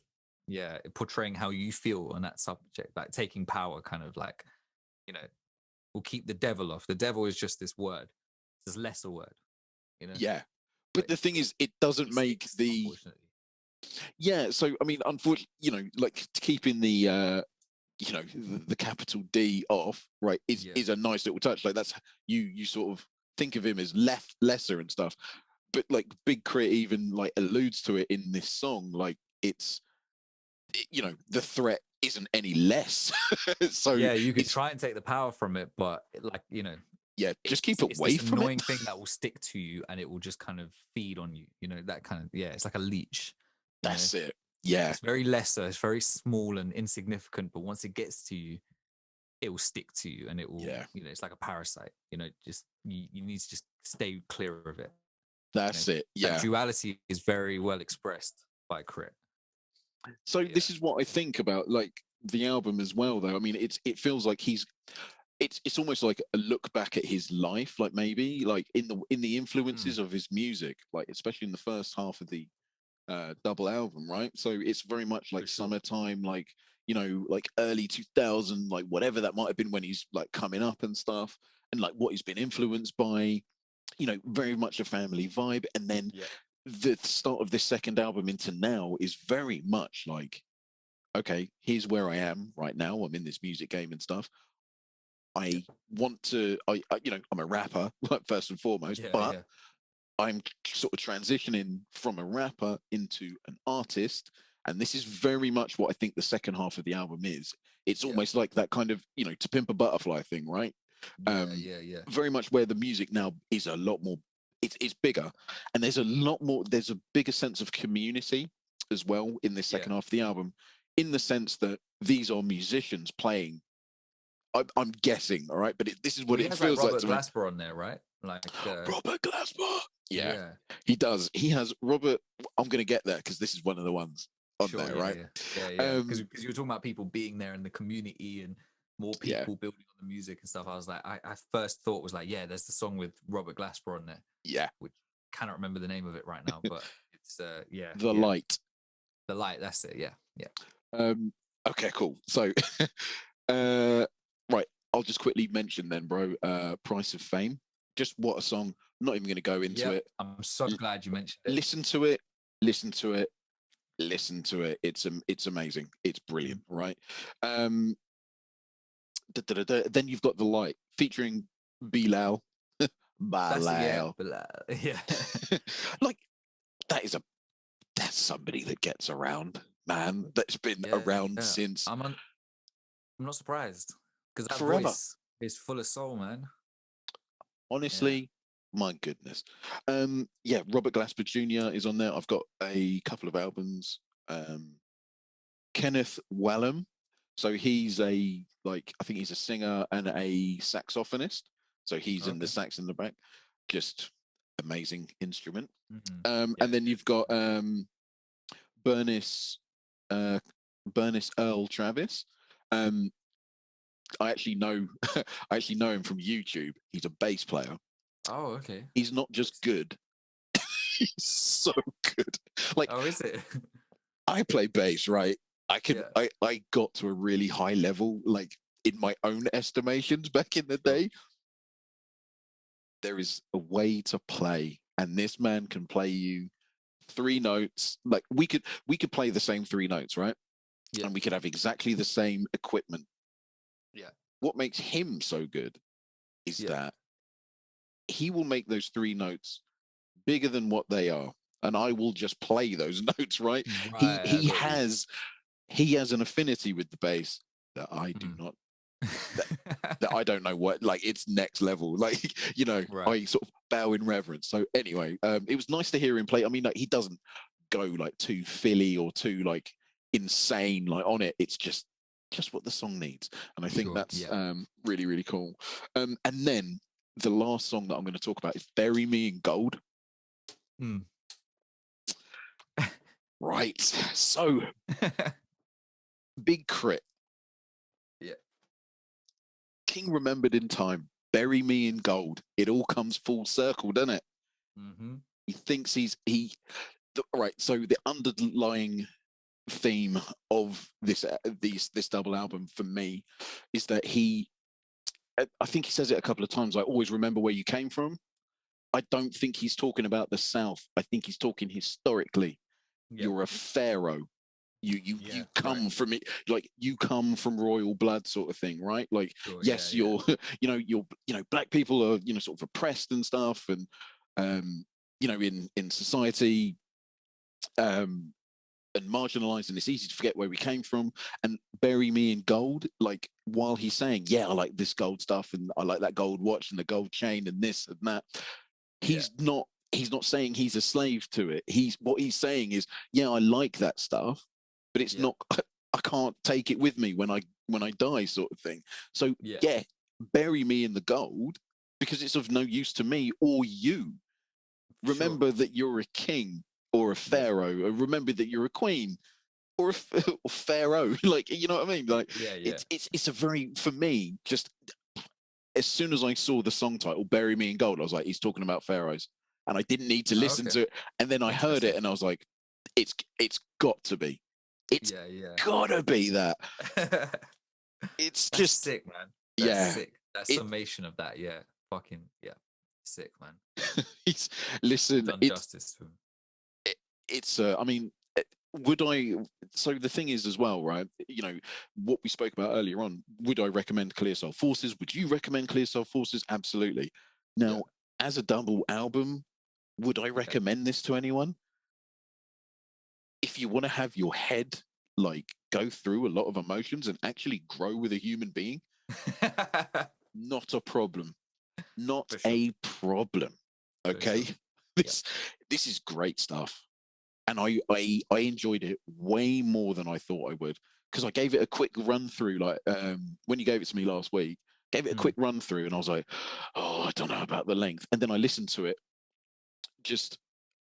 portraying how you feel on that subject, like taking power, kind of like, we'll keep the devil off. The devil is just this word. It's this lesser word,
Yeah. But the thing is, it doesn't make the
unfortunately.
Yeah, so I mean, unfortunately, like keeping the the capital D off, right, is a nice little touch. Like, that's you sort of think of him as lesser and stuff. But like Big K.R.I.T even like alludes to it in this song, like the threat isn't any less. So
yeah, you could try and take the power from it, but like,
just keep it away
this
from
annoying
it.
thing that will stick to you, and it will just kind of feed on you, that kind of, it's like a leech.
That's it. Yeah,
it's very lesser, it's very small and insignificant, but once it gets to you, it will stick to you, and it will, it's like a parasite. Just you need to just stay clear of it.
That's it. Yeah,
that duality is very well expressed by K.R.I.T.
So this is what I think about like the album as well, though. I mean, it feels like it's almost like a look back at his life, like maybe like in the influences of his music, like especially in the first half of the double album, right? So it's very much like summertime, like like early 2000, like whatever that might have been when he's like coming up and stuff, and like what he's been influenced by, very much a family vibe. And then the start of this second album into now is very much like, okay, here's where I am right now. I'm in this music game and stuff. I want to, I'm a rapper, first and foremost, but I'm sort of transitioning from a rapper into an artist. And this is very much what I think the second half of the album is. It's almost like that kind of, To Pimp a Butterfly thing, right? Very much where the music now is a lot more, it's bigger. And there's a bigger sense of community as well in this second half of the album, in the sense that these are musicians playing. I'm guessing, all right, but this is what it feels like to me.
Robert Glasper on there, right? Like
Robert Glasper. Yeah, he does. He has Robert. I'm going to get there because this is one of the ones on there, right?
Yeah. Because you were talking about people being there in the community and more people building on the music and stuff. I was like, I first thought was like, there's the song with Robert Glasper on there.
Yeah,
which I cannot remember the name of it right now, but it's
The Light.
The Light. That's it. Yeah.
Okay, cool. So, right, I'll just quickly mention then, bro. Price of Fame. Just what a song. I'm not even going to go into it.
I'm so glad you mentioned it.
Listen to it. Listen to it. It's amazing. It's brilliant, right? Then you've got The Light featuring Bilal. Bilal.
Yeah.
Like, that's somebody that gets around, man. That's been around since.
I'm not surprised, because that
forever.
Voice is full of soul, man.
Honestly, my goodness. Robert Glasper Jr. is on there. I've got a couple of albums. Kenneth Whalum. So he's I think he's a singer and a saxophonist. So he's in the sax in the back. Just amazing instrument. And then you've got Bernice Earl Travis. I actually know him from YouTube. He's a bass player.
Oh, okay.
He's not just good. He's so good. Like,
oh, is it?
I play bass, right?
Yeah.
I got to a really high level, like in my own estimations back in the
Sure.
day. There is a way to play, and this man can play you three notes. Like we could play the same three notes, right?
Yeah.
And we could have exactly the same equipment.
Yeah.
What makes him so good is
Yeah.
that he will make those three notes bigger than what they are, and I will just play those notes, right? he
Right. I
he
got you.
has he has an affinity with the bass that I do
Mm.
not, that, that I don't know what, like it's next level. Like, you know,
Right.
I sort of bow in reverence. So anyway, it was nice to hear him play. I mean, like, he doesn't go like too Philly or too like insane like on it. It's just what the song needs. And I think
Sure.
that's
Yeah.
really, really cool. And then the last song that I'm going to talk about is Bury Me in Gold.
Mm.
Right. So Big Crit,
Yeah.
King Remembered in Time, Bury Me in Gold. It all comes full circle, doesn't it?
Mm-hmm.
He thinks right. So the underlying theme of this double album for me is that I think he says it a couple of times. I always remember where you came from. I don't think he's talking about the South. I think he's talking historically.
Yeah.
You're a pharaoh. You
Yeah. Right.
come from it, like you come from royal blood, sort of thing, right? Like,
Sure. Yeah.
yes,
Yeah.
you're black people are sort of oppressed and stuff, and in society, um and marginalized, and it's easy to forget where we came from. And Bury Me in Gold, like while he's saying, yeah, I like this gold stuff and I like that gold watch and the gold chain and this and that,
Yeah.
he's not saying he's a slave to it. What he's saying is, yeah, I like that stuff, but it's
Yeah.
not, I can't take it with me when I die, sort of thing. So
Yeah.
yeah, bury me in the gold because it's of no use to me or you.
Sure.
Remember that you're a king or a
Yeah.
pharaoh, or remember that you're a queen or or pharaoh. Like, you know what I mean? Like,
Yeah. Yeah.
it's a very, for me, just as soon as I saw the song title "Bury Me in Gold," I was like, he's talking about pharaohs, and I didn't need to
Oh,
listen
okay.
to it. And then I heard it,
Interesting.
and I was like, it's got to be, it's
Yeah. Yeah.
gotta be that. It's
That's
just,
sick, man. That's
yeah.
sick. That
It
summation of that. Yeah. Fucking yeah. Sick, man.
it's
You've
listen,
done justice to him.
it's I mean, would I, so the thing is as well, right, what we spoke about earlier on, would I recommend Clear Soul Forces? Would you recommend Clear Soul Forces? Absolutely.
Yeah.
Now, as a double album, would I
Yeah.
recommend this to anyone? If you want to have your head like go through a lot of emotions and actually grow with a human being, not a problem. Not
For sure.
a problem.
For
Okay.
sure. Yeah.
This is great stuff. And I enjoyed it way more than I thought I would, because I gave it a quick run through, like when you gave it to me last week, gave it a
Mm.
quick run through, and I was like, oh, I don't know about the length. And then I listened to it. Just,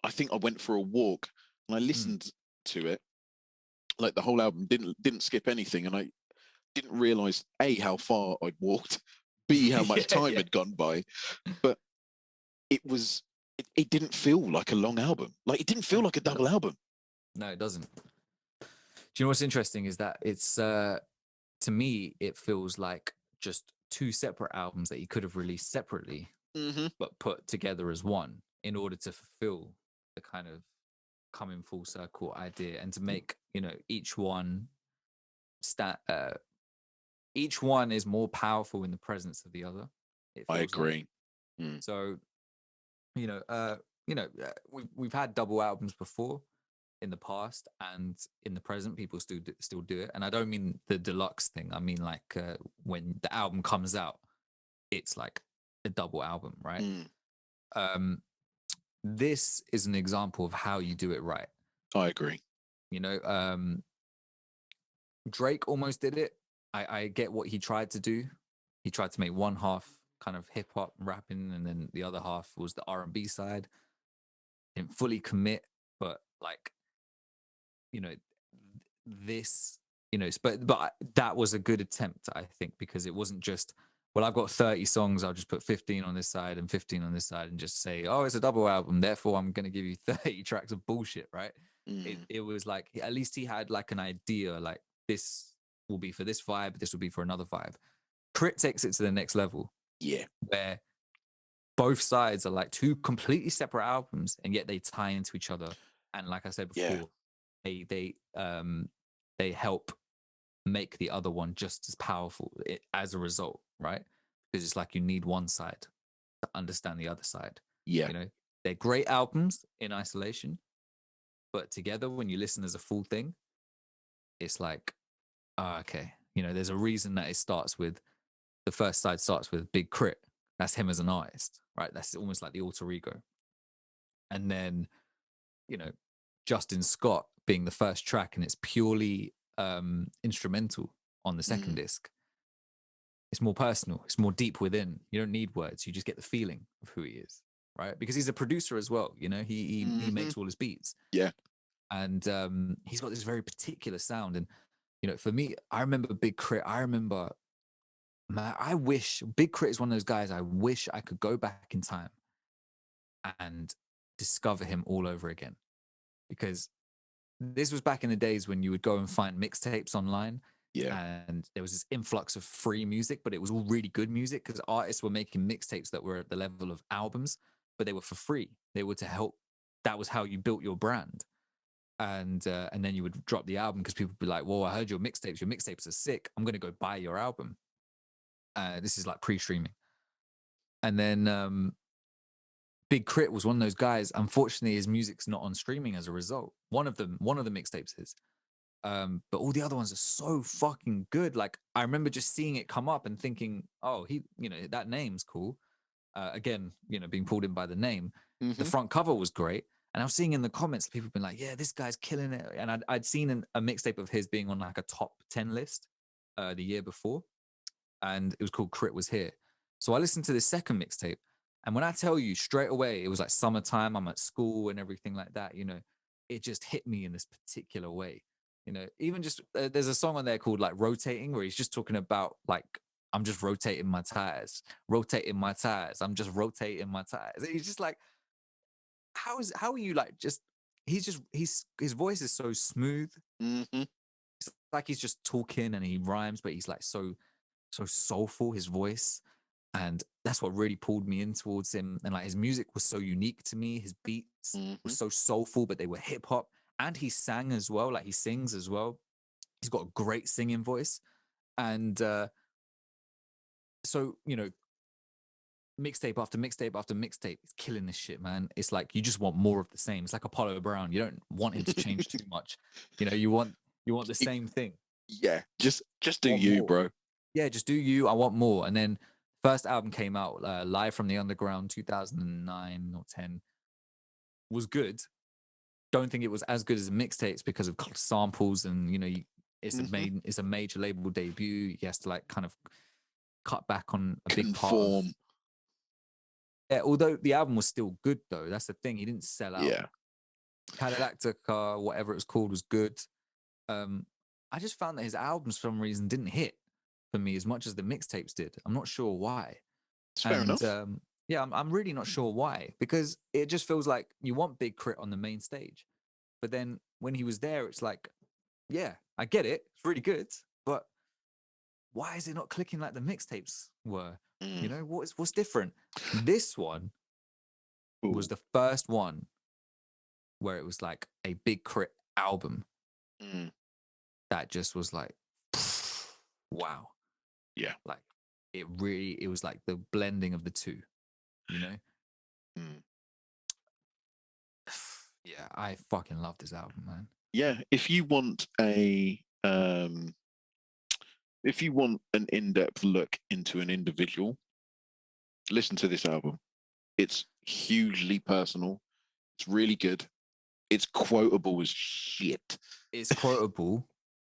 I think I went for a walk and I
Mm.
listened to it, like the whole album, didn't skip anything, and I didn't realize A, how far I'd walked, B, how much
Yeah.
time
Yeah.
had gone by. But it was it didn't feel like a long album. Like, it didn't feel
No,
like a
it
double
doesn't.
album.
No, it doesn't. Do you know what's interesting is that it's to me it feels like just two separate albums that you could have released separately
Hmm.
but put together as one in order to fulfill the kind of coming full circle idea and to make sta- uh, each one is more powerful in the presence of the other, it
I
feels like.
agree. Mm.
So we've had double albums before in the past, and in the present people still do it. And I don't mean the deluxe thing, I mean like when the album comes out it's like a double album, right?
Mm.
um this is an example of how you do it right.
I agree.
you know um Drake almost did it. I get what he tried to do. He tried to make one half kind of hip hop rapping, and then the other half was the R&B side. Didn't fully commit, but like, you know, this, but that was a good attempt, I think, because it wasn't just, well, I've got 30 songs, I'll just put 15 on this side and 15 on this side and just say, oh, it's a double album, therefore I'm going to give you 30 tracks of bullshit, right?
Mm.
It was like at least he had like an idea, like this will be for this vibe, this will be for another vibe. Crit takes it to the next level
Yeah.
where both sides are like two completely separate albums, and yet they tie into each other. And like I said
Yeah.
before, they help make the other one just as powerful as a result, right? Because it's like you need one side to understand the other side.
Yeah.
You know, they're great albums in isolation, but together when you listen as a full thing, it's like, okay, you know, there's a reason that it starts with the first side starts with Big Crit. That's him as an artist, right? That's almost like the alter ego. And then, you know, Justin Scott being the first track, and it's purely instrumental on the second
Mm.
disc. It's more personal, it's more deep within. You don't need words, you just get the feeling of who he is, right? Because he's a producer as well, you know, he
Mm-hmm.
makes all his beats.
Yeah.
And he's got this very particular sound. And, you know, for me, I remember Big Crit. I remember, man, I wish Big Crit is one of those guys I wish I could go back in time and discover him all over again. Because this was back in the days when you would go and find mixtapes online,
Yeah.
and there was this influx of free music, but it was all really good music because artists were making mixtapes that were at the level of albums, but they were for free. They were to help. That was how you built your brand. And then you would drop the album because people would be like, "Whoa, I heard your mixtapes. Your mixtapes are sick. I'm gonna go buy your album." This is like pre-streaming. And then Big Crit was one of those guys. Unfortunately, his music's not on streaming as a result. One of the mixtapes is. But all the other ones are so fucking good. Like I remember just seeing it come up and thinking, oh, you know, that name's cool. Again, you know, being pulled in by the name. The
Mm-hmm.
front cover was great. And I was seeing in the comments, people been like, yeah, this guy's killing it. And I'd seen a mixtape of his being on like a top 10 list the year before. And it was called Crit Was Here. So I listened to this second mixtape. And when I tell you straight away, it was like summertime, I'm at school and everything like that, you know, it just hit me in this particular way. You know, even just there's a song on there called like Rotating, where he's just talking about like, I'm just rotating my tires, rotating my tires. I'm just rotating my tires. He's just like, how are you like just, his voice is so smooth.
Mm-hmm.
It's like he's just talking and he rhymes, but he's like so soulful, his voice. And that's what really pulled me in towards him. And like his music was so unique to me. His beats were
Mm-hmm.
so soulful, but they were hip hop. And he sang as well, like he sings as well. He's got a great singing voice. And so, you know, mixtape after mixtape after mixtape, it's killing this shit, man. It's like you just want more of the same. It's like Apollo Brown. You don't want him to change too much. You know, you want the same thing.
Yeah. Just do
Want
you,
more.
bro.
Yeah, just do you. I want more. And then first album came out, Live from the Underground, 2009 or 10, was good. Don't think it was as good as the mixtapes because of samples and, you know,
Mm-hmm.
it's a major label debut. He has to like kind of cut back on a big part of.
Conform.
Yeah, although the album was still good though. That's the thing. He didn't sell out.
Yeah.
Cadillactica, whatever it was called, was good. I just found that his albums for some reason didn't hit for me as much as the mixtapes did. I'm not sure why.
It's fair
And
enough.
yeah, I'm really not sure why, because it just feels like you want Big Crit on the main stage, but then when he was there, it's like, yeah, I get it, it's really good, but why is it not clicking like the mixtapes were? You
Mm.
know, what's different? This one was
Ooh.
the first one where it was like a Big Crit album
Mm.
that just was like, wow,
Yeah.
like it was like the blending of the two, you know.
Mm.
Yeah, I fucking love this album, man.
Yeah. If you want an in-depth look into an individual, listen to this album. It's hugely personal. It's really good. It's quotable as shit.
It's quotable,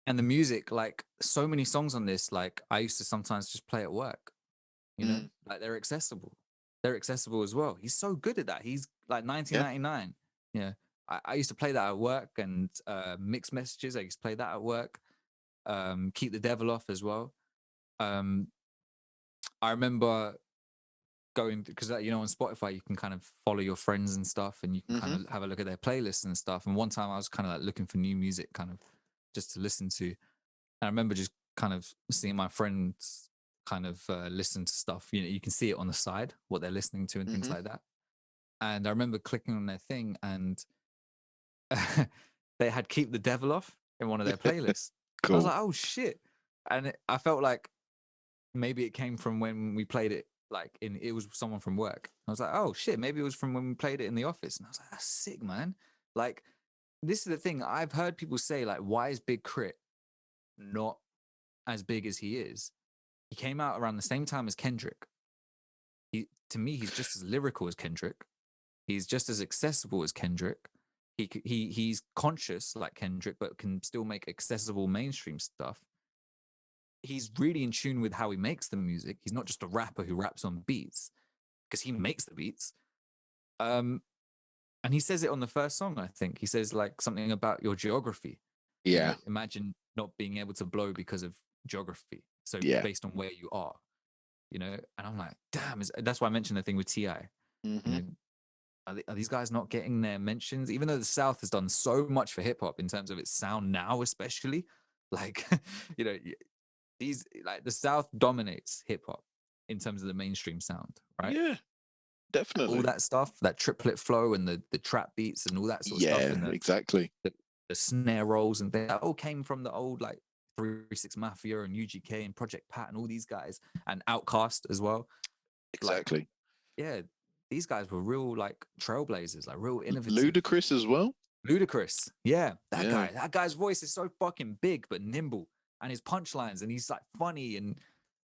and the music, like so many songs on this, like I used to sometimes just play at work. You know,
Mm.
like they're accessible. They're accessible as well. He's so good at that. He's like
Yeah.
1999. Yeah, I used to play that at work, and mixed messages. I used to play that at work. Keep the devil off as well. Um, I remember going because you know on Spotify you can kind of follow your friends and stuff, and you can kind of have a look at their playlists and stuff. And one time I was kind of like looking for new music, kind of just to listen to. And I remember just kind of seeing my friends kind of listen to stuff. You know, you can see it on the side what they're listening to and things like that. And I remember clicking on their thing, and they had "Keep the Devil Off" in one of their playlists. I was
Cool.
like, oh shit. And I felt like maybe it came from when we played it, like it was someone from work. I was like, oh shit, maybe it was from when we played it in the office. And I was like, that's sick, man. Like, this is the thing. I've heard people say, like, why is Big K.R.I.T not as big as he is? He came out around the same time as Kendrick. To me, he's just as lyrical as Kendrick. He's just as accessible as Kendrick. He's conscious like Kendrick, but can still make accessible mainstream stuff. He's really in tune with how he makes the music. He's not just a rapper who raps on beats, because he makes the beats. And he says it on the first song, I think. He says like something about your geography. You know, imagine not being able to blow because of geography. So based on where you are, you know, and I'm like, damn, that's why I mentioned the thing with T.I. You know, are these guys not getting their mentions? Even though the South has done so much for hip hop in terms of its sound now, especially, like, you know, these, like, the South dominates hip hop in terms of the mainstream sound, right?
Yeah, definitely.
All that stuff, that triplet flow and the trap beats and all that sort of stuff, and
exactly.
The snare rolls and things, that all came from the old like 3-6 Mafia and UGK and Project Pat and all these guys, and Outkast as well.
Exactly.
Like, yeah, these guys were real like trailblazers, like real innovative.
Ludacris as well.
Ludacris, yeah, that guy's voice is so fucking big but nimble, and his punchlines, and he's like funny. And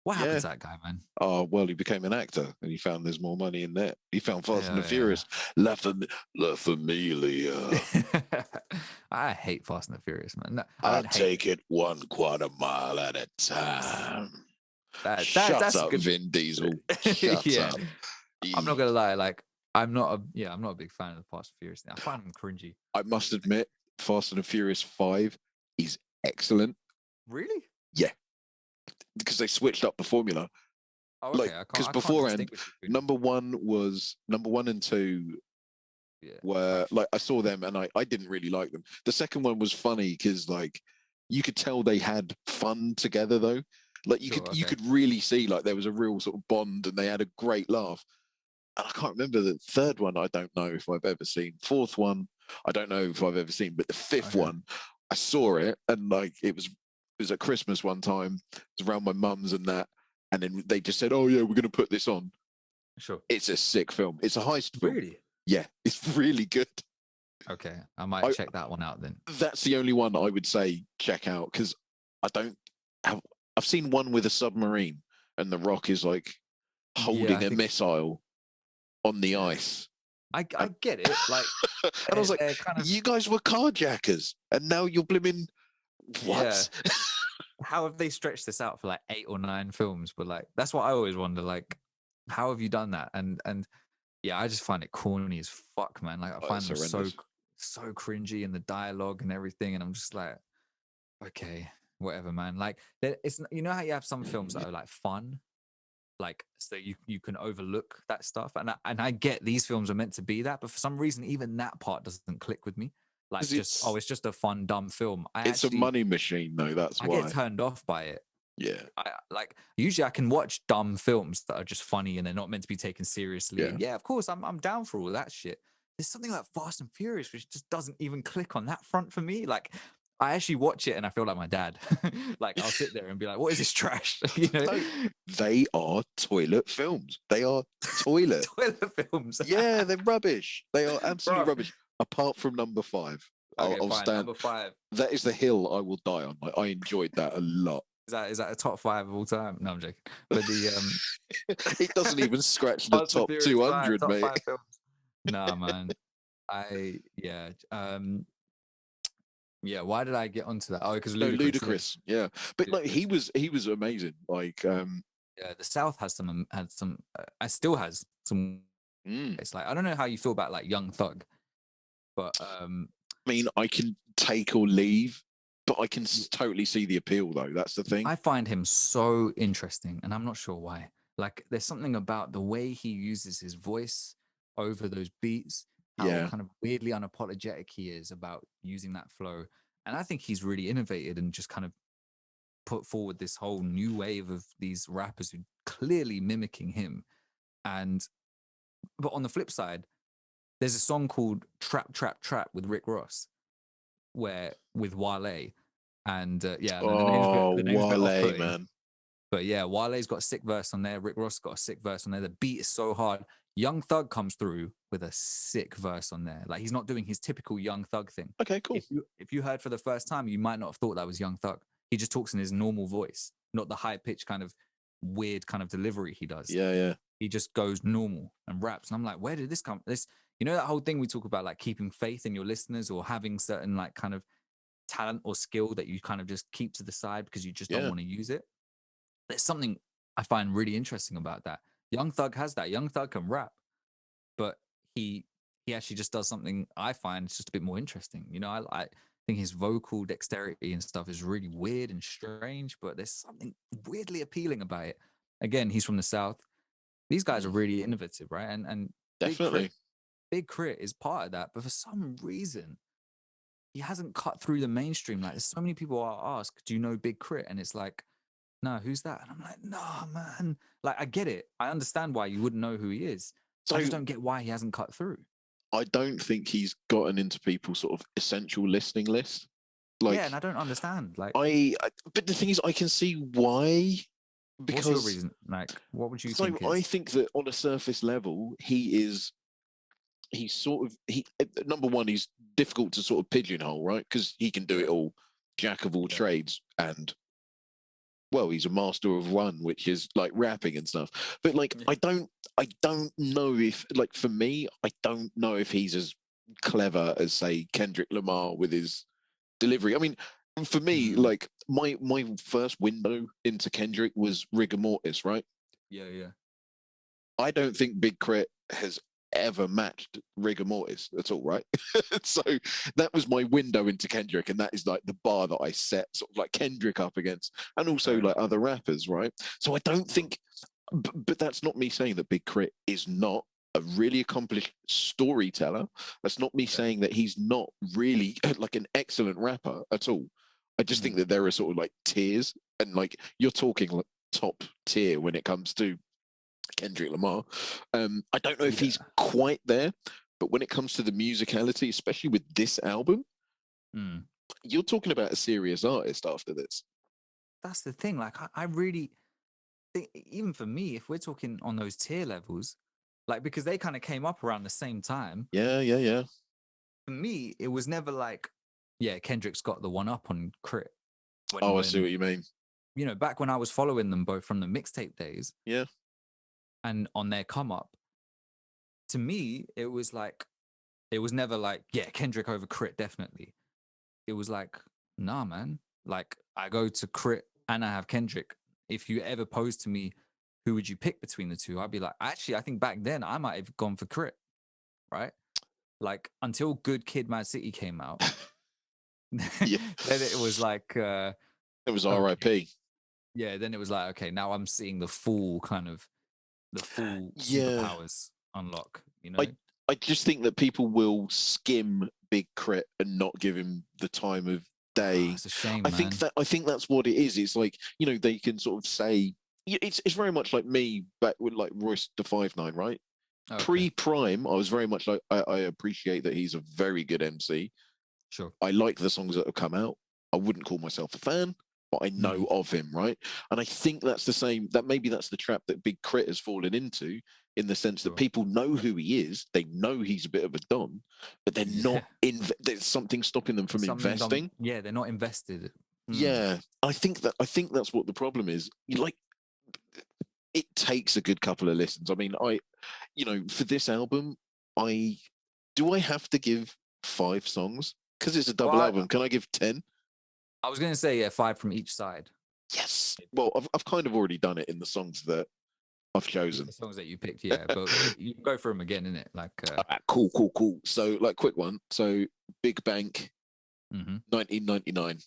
what happened to that guy, man?
Oh, well, he became an actor, and he found there's more money in that. He found Fast and the Furious. La Familia.
I hate Fast and the Furious, man. No,
I take it 1/4 mile at a time.
That's
up,
good.
Vin Diesel. Shut up.
I'm not gonna lie, like I'm not a big fan of the Fast and Furious thing. I find them cringy.
I must admit, Fast and the Furious 5 is excellent.
Really?
Yeah. Because they switched up the formula.
Oh, okay.
Like, because beforehand, number one and two were like, I saw them and I didn't really like them. The second one was funny because like you could tell they had fun together though. Like you could really see like there was a real sort of bond and they had a great laugh. And I can't remember the third one. I don't know if I've ever seen. Fourth one, I don't know if I've ever seen. But the fifth one, I saw it, and like it was at Christmas one time. It was around my mum's and that, and then they just said, "Oh yeah, we're going to put this on."
Sure.
It's a sick film. It's a heist film.
Really?
Yeah, it's really good.
Okay, I might check that one out then.
That's the only one I would say check out because I've seen one with a submarine, and The Rock is like holding a missile on the ice.
I get it. Like,
and I was like, you guys were carjackers, and now you're blimmin' what?
Yeah. How have they stretched this out for like 8 or 9 films? But like, that's what I always wonder. Like, how have you done that? And yeah, I just find it corny as fuck, man. Like, I find them so cringy in the dialogue and everything, and I'm just like, okay, whatever, man. Like, it's, you know how you have some films that are like fun, like, so you can overlook that stuff, and I get these films are meant to be that, but for some reason even that part doesn't click with me. Like, it's just a fun dumb film.
It's a money machine though, that's why
I get turned off by it.
Yeah.
Like usually I can watch dumb films that are just funny and they're not meant to be taken seriously. And yeah, of course I'm down for all that shit. There's something like Fast and Furious which just doesn't even click on that front for me. Like, I actually watch it and I feel like my dad. Like, I'll sit there and be like, what is this trash? You know?
No, they are toilet films. They are toilet
films.
Yeah, they're rubbish. They are absolutely rubbish. Apart from number 5.
Okay,
I'll stand.
Number 5.
That is the hill I will die on. Like, I enjoyed that a lot.
Is that a top 5 of all time? No, I'm joking. But
it doesn't even scratch the top 200,
top
mate.
5 films. Nah, man. Yeah, why did I get onto that? Oh, because
Ludacris. Yeah, but like he was amazing. Like,
yeah, the South had some. I still has some. It's like, I don't know how you feel about like Young Thug, but
I mean, I can take or leave, but I can totally see the appeal though. That's the thing.
I find him so interesting, and I'm not sure why. Like there's something about the way he uses his voice over those beats, how
Yeah,
kind of weirdly unapologetic he is about using that flow. And I think he's really innovated and just kind of put forward this whole new wave of these rappers who clearly mimicking him. And but on the flip side, there's a song called Trap Trap Trap with Rick Ross, where with Wale. And yeah, I know
oh,
the name's a bit
Wale,
off-putting,
man.
but yeah, Wale's got a sick verse on there. Rick Ross got a sick verse on there. The beat is so hard. Young Thug comes through with a sick verse on there. Like he's not doing his typical Young Thug thing.
Okay, cool.
If you heard for the first time, you might not have thought that was Young Thug. He just talks in his normal voice, not the high pitched kind of weird kind of delivery he does.
Yeah, yeah.
He just goes normal and raps. And I'm like, where did this come? This, you know, that whole thing we talk about, like keeping faith in your listeners or having certain like kind of talent or skill that you kind of just keep to the side because you just don't
Yeah.
want to use it. There's something I find really interesting about that. Young Thug has that. Young Thug can rap, but he actually just does something I find just a bit more interesting. You know, I think his vocal dexterity and stuff is really weird and strange, but there's something weirdly appealing about it. Again, he's from the South. These guys are really innovative, right? And
Definitely.
Big Crit is part of that, but for some reason he hasn't cut through the mainstream. Like there's so many people I ask, do you know Big Crit? And it's like, no, who's that? And I'm like, no, man. Like I get it. I understand why you wouldn't know who he is.
So
I just don't get why he hasn't cut through.
I don't think he's gotten into people's sort of essential listening list. Like
Yeah, and I don't understand. Like,
but the thing is, I can see why.
what's your
Because
reason? Like, what would you
so
think
I
is?
think that on a surface level, he's sort of number one, he's difficult to sort of pigeonhole, right? Because he can do
Yeah,
it all, jack of all
yeah,
trades, and well, he's a master of one, which is like rapping and stuff. But like,
yeah.
I don't know if, like, for me, I don't know if he's as clever as say Kendrick Lamar with his delivery. I mean, for me,
Mm,
like my first window into Kendrick was Rigor Mortis, right?
yeah, yeah.
I don't think Big Crit has ever matched Rigor Mortis at all, right? So that was my window into Kendrick, and that is like the bar that I set sort of like Kendrick up against, and also
Fair
like
enough.
other rappers, right? So I don't
Sure.
think, but that's not me saying that Big Crit is not a really accomplished storyteller. That's not me
Yeah.
saying that he's not really like an excellent rapper at all. I just think
Mm,
that there are sort of like tiers, and like you're talking like top tier when it comes to Kendrick Lamar. I don't know if he's
yeah.
quite there, but when it comes to the musicality, especially with this album,
Mm.
you're talking about a serious artist after this.
That's the thing. Like, I really think, even for me, if we're talking on those tier levels, like, because they kind of came up around the same time,
Yeah, yeah, yeah.
for me, it was never like, yeah, Kendrick's got the one up on Crit.
Oh, I see
When
what you mean.
you know, back when I was following them both from the mixtape days
Yeah.
and on their come up, to me, it was like, it was never like, yeah, Kendrick over Crit, definitely. It was like, nah, man. Like, I go to Crit and I have Kendrick. If you ever posed to me, who would you pick between the two? I'd be like, actually, I think back then I might have gone for Crit, right? Like, until Good Kid, Mad City came out,
Yeah.
then it was like,
It was
okay,
R.I.P.
yeah. Then it was like, okay, now I'm seeing the full kind of the full
Yeah.
superpowers unlock. You
I
know,
I just think that people will skim Big Crit and not give him the time of day.
it's a shame, man.
I think that's what it is. It's like, they can sort of say it's very much like me back with like Royce the 5'9", right?
Okay,
Pre-Prime, I was very much like I appreciate that he's a very good MC.
sure.
I like the songs that have come out. I wouldn't call myself a fan, but I know
Mm,
of him, right? And I think that's the same. That maybe that's the trap that Big Crit has fallen into, in the sense that
sure.
people know who he is. They know he's a bit of a don, but they're not
Yeah.
in. There's something stopping them from
Something done.
investing.
Yeah, they're not invested. Mm,
Yeah, I think that's what the problem is. Like, it takes a good couple of listens. I mean, for this album, I do I have to give 5 songs because it's a
well,
double album? Can I give 10?
I was gonna say yeah, five from each side.
Yes. Well, I've kind of already done it in the songs that I've
Yeah,
chosen.
the songs that you picked, yeah, but you can go through them again, innit? Like,
Cool, cool, cool. So, like, quick one. So, Big Bank,
mm-hmm,
1999.
mm,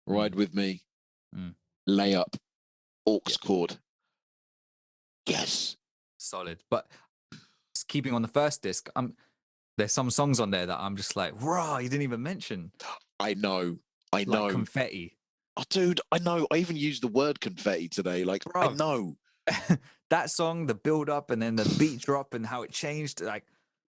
Ride with me.
mm,
Layup. Aux
yeah,
chord. Yes.
solid. But just keeping on the first disc, there's some songs on there that I'm just like, raw, you didn't even mention,
I know. I
like
know.
Confetti,
Oh, dude, I know. I even used the word confetti today. Like, I
bro.
know.
That song, the build up, and then the beat drop, and how it changed, like,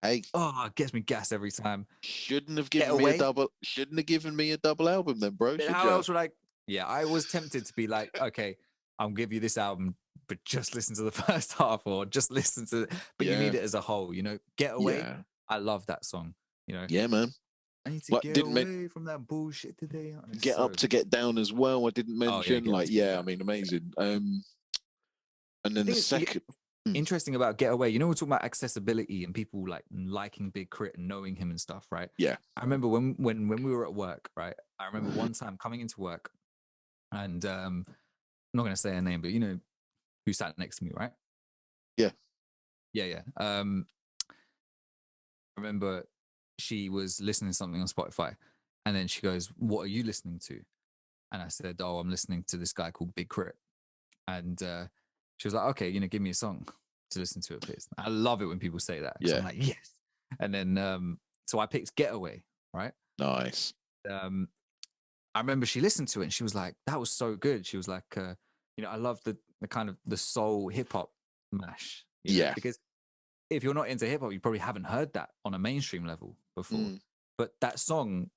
Hey,
oh, it gets me gas every time.
shouldn't have
Get
given me a
Away.
double. Shouldn't have given me a double album then, bro.
Then
Should
how
you?
else would I? Yeah, I was tempted to be like, okay, I'll give you this album, but just listen to the first half, or just listen to. But you
Yeah.
need it as a whole, you know. Get Away.
Yeah.
I love that song. You know,
Yeah, man.
I need to
Like,
get
didn't
away from that bullshit today. It's
get up
so.
to get down as well. I didn't
Oh yeah,
mention.
get up
Like,
to get
yeah, I
down.
mean, amazing. And
The
then the
thing is,
second. Hmm,
interesting about Get Away. You know, we're talking about accessibility and people like liking Big Crit and knowing him and stuff, right?
yeah.
I remember when we were at work, right? I remember one time coming into work, and I'm not gonna say her name, but you know who sat next to me, right?
Yeah.
Yeah, yeah. I remember she was listening to something on Spotify, and then she goes, "What are you listening to?" And I said, "Oh, I'm listening to this guy called Big Crit." And she was like, "Okay, you know, give me a song to listen to it, please." I love it when people say that because I'm
Yeah.
like, "Yes." And then so I picked Getaway, right?
Nice.
Um, I remember she listened to it and she was like, "That was so good." She was like, "You know, I love the kind of the soul hip hop mash, you know,
Yeah.
because if you're not into hip hop, you probably haven't heard that on a mainstream level before.
Mm,
But that song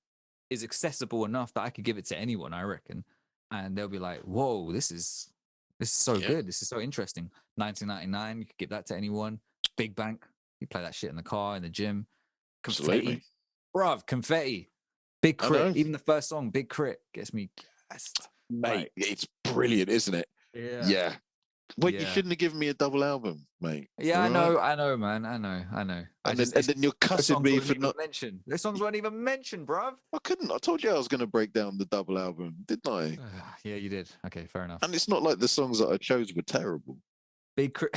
is accessible enough that I could give it to anyone, I reckon, and they'll be like, "Whoa, this is so
yeah.
good. This is so interesting." 1999, you could give that to anyone. Big Bank, you play that shit in the car, in the gym.
Absolutely.
Confetti, bruv, Confetti. Big
I
Crit,
know.
even the first song, Big Crit, gets me gassed.
Mate,
Like,
it's brilliant, isn't it?
yeah,
Yeah. Well, you
yeah.
shouldn't have given me a double album, mate.
Yeah,
All right.
I know, man. I know.
And then
It's
and then you're
just those
cussing
songs
me
weren't
for
even
not.
mentioned. Those songs weren't even mentioned, bruv.
I couldn't. I told you I was going to break down the double album, didn't I?
Yeah, you did. Okay, fair enough.
And it's not like the songs that I chose were terrible.
Big Crit.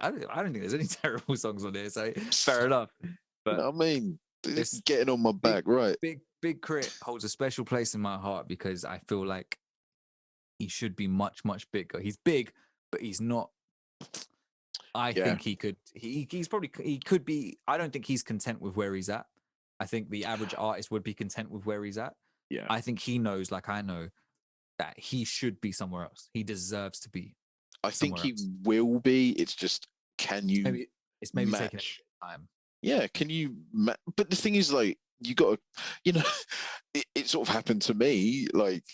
I don't think there's any terrible songs on there, so fair enough.
You
But
know what I mean? They're
this
just getting on my
big,
back, right?
big Crit holds a special place in my heart because I feel like he should be much, much bigger. He's big, but he's not. I
Yeah,
think he could. He's probably he could be. I don't think he's content with where he's at. I think the average artist would be content with where he's at.
yeah.
I think he knows, like I know, that he should be somewhere else. He deserves to be
I think
somewhere
he
else.
will be. It's just, can you
Maybe it's maybe taking a
match?
bit of time.
Yeah, can you? But the thing is, like, you got to, you know, it sort of happened to me, like,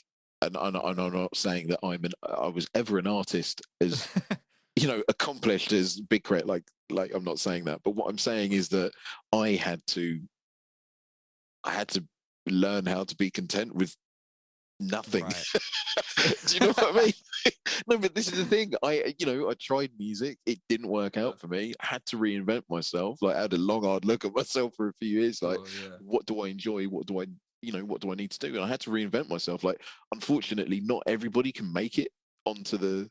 and I'm not saying that I was ever an artist as, you know, accomplished as Big Crit. Like I'm not saying that, but what I'm saying is that I had to, I had to learn how to be content with nothing.
Right.
Do you know what I mean? No, but this is the thing. I tried music. It didn't work
Yeah.
out for me. I had to reinvent myself. Like, I had a long, hard look at myself for a few years. Like,
Sure, yeah.
what do I enjoy? What do I need to do? And I had to reinvent myself. Like, unfortunately, not everybody can make it onto the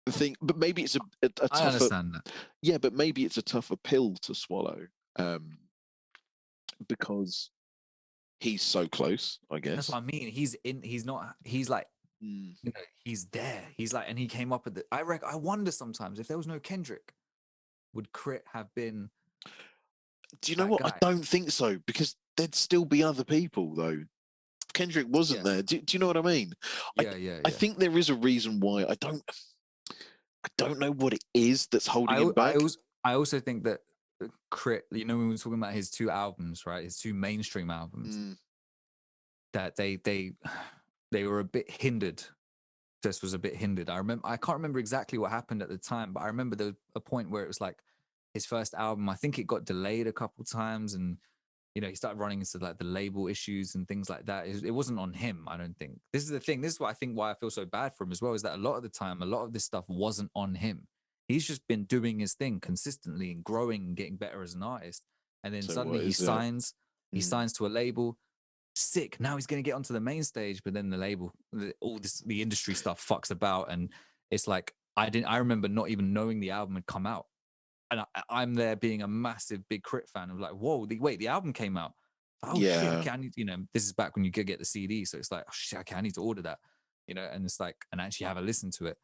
thing. But maybe it's a
I
tougher,
understand that.
yeah. But maybe it's a tougher pill to swallow, because he's so close. I
That's
guess.
what I mean. He's in. He's not. He's like,
Mm.
you know, he's there. He's like, and he came up with it. I wonder sometimes if there was no Kendrick, would Crit have been
Do you know
that
what? I
guy?
don't think so, because there'd still be other people though. Kendrick wasn't
Yeah,
there. Do you know what I mean? I
yeah, yeah,
I
yeah.
think there is a reason why. I don't know what it is that's holding him back.
I also think that Crit. You know, when we were talking about his two albums, right? His two mainstream albums,
Mm,
that they were a bit hindered. Just was a bit hindered. I can't remember exactly what happened at the time, but I remember there was a point where it was like his first album. I think it got delayed a couple times, and you know he started running into like the label issues and things like that. It wasn't on him. I don't think. This is the thing. This is what I think why I feel so bad for him as well. Is that a lot of the time, a lot of this stuff wasn't on him. He's just been doing his thing consistently and growing and getting better as an artist. And then
so
suddenly
what is it?
he
Mm,
signs to a label. Sick. Now he's going to get onto the main stage, but then the label, all this, the industry stuff fucks about, and it's like I remember not even knowing the album had come out, and I'm there being a massive Big Crit fan of like, whoa, wait, the album came out. Oh shit,
yeah,
okay, I need, you know, this is back when you could get the CD, so it's like, oh shit, okay, I need to order that, you know, and it's like, and actually have a listen to it.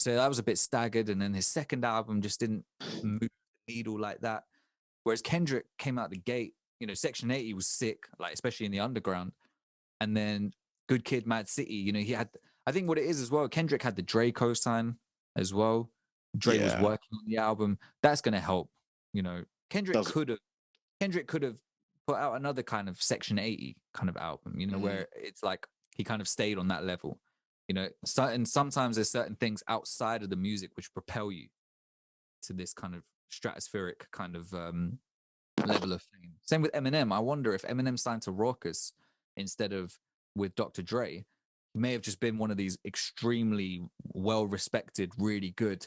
So that was a bit staggered, and then his second album just didn't move the needle like that. Whereas Kendrick came out the gate, Section 80 was sick, like especially in the underground. And then Good Kid, Mad City, he had, I think what it is as well, Kendrick had the Dre co-sign as well. Dre was
Yeah.
working on the album. That's gonna help. Kendrick
Does
could have put out another kind of Section 80 kind of album, where it's like he kind of stayed on that level. And sometimes there's certain things outside of the music which propel you to this kind of stratospheric kind of level of fame. Same with Eminem. I wonder if Eminem signed to Raucus instead of with Dr. Dre, he may have just been one of these extremely well-respected, really good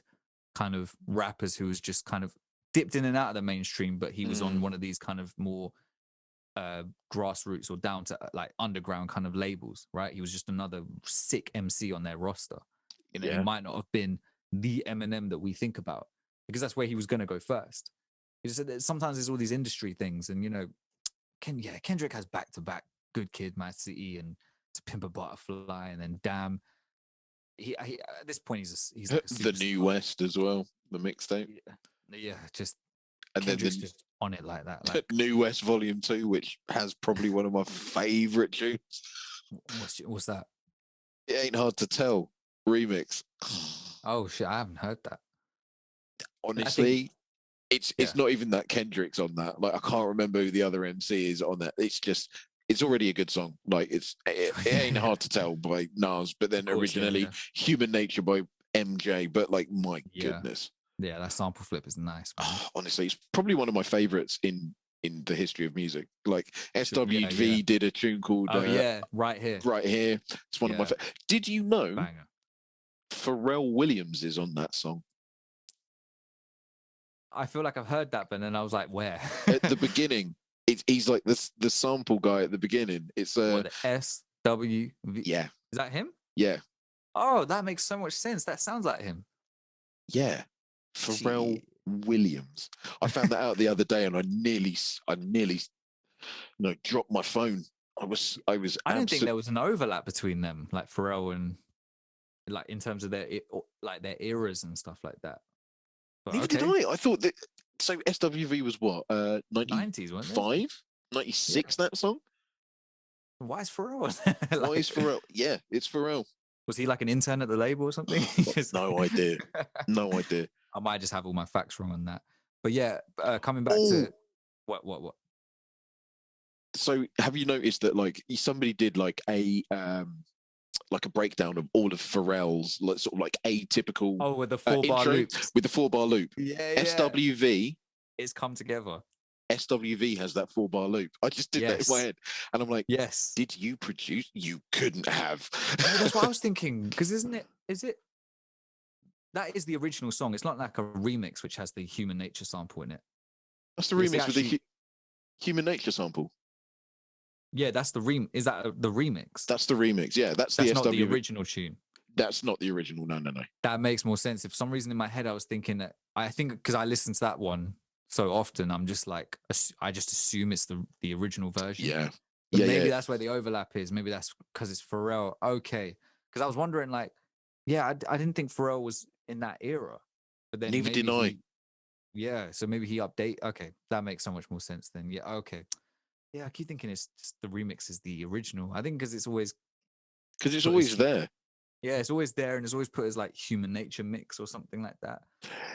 kind of rappers who was just kind of dipped in and out of the mainstream, but he was on one of these kind of more grassroots or down to like underground kind of labels, right? He was just another sick MC on their roster. He might not have been the Eminem that we think about because that's where he was going to go first. Sometimes there's all these industry things, and Kendrick has back to back Good Kid, Mad City, and To Pimp a Butterfly, and then Damn. He at this point he's like a
the New West as well, the mixtape.
Yeah, just
and
Kendrick's
then
just on it like that. Like
New West Volume 2, which has probably one of my favorite tunes.
What's that?
It Ain't Hard to Tell remix.
Oh shit, I haven't heard that.
Honestly, it's not even that Kendrick's on that. Like I can't remember who the other MC is on that. It's already a good song. Like it ain't hard to tell by Nas, but then originally Human Nature by MJ. But like my goodness.
Yeah, that sample flip is nice.
Honestly, it's probably one of my favorites in the history of music. Like SWV did a tune called
Right Here.
Right Here. It's one of my Did you know
Banger.
Pharrell Williams is on that song?
I feel like I've heard that, but then I was like, where?
At the beginning, he's like the sample guy at the beginning. It's
the SWV.
Yeah.
Is that him?
Yeah.
Oh, that makes so much sense. That sounds like him.
Yeah. Pharrell Williams. I found that out the other day, and I nearly dropped my phone. I
didn't think there was an overlap between them, like Pharrell and like in terms of their eras and stuff like that. But,
neither did I. I thought that. So SWV was what?
90s, wasn't it?
96. That song.
Why is Pharrell?
Why is Pharrell? Yeah, it's Pharrell.
Was he like an intern at the label or something?
No idea. No idea.
I might just have all my facts wrong on that. But yeah, coming back to what?
So have you noticed that like somebody did like a breakdown of all of Pharrell's sort of like atypical
with the 4-bar loops.
With the 4-bar loop.
Yeah.
SWV
is come together.
SWV has that 4-bar loop. I just did that in my head, and I'm like,
yes.
Did you produce? You couldn't have.
No, that's what I was thinking. Because is it? That is the original song. It's not like a remix which has the Human Nature sample in it.
That's the remix with the Human Nature sample.
Yeah, that's the Is that the remix?
That's the remix. Yeah, that's
not the original tune.
That's not the original. No.
That makes more sense. If for some reason in my head I was thinking that, I think because I listened to that one so often, I'm just like, I just assume it's the original version.
Yeah.
But maybe that's where the overlap is. Maybe that's because it's Pharrell. Okay. Because I was wondering, like, I didn't think Pharrell was in that era. But then
neither did I.
So maybe he Okay, that makes so much more sense then. Yeah, okay. Yeah, I keep thinking it's just the remix is the original. I think because it's always
there.
Yeah, it's always there, and it's always put as like Human Nature mix or something like that.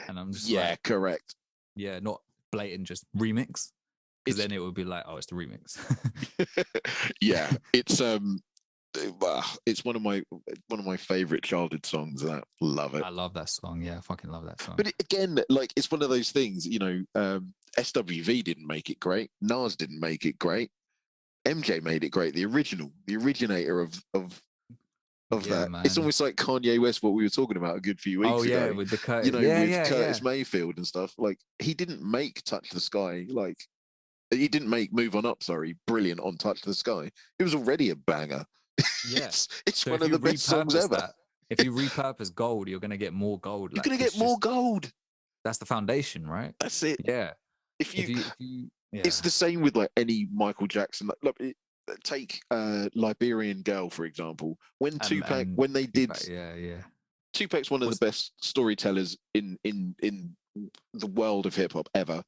And I'm just
correct.
Yeah, not blatant, just remix. Because then it would be like, oh, it's the remix.
Yeah, it's one of my favorite childhood songs. I love it.
I love that song. Yeah, I fucking love that song.
But again, like it's one of those things. SWV didn't make it great. Nas didn't make it great. MJ made it great. The originator of that. Man. It's almost like Kanye West, what we were talking about a good few weeks ago.
With the Curtis,
with Curtis Mayfield and stuff. Like he didn't make Touch the Sky. Like he didn't make Move On Up. Sorry, brilliant on Touch the Sky. It was already a banger.
Yeah,
it's so one of the best songs ever.
If you repurpose gold, you're gonna get more gold.
You're gonna get more gold.
That's the foundation, right?
That's it.
Yeah.
If you it's the same with like any Michael Jackson. Take Liberian Girl for example. When Tupac, when they did, Tupac's one of the
Was
best storytellers in the world of hip hop ever.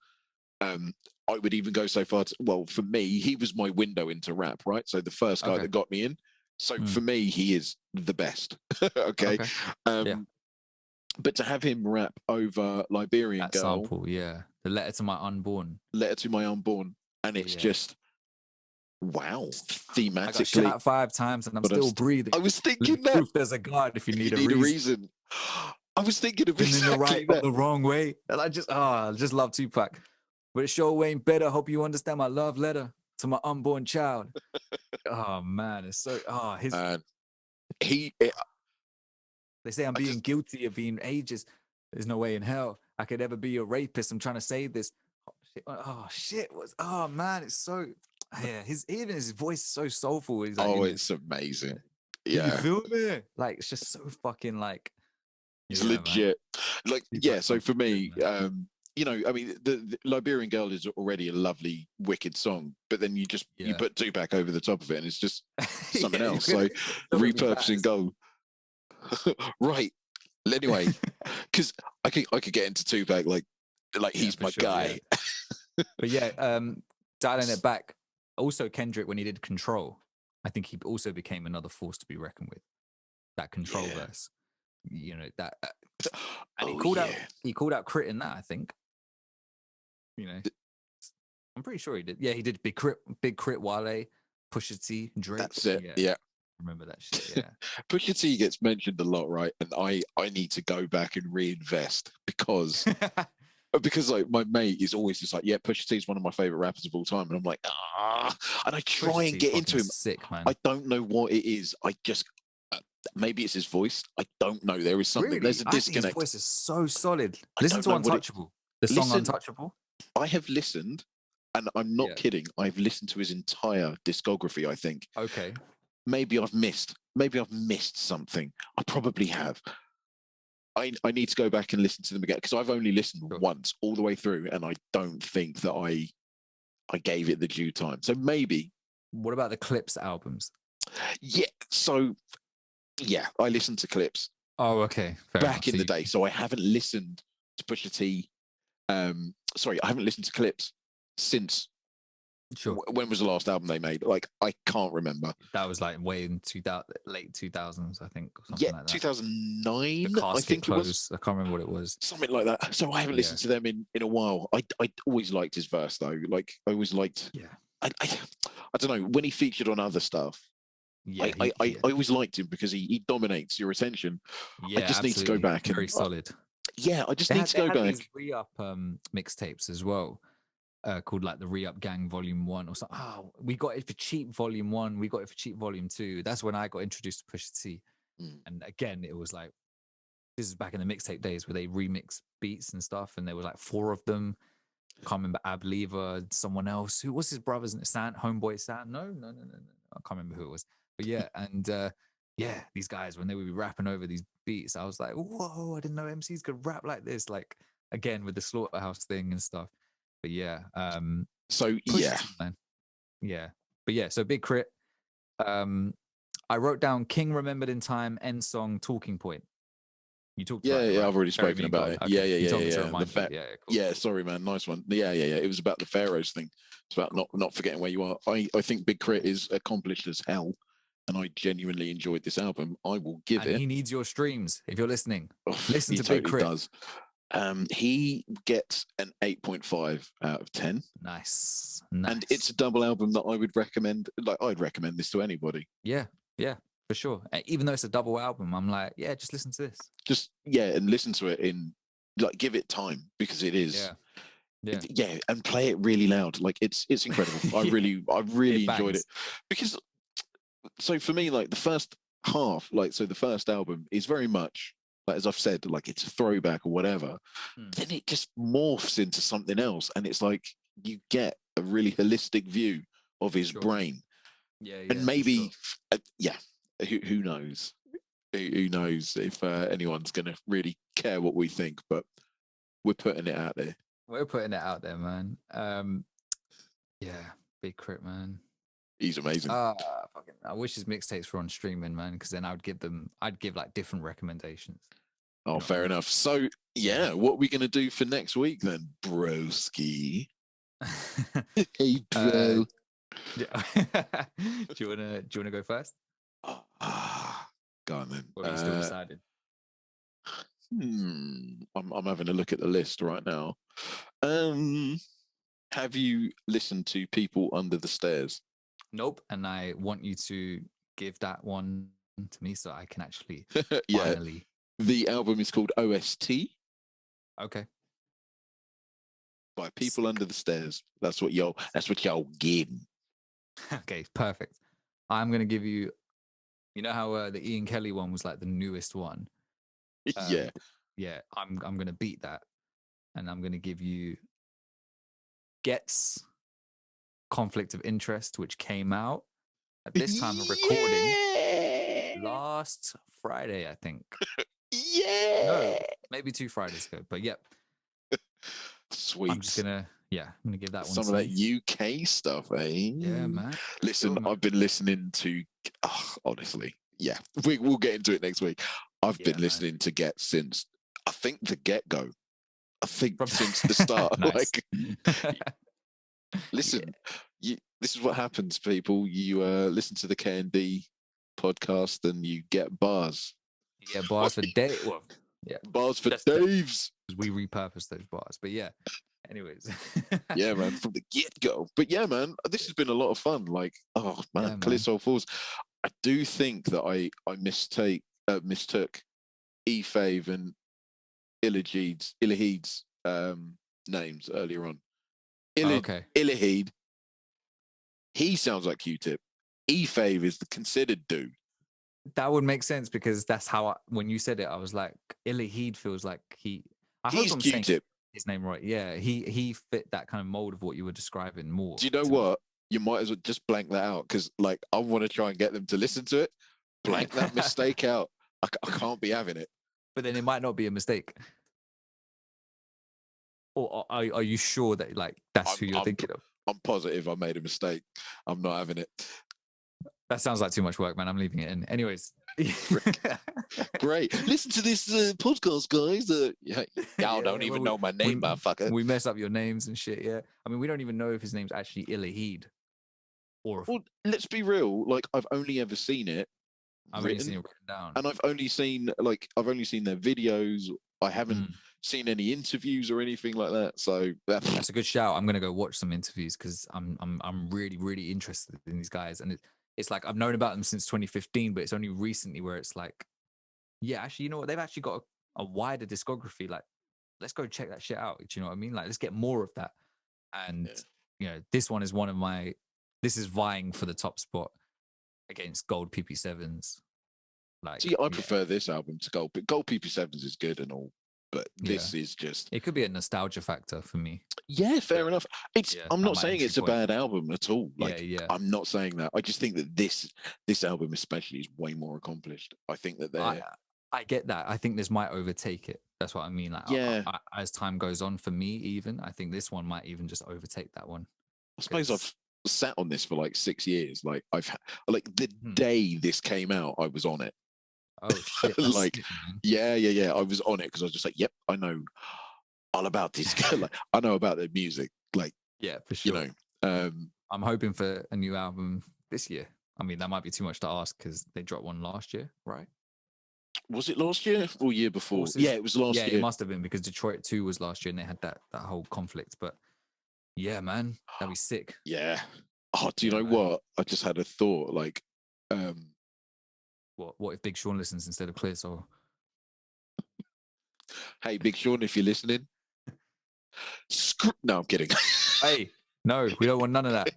Um, I would even go so far to, well, for me, he was my window into rap, right? So the first guy
okay.
that got me in. So
Mm,
for me, he is the best. Okay.
okay. Yeah.
Um, but to have him rap over Liberian
That
Girl,
sample, yeah. The letter to my unborn.
Letter to My Unborn, and it's
Yeah.
just wow,
I got
thematically.
shot 5 times and I'm
But
still breathing.
I was
Living
thinking that
proof there's a God if you
if you
need a
need a
reason.
reason, I was thinking of
Been in the right
exactly
or
that.
the wrong way. And I just love Tupac. But it sure ain't better. Hope you understand my love letter to my unborn child. Oh man, it's so his
And he, it,
they say I'm
I
being
just,
guilty of being ages. There's no way in hell I could ever be a rapist. I'm trying to say this. Oh shit. Oh man, it's so yeah, even his voice is so soulful. He's like
oh,
in this.
it's amazing.
Do you
Yeah,
feel me? Like it's just so fucking like
it's
yeah, man.
legit. Like, yeah.
Tupac's
So for
fucking good,
me,
man.
I mean, the Liberian Girl is already a lovely, wicked song, but then you
Yeah.
put Tupac over the top of it, and it's just something
Yeah,
else. So repurposing
bad.
Go, right. Anyway, because I could get into Tupac like
Yeah,
he's
for
my
sure.
guy.
Yeah. But yeah, dialing it back. Also, Kendrick when he did Control, I think he also became another force to be reckoned with. That Control
Yeah.
verse, you know that, and
Oh yeah.
he called out Crit in that. I think, you know, I'm pretty sure he did. Yeah, he did Big Crit, Wale, Pusha T, Drake.
That's it.
Yeah,
Yeah.
remember that shit. Yeah.
Pusha T gets mentioned a lot, right? And I need to go back and reinvest because like my mate is always just like, yeah, Pusha T is one of my favorite rappers of all time, and I'm like, and I try
Pusha
and
T is
get into
fucking
him.
sick, man.
I don't know what it is. I just maybe it's his voice. I don't know. There is something.
Really,
There's a
I think his
disconnect.
voice is so solid.
I
Listen
don't
to
know what it.
Untouchable, the song
Listen,
Untouchable.
I have listened, and I'm not
Yeah.
kidding. I've listened to his entire discography. I think
Okay.
maybe I've missed something. I probably have. I need to go back and listen to them again because I've only listened
Sure.
once all the way through, and I don't think that I gave it the due time. So maybe.
What about the Clips albums?
Yeah. So yeah, I listened to Clips
Oh, okay. Fair enough.
back in
So
the day. So I haven't listened to Pusha T. Sorry, I haven't listened to Clips since.
sure.
When was the last album they made? Like I can't remember.
That was like way in 2000, late 2000s, I think, or
Yeah,
something like that.
2009.
The
I
casket
think it was
closed. I can't remember what it was.
something like that. So I haven't
Yeah.
listened to them in a while. I always liked his verse though. Like I always liked.
Yeah.
I don't know when he featured on other stuff.
Yeah.
I always liked him because he dominates your attention. I
Yeah,
just need to go
absolutely.
back
Very
and
solid.
yeah, I just
They
need
had
to
they
go
had
back.
these re-up mixtapes as well, called like the Re-Up Gang Volume 1 or something. Oh, we got it for cheap Volume 1, we got it for cheap Volume 2. That's when I got introduced to Pusha T.
Mm.
And again, it was like this is back in the mixtape days where they remix beats and stuff, and there were like 4 of them. Can't remember Ab Lever, someone else. Who was his brothers? Homeboy San? No. I can't remember who it was. But yeah, and yeah, these guys when they would be rapping over these beats, I was like, whoa! I didn't know MCs could rap like this. Like again with the Slaughterhouse thing and stuff. But yeah,
So
Pusha
yeah,
T, man. Yeah, but yeah, so Big Crit. I wrote down King Remembered in Time end song talking point. You talked about it,
yeah.
right?
I've already
Bury
spoken
Me
about
God.
it.
Okay, you told me to
Yeah.
remind you. Yeah, cool.
Yeah, sorry, man. Nice one. Yeah. It was about the Pharaohs thing. It's about not forgetting where you are. I think Big Crit is accomplished as hell, and I genuinely enjoyed this album. I will give
And
it.
he needs your streams if you're listening.
Oh,
Listen
he
to Big
totally
Crit.
does. He gets an 8.5 out of 10.
Nice.
And it's a double album that I would recommend. Like I'd recommend this to anybody.
Yeah, for sure. Even though it's a double album, I'm like, yeah, just listen to this.
Just and listen to it in like give it time because it is. Yeah, and play it really loud. Like it's incredible. I really enjoyed it because so for me, like the first half, like so the first album is very much like as I've said, like it's a throwback or whatever. Then it just morphs into something else, and it's like you get a really holistic view of his brain.
Yeah,
and maybe, who knows? Who knows if anyone's gonna really care what we think? But we're putting it out there.
We're putting it out there, man. Yeah, Big Crit, man.
He's amazing.
Fucking, I wish his mixtapes were on streaming, man, because then I'd give like different recommendations.
Oh,
You know what I
fair
mean?
enough. So, yeah, what are we going to do for next week then, broski? Hey,
uh,
bro.
yeah. Do you wanna go first?
Ah, go on then.
Or are you still decided?
I'm having a look at the list right now. Um, have you listened to People Under the Stairs?
Nope. And I want you to give that one to me so I can actually
Yeah,
finally.
the album is called OST
Okay.
by People Under the Stairs. That's what y'all getting.
Okay, perfect. I'm gonna give you. You know how the Ian Kelly one was like the newest one.
Yeah.
Yeah, I'm gonna beat that, and I'm gonna give you Gets Conflict of Interest, which came out at this time of recording
Yeah.
last Friday, I think.
Yeah.
No, maybe 2 Fridays ago. But yep, I'm just
Sweet.
gonna give that one
Some
to
of that
you.
UK stuff, eh?
Yeah, man.
Listen,
Sure, man.
I've been listening to, honestly, yeah, we'll get into it next week. I've been
Yeah, man.
listening to Get since, I think, the get go. I think
From
since the start.
nice.
Like,
Yeah,
listen, this is what happens, people. You listen to the K&D podcast and you get bars.
yeah, bars for day. Well, yeah,
Bars for
that's
Daves.
we repurposed those bars. But yeah, anyways.
Yeah, man, from the get go. But yeah, man, this has been a lot of fun. Like, oh man,
Yeah, man.
Calypso Falls. I do think that I mistook Efave and Ilahid's names earlier on.
Oh, okay.
Ilahid, he sounds like Q-Tip. Efave is the considered dude.
That would make sense because that's how when you said it, I was like, Ilahid feels like he. I hope
He's
I'm saying
Q-Tip.
his name right. Yeah, he fit that kind of mold of what you were describing more.
Do you know
To me.
what? You might as well just blank that out because, like, I want to try and get them to listen to it. Blank that mistake out. I can't be having it.
But then it might not be a mistake. Or are you sure that like that's
I'm
who you're
I'm
thinking of?
I'm positive I made a mistake. I'm not having it.
That sounds like too much work, man. I'm leaving it in. Anyways.
Great. Listen to this podcast, guys. Y'all don't even know my name, motherfucker.
We mess up your names and shit. Yeah. I mean, we don't even know if his name's actually Ilahid or
Well, let's be real. Like, I've only ever seen it
I've only seen
written,
it written down.
and I've only seen their videos. I haven't
Mm.
seen any interviews or anything like that. So
That's a good shout. I'm gonna go watch some interviews because I'm really really interested in these guys, and it's like I've known about them since 2015, but it's only recently where it's like, yeah, actually, you know what? They've actually got a wider discography. Like, let's go check that shit out. Do you know what I mean? Like, let's get more of that. And
yeah.
you know, this one is one of my. This is vying for the top spot against Gold PP7s. Like,
See, I
yeah,
prefer this album to Gold. Gold PP7s is good and all, but
yeah,
this is just
it could be a nostalgia factor for me.
yeah, fair
But
enough.
yeah,
I'm
not
not
my
saying
entry
it's a
point.
bad album at all.
Yeah,
Like,
yeah.
I'm not saying that. I just think that this album especially is way more accomplished. I think that
I get that. I think this might overtake it. That's what I mean. Like,
yeah.
as time goes on, for me, even I think this one might even just overtake that one.
I suppose I've sat on this for like 6 years. Like like the
Hmm.
day this came out, I was on it.
Oh shit!
Like,
sick, man.
yeah. I was on it because I was just like, yep, I know all about this girl. Like, I know about their music. Like,
Yeah, for
you
sure.
know,
I'm hoping for a new album this year. I mean, that might be too much to ask because they dropped one last year, right?
was it last year or year before?
Forces.
Yeah, it was last
Yeah,
year.
it must have been because Detroit 2 was last year and they had that whole conflict. But yeah, man, that'd be sick.
Yeah. Oh, do you
Yeah,
know
man.
what? I just had a thought. Like,
What if Big Sean listens instead of Clear Soul?
hey, Big Sean, if you're listening, no, I'm kidding.
Hey, no, we don't want none of that.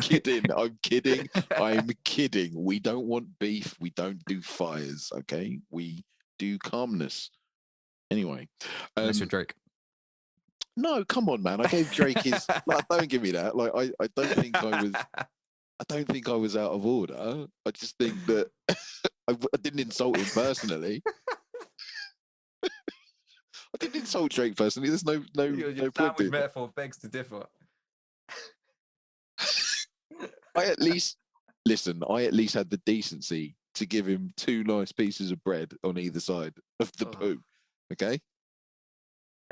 Kidding. I'm kidding. I'm kidding. We don't want beef. We don't do fires. Okay. We do calmness. Anyway.
Unless you're Drake.
No, come on, man. I gave Drake his. Like, don't give me that. Like, I don't think I was. I don't think I was out of order. I just think that I didn't insult him personally. I didn't insult Drake personally. There's no
Your
point
sandwich
being.
metaphor begs to differ.
I at least listen. I at least had the decency to give him 2 nice pieces of bread on either side of the
Oh.
poo. Okay.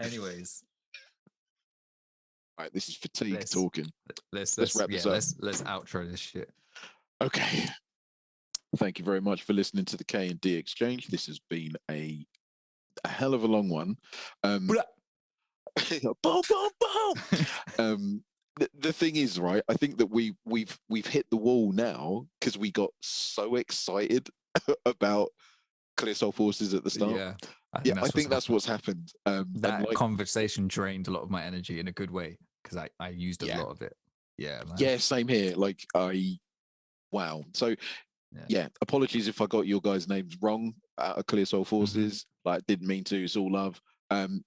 Anyways,
All right. This is fatigue
let's
talking.
let's
wrap this up.
let's outro this shit.
Okay. Thank you very much for listening to the K&D Exchange. This has been a hell of a long one. Boom, boom, boom. The thing is, right? I think that we've hit the wall now because we got so excited about Clear Soul Forces at the start.
Yeah,
I think that's what's happened.
That conversation drained a lot of my energy in a good way because I used a lot of it. Yeah, man.
Yeah, same here. Like wow. So yeah, apologies if I got your guys' names wrong out of Clear Soul Forces. Like, didn't mean to. It's all love.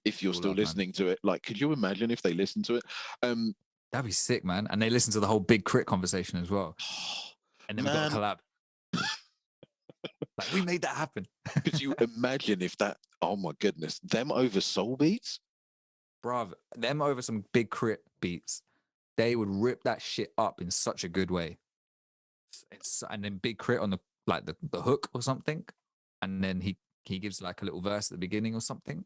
If you're still listening to it, like, could you imagine if they listen to it?
That'd be sick, man. And they listen to the whole Big K.R.I.T conversation as well. And then we got a collab. Like, we made that happen.
Could you imagine if that? Oh my goodness, them over soul beats,
bruv. Them over some Big K.R.I.T beats. They would rip that shit up in such a good way. And then Big K.R.I.T on the hook or something, and then he gives like a little verse at the beginning or something,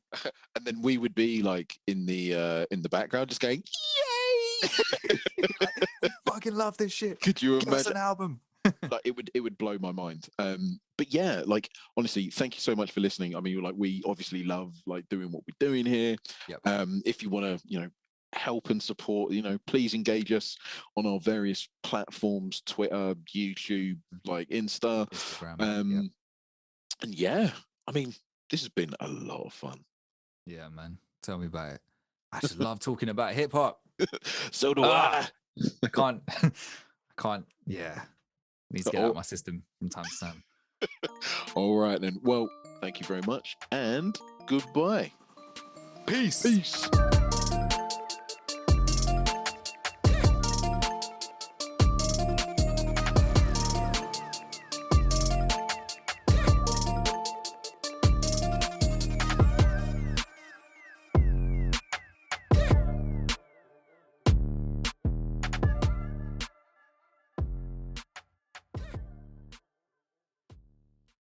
and then we would be like in the background just going yay.
Like, I fucking love this shit.
Could you
Give
imagine
us an album?
Like, it would blow my mind. But yeah, like, honestly, thank you so much for listening. I mean, like, we obviously love like doing what we're doing here.
Yep.
If you want to help and support, please engage us on our various platforms: Twitter, YouTube, like Instagram.
Yep.
And yeah, I mean, this has been a lot of fun.
Yeah, man. Tell me about it. I just love talking about hip hop.
So do I.
I can't. Yeah. Needs to get out of my system from time to time.
All right, then. Well, thank you very much and goodbye.
Peace.
Peace.